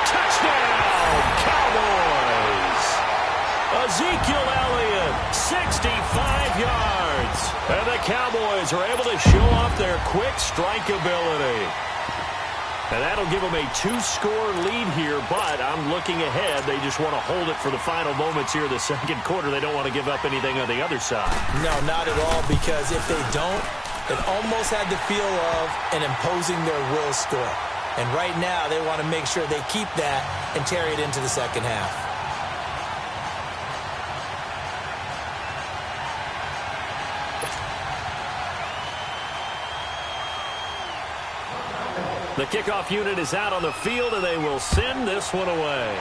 Touchdown, Cowboys. Ezekiel Elliott, 65 yards. And the Cowboys are able to show off their quick strike ability. And that'll give them a 2-score lead here, but I'm looking ahead. They just want to hold it for the final moments here of the 2nd quarter. They don't want to give up anything on the other side. No, not at all, because if they don't, it almost had the feel of an imposing their will score. And right now, they want to make sure they keep that and carry it into the 2nd half. The kickoff unit is out on the field, and they will send this one away.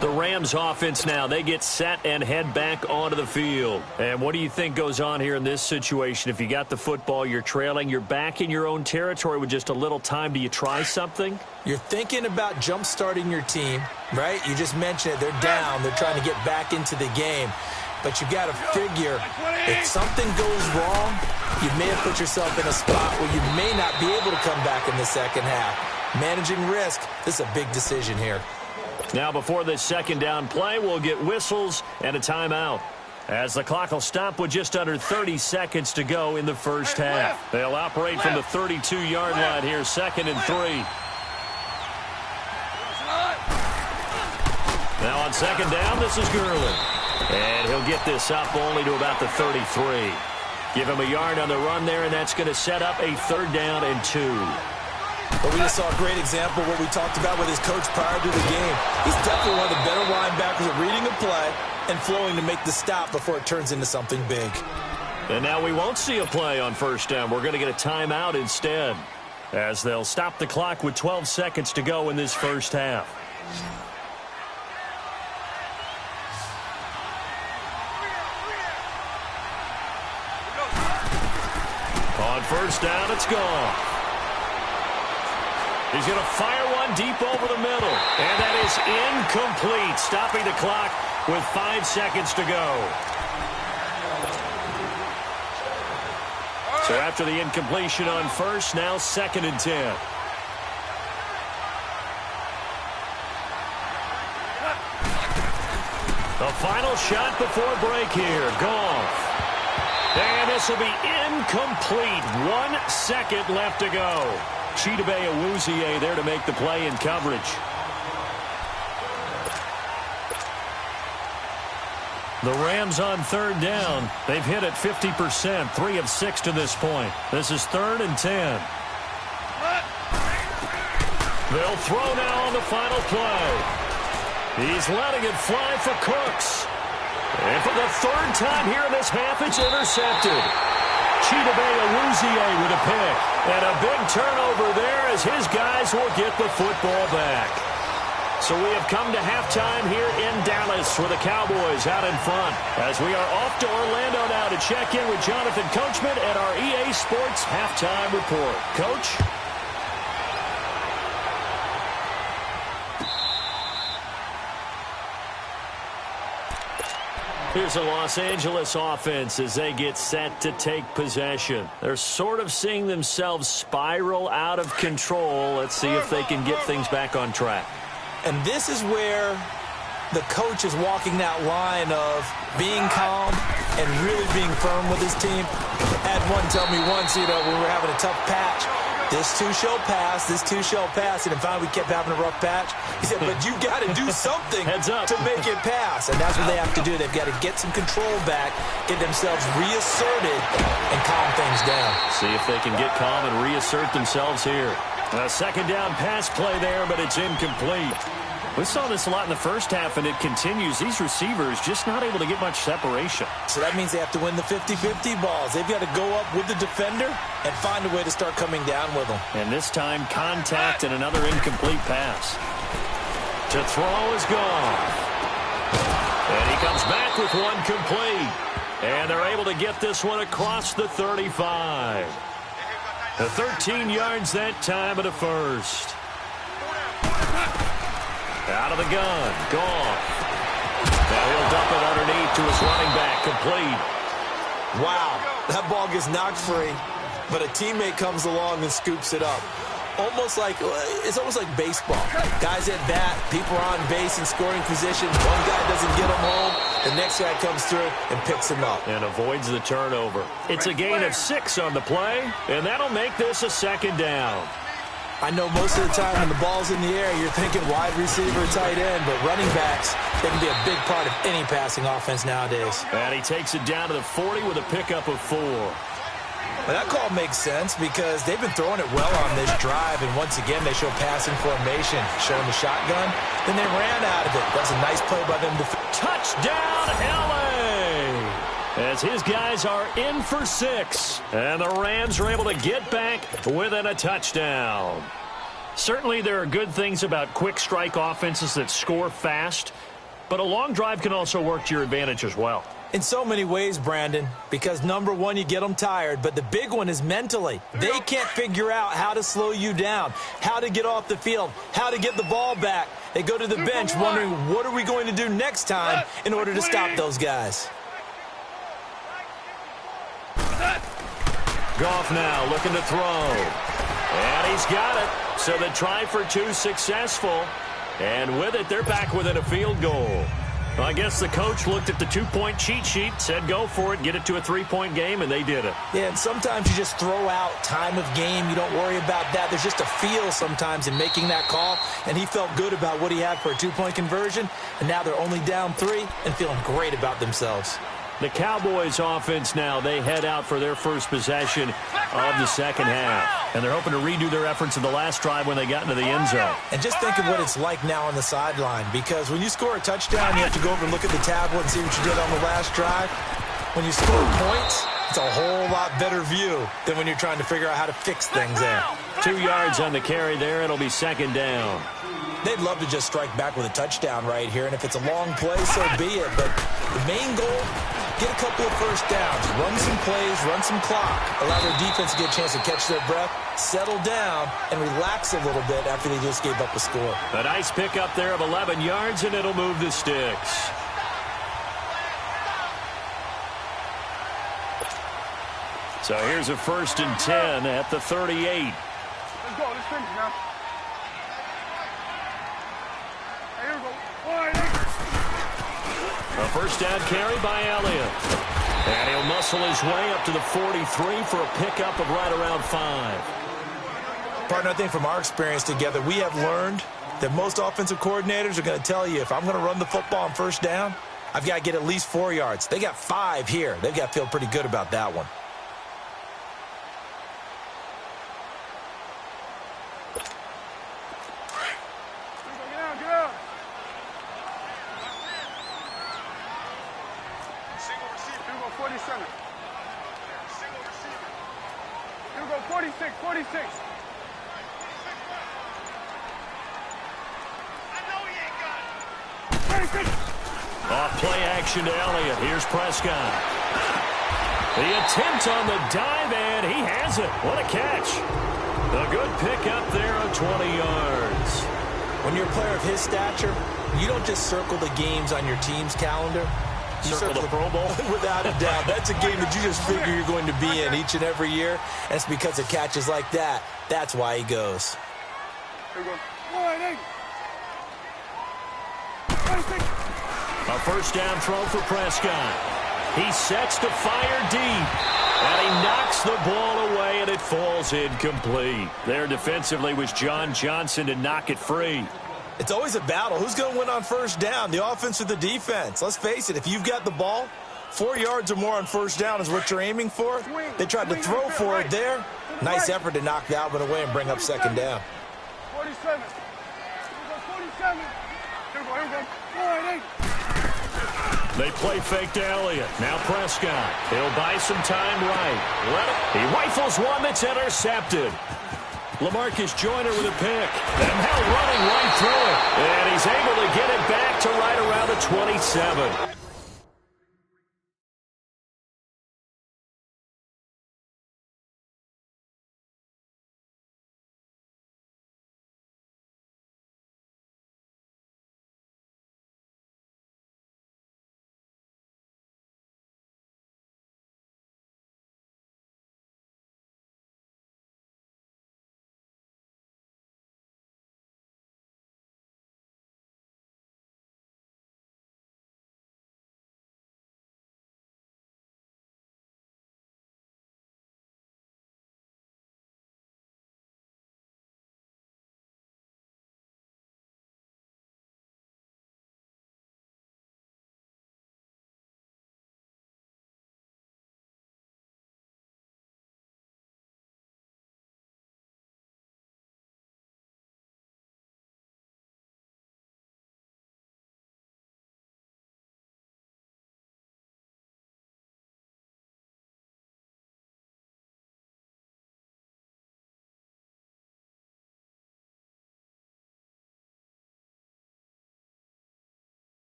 The Rams offense now, they get set and head back onto the field. And what do you think goes on here in this situation? If you got the football, you're trailing, you're back in your own territory with just a little time. Do you try something? You're thinking about jump-starting your team, right? You just mentioned it. They're down. They're trying to get back into the game. But you got to figure, if something goes wrong, you may have put yourself in a spot where you may not be able to come back in the second half. Managing risk, this is a big decision here. Now, before this second down play, we'll get whistles and a timeout, as the clock will stop with just under 30 seconds to go in the first half. They'll operate from the 32-yard line here, 2nd and 3. Now on second down, this is Gurley. And he'll get this up only to about the 33. Give him a yard on the run there, and that's going to set up a 3rd down and 2. But we just saw a great example of what we talked about with his coach prior to the game. He's definitely one of the better linebackers at reading a play and flowing to make the stop before it turns into something big. And now we won't see a play on first down. We're going to get a timeout instead, as they'll stop the clock with 12 seconds to go in this first half. On first down, it's gone. He's going to fire one deep over the middle. And that is incomplete, stopping the clock with 5 seconds to go. So after the incompletion on first, now 2nd and 10. The final shot before break here. Goff. And this will be incomplete. 1 second left to go. Chidobe Awuzie there to make the play in coverage. The Rams on 3rd down. They've hit it 50%, 3 of 6 to this point. This is 3rd and 10. They'll throw now on the final play. He's letting it fly for Cooks. And for the 3rd time here in this half, it's intercepted. Chidobe Awuzie with a pick. And a big turnover there as his guys will get the football back. So we have come to halftime here in Dallas with the Cowboys out in front, as we are off to Orlando now to check in with Jonathan Coachman at our EA Sports Halftime Report. Coach? Here's the Los Angeles offense as they get set to take possession. They're sort of seeing themselves spiral out of control. Let's see if they can get things back on track. And this is where the coach is walking that line of being calm and really being firm with his team. I had one tell me once, when we were having a tough patch, this too shall pass, this too shall pass. And finally we kept having a rough patch. He said, but you got to do something to make it pass. And that's what they have to do. They've got to get some control back, get themselves reasserted, and calm things down. See if they can get calm and reassert themselves here. A 2nd down pass play there, but it's incomplete. We saw this a lot in the first half, and it continues. These receivers just not able to get much separation. So that means they have to win the 50-50 balls. They've got to go up with the defender and find a way to start coming down with them. And this time, contact and another incomplete pass. To throw is gone. And he comes back with one complete. And they're able to get this one across the 35. The 13 yards that time at a first. Out of the gun. Gone. Now he'll dump it underneath to his running back. Complete. Wow. That ball gets knocked free, but a teammate comes along and scoops it up. It's almost like baseball. Guys at bat, people are on base in scoring position. One guy doesn't get him home. The next guy comes through and picks him up. And avoids the turnover. It's a gain of 6 on the play, and that'll make this a 2nd down. I know most of the time when the ball's in the air, you're thinking wide receiver, tight end, but running backs, they can be a big part of any passing offense nowadays. And he takes it down to the 40 with a pickup of 4. Well, that call makes sense because they've been throwing it well on this drive, and once again, they show passing formation, showing the shotgun. Then they ran out of it. That was a nice play by them. Touchdown, L.A.! as his guys are in for 6. And the Rams are able to get back within a touchdown. Certainly there are good things about quick strike offenses that score fast, but a long drive can also work to your advantage as well. In so many ways, Brandon, because number one, you get them tired, but the big one is mentally. They can't figure out how to slow you down, how to get off the field, how to get the ball back. They go to the bench wondering, what are we going to do next time in order to stop those guys? Goff now looking to throw. And he's got it. So the try for 2 successful. And with it, they're back within a field goal. Well, I guess the coach looked at the 2-point cheat sheet, said go for it, get it to a 3-point game, and they did it. Yeah, and sometimes you just throw out time of game. You don't worry about that. There's just a feel sometimes in making that call, and he felt good about what he had for a 2-point conversion, and now they're only down 3 and feeling great about themselves. The Cowboys offense now, they head out for their first possession of the second half. And they're hoping to redo their efforts in the last drive when they got into the end zone. And just think of what it's like now on the sideline, because when you score a touchdown, you have to go over and look at the tablet and see what you did on the last drive. When you score points, it's a whole lot better view than when you're trying to figure out how to fix things there. 2 yards on the carry there. It'll be second down. They'd love to just strike back with a touchdown right here, and if it's a long play, so be it. But the main goal, get a couple of first downs, run some plays, run some clock, allow their defense to get a chance to catch their breath, settle down, and relax a little bit after they just gave up a score. A nice pickup there of 11 yards, and it'll move the sticks. So here's a 1st and 10 at the 38. Let's go. Let's finish now. Here we go. A first down carry by Elliott. And he'll muscle his way up to the 43 for a pickup of right around 5. Partner, I think from our experience together, we have learned that most offensive coordinators are going to tell you, if I'm going to run the football on first down, I've got to get at least 4 yards. They got 5 here. They've got to feel pretty good about that one. Get out. Single receiver. Here we go, 47. Single receiver. Here we go, 46. I know he ain't got it. 36. Off play action to Elliott. Here's Prescott. The attempt on the dive, and he has it. What a catch. A good pickup there of 20 yards. When you're a player of his stature, you don't just circle the games on your team's calendar. You circle the Pro Bowl? Without a doubt. That's a game that you just figure you're going to be in each and every year. And it's because of catches like that. That's why he goes. Here we go. A first down throw for Prescott. He sets to fire deep. And he knocks the ball away, and it falls incomplete. There defensively was John Johnson to knock it free. It's always a battle. Who's going to win on first down, the offense or the defense? Let's face it, if you've got the ball, 4 yards or more on first down is what you're aiming for. They tried to throw for it there. Nice effort to knock that one away and bring up second down. 47. Here we go. They play fake to Elliott. Now Prescott. He'll buy some time right. He rifles one that's intercepted. LaMarcus Joyner with a pick. And now running right through it. And he's able to get it back to right around the 27.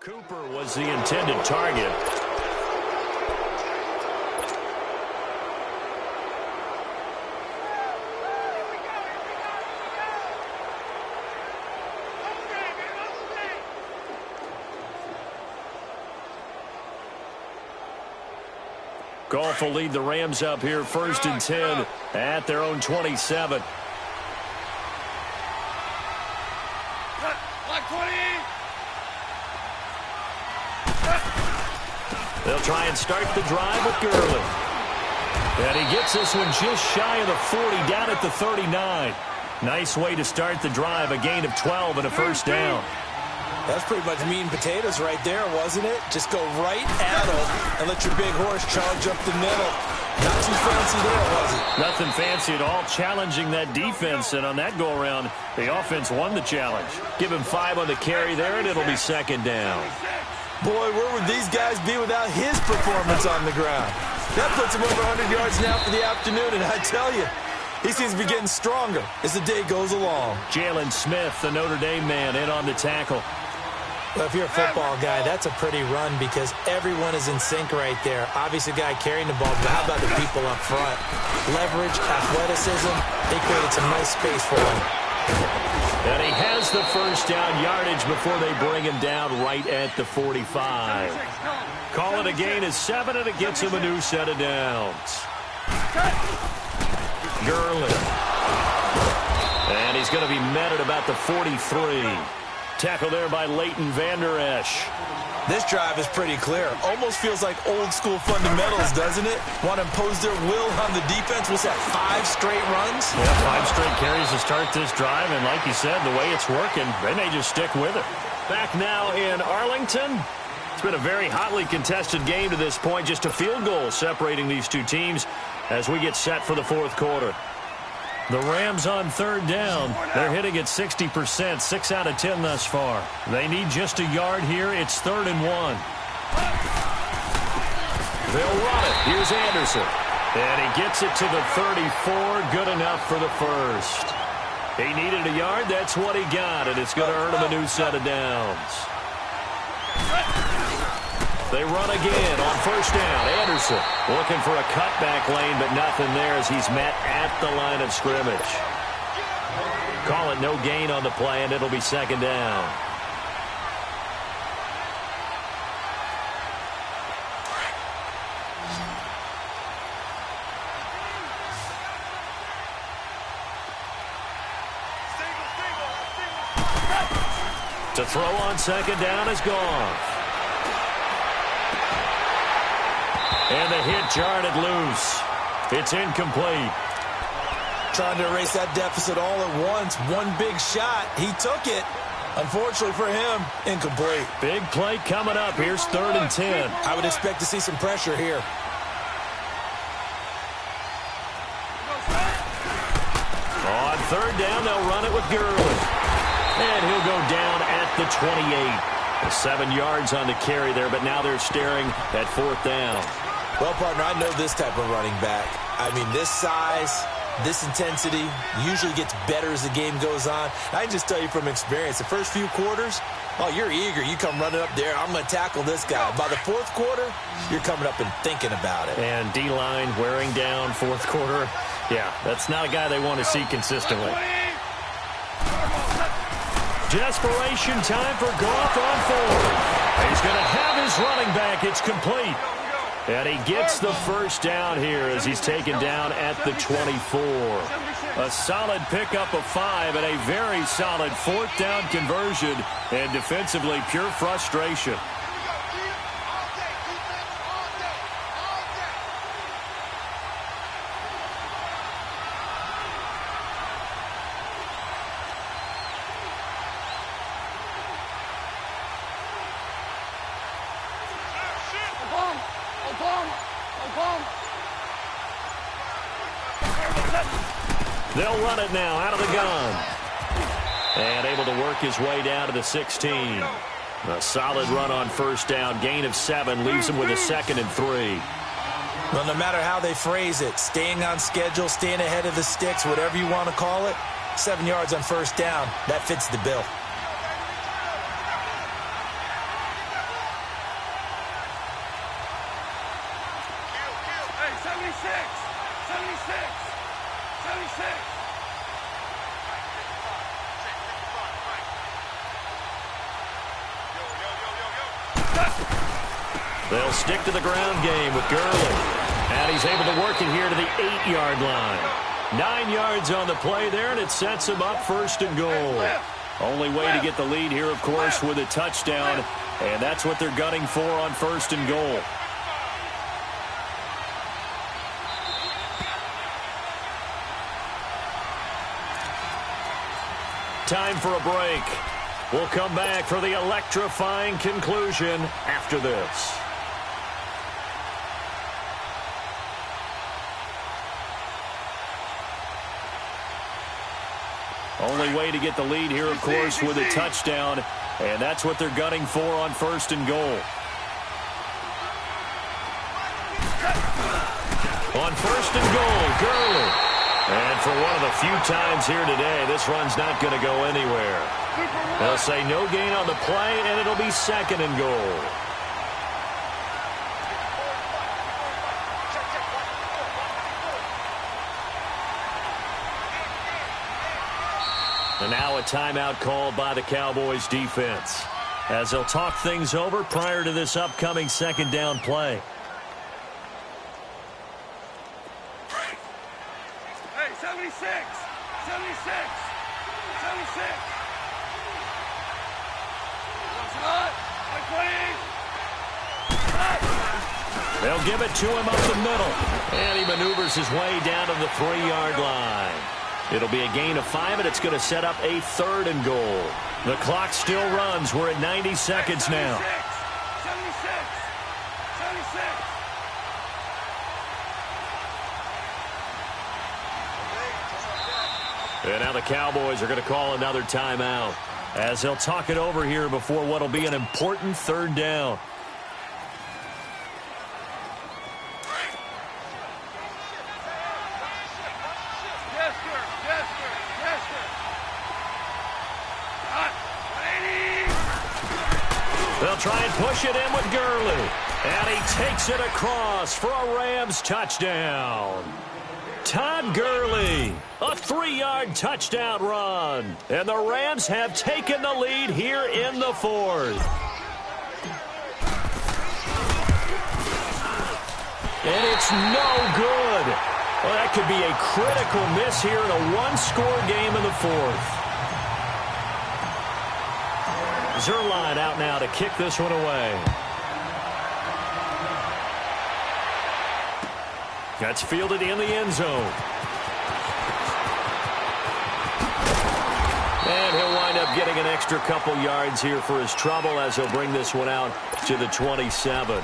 Cooper was the intended target. Goff will lead the Rams up here 1st and 10 at their own 27. They'll try and start the drive with Gurley. And he gets this one just shy of the 40, down at the 39. Nice way to start the drive, a gain of 12 and a first down. That's pretty much meat and potatoes right there, wasn't it? Just go right at him and let your big horse charge up the middle. Not too fancy there, was it? Nothing fancy at all, challenging that defense, and on that go-around, the offense won the challenge. Give him 5 on the carry there, and it'll be 2nd down. Boy, where would these guys be without his performance on the ground? That puts him over 100 yards now for the afternoon, and I tell you, he seems to be getting stronger as the day goes along. Jalen Smith, the Notre Dame man, in on the tackle. Well, if you're a football guy, that's a pretty run because everyone is in sync right there. Obviously, the guy carrying the ball, but how about the people up front? Leverage, athleticism, they created some nice space for him. And he has the first down yardage before they bring him down right at the 45. Call it a gain of 7, and it gets him a new set of downs. Gurley. And he's going to be met at about the 43. Tackle there by Leighton Vander Esch. This drive is pretty clear. Almost feels like old-school fundamentals, doesn't it? Want to impose their will on the defense. Was that 5 straight runs? Yeah, 5 straight carries to start this drive, and like you said, the way it's working, they may just stick with it. Back now in Arlington. It's been a very hotly contested game to this point. Just a field goal separating these two teams as we get set for the 4th quarter. The Rams on 3rd down. They're hitting at 60%, 6 out of 10 thus far. They need just a yard here. It's 3rd and 1. They'll run it. Here's Anderson. And he gets it to the 34. Good enough for the first. He needed a yard. That's what he got, and it's going to earn him a new set of downs. They run again on 1st down. Anderson looking for a cutback lane, but nothing there as he's met at the line of scrimmage. Call it no gain on the play, and it'll be 2nd down. To throw on 2nd down is Goff. And the hit jarred it loose. It's incomplete. Trying to erase that deficit all at once. One big shot. He took it. Unfortunately for him, incomplete. Big play coming up. Here's 3rd and 10. I would expect to see some pressure here. On 3rd down, they'll run it with Gurley. And he'll go down at the 28. 7 yards on the carry there, but now they're staring at 4th down. Well, partner, I know this type of running back. I mean, this size, this intensity usually gets better as the game goes on. I can just tell you from experience, the first few quarters, oh, you're eager. You come running up there. I'm going to tackle this guy. By the 4th quarter, you're coming up and thinking about it. And D-line wearing down 4th quarter. Yeah, that's not a guy they want to see consistently. Desperation time for Goff on 4th. He's going to have his running back. It's complete. And he gets the first down here as he's taken down at the 24. A solid pickup of 5 and a very solid 4th down conversion. And defensively, pure frustration. They'll run it now out of the gun. And able to work his way down to the 16. A solid run on 1st down. Gain of 7 leaves him with a 2nd and 3. Well, no matter how they phrase it, staying on schedule, staying ahead of the sticks, whatever you want to call it, 7 yards on 1st down, that fits the bill. They'll stick to the ground game with Gurley. And he's able to work it here to the 8-yard line. 9 yards on the play there, and it sets him up 1st and goal. Only way to get the lead here, of course, with a touchdown. And that's what they're gunning for on 1st and goal. Time for a break. We'll come back for the electrifying conclusion after this. Only way to get the lead here, of course, with a touchdown. And that's what they're gunning for on 1st and goal. On 1st and goal, Gurley. And for one of the few times here today, this run's not going to go anywhere. They'll say no gain on the play, and it'll be 2nd and goal. And now a timeout called by the Cowboys defense, as they'll talk things over prior to this upcoming 2nd down play. Hey, 76! 76! 76! They'll give it to him up the middle. And he maneuvers his way down to the 3-yard line. It'll be a gain of 5, and it's going to set up a 3rd and goal. The clock still runs. We're at 90 seconds now. 76! 76! And now the Cowboys are going to call another timeout, as they'll talk it over here before what will be an important 3rd down. They'll try and push it in with Gurley. And he takes it across for a Rams touchdown. Todd Gurley, a 3-yard touchdown run. And the Rams have taken the lead here in the 4th. And it's no good. Well, that could be a critical miss here in a 1-score game in the 4th. Zerline out now to kick this one away. That's fielded in the end zone. And he'll wind up getting an extra couple yards here for his trouble, as he'll bring this one out to the 27.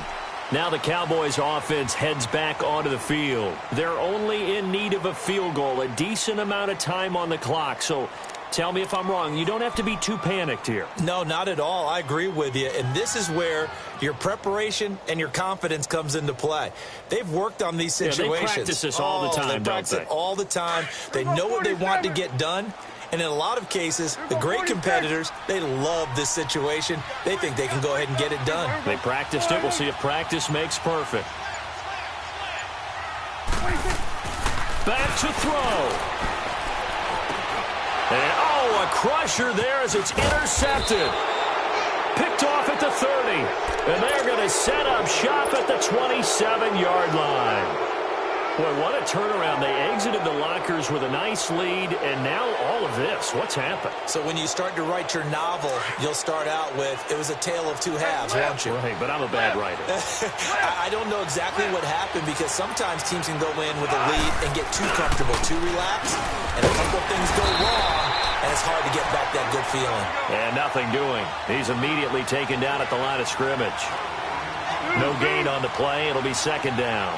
Now the Cowboys offense heads back onto the field. They're only in need of a field goal, a decent amount of time on the clock. So tell me if I'm wrong. You don't have to be too panicked here. No, not at all. I agree with you. And this is where your preparation and your confidence comes into play. They've worked on these situations. They practice this all the time, they practice it all the time. They know what they want to get done. And in a lot of cases, the great competitors, they love this situation. They think they can go ahead and get it done. They practiced it. We'll see if practice makes perfect. Back to throw. And, a crusher there as it's intercepted. Picked off at the 30. And they're going to set up shop at the 27-yard line. Boy, what a turnaround. They exited the lockers with a nice lead, and now all of this. What's happened? So when you start to write your novel, you'll start out with, it was a tale of two halves, won't you? Right, but I'm a bad writer. I don't know exactly what happened, because sometimes teams can go in with a lead and get too comfortable, too relaxed, and a couple things go wrong, and it's hard to get back that good feeling. And nothing doing. He's immediately taken down at the line of scrimmage. No gain on the play. It'll be 2nd down.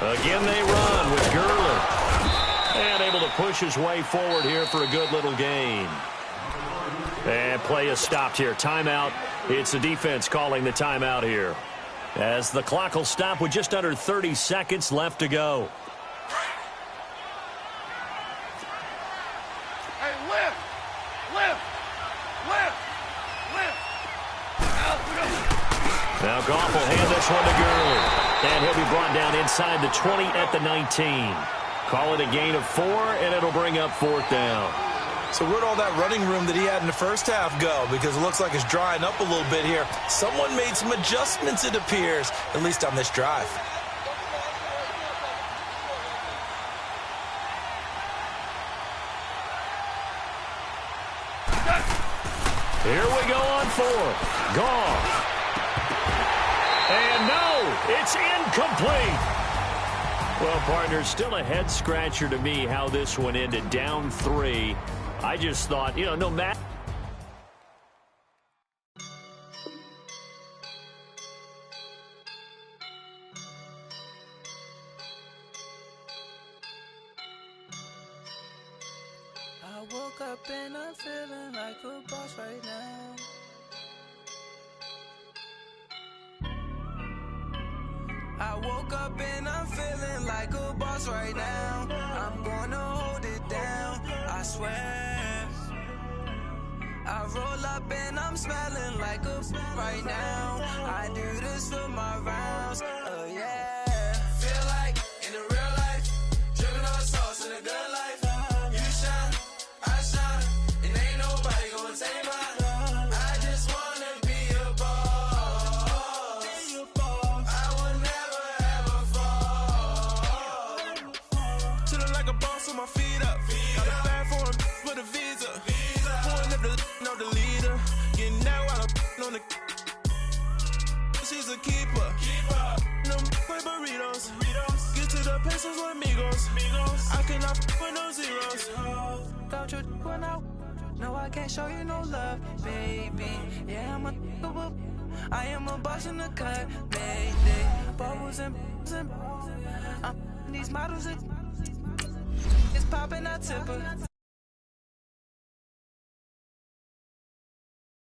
Again they run with Gurley. And able to push his way forward here for a good little gain. And play is stopped here. Timeout. It's the defense calling the timeout here, as the clock will stop with just under 30 seconds left to go. Hey, lift! Now Goff will hand this one to Gurley, and he'll be brought down inside the 20 at the 19. Call it a gain of 4, and it'll bring up 4th down. So where'd all that running room that he had in the first half go? Because it looks like it's drying up a little bit here. Someone made some adjustments, it appears, at least on this drive. Here we go on 4th. Goff. And no, it's incomplete. Well, partner, still a head-scratcher to me how this one ended, down 3. I just thought, no matter. I woke up and I'm feeling like a boss right now. I woke up and I'm feeling like a boss right now. I'm gonna hold it down, I swear. I roll up and I'm smelling like a right now. I do this for my rounds, oh yeah. Feel like in the real life, dripping on sauce in a good life. You shine, I shine, and ain't nobody gonna take mine. I just wanna be a boss. I would never ever fall. Chillin' like a boss with my feet up. Got a bag for him with a visa. Pulling up the leader. Getting that while I'm on the. She's a keeper. No with burritos. Get to the pesos with amigos. I cannot with no zeros. Don't you run out? No, I can't show you no love, baby. Yeah, I am a boss in the cut, mayday. Bubbles and these models, it's popping, I tip her.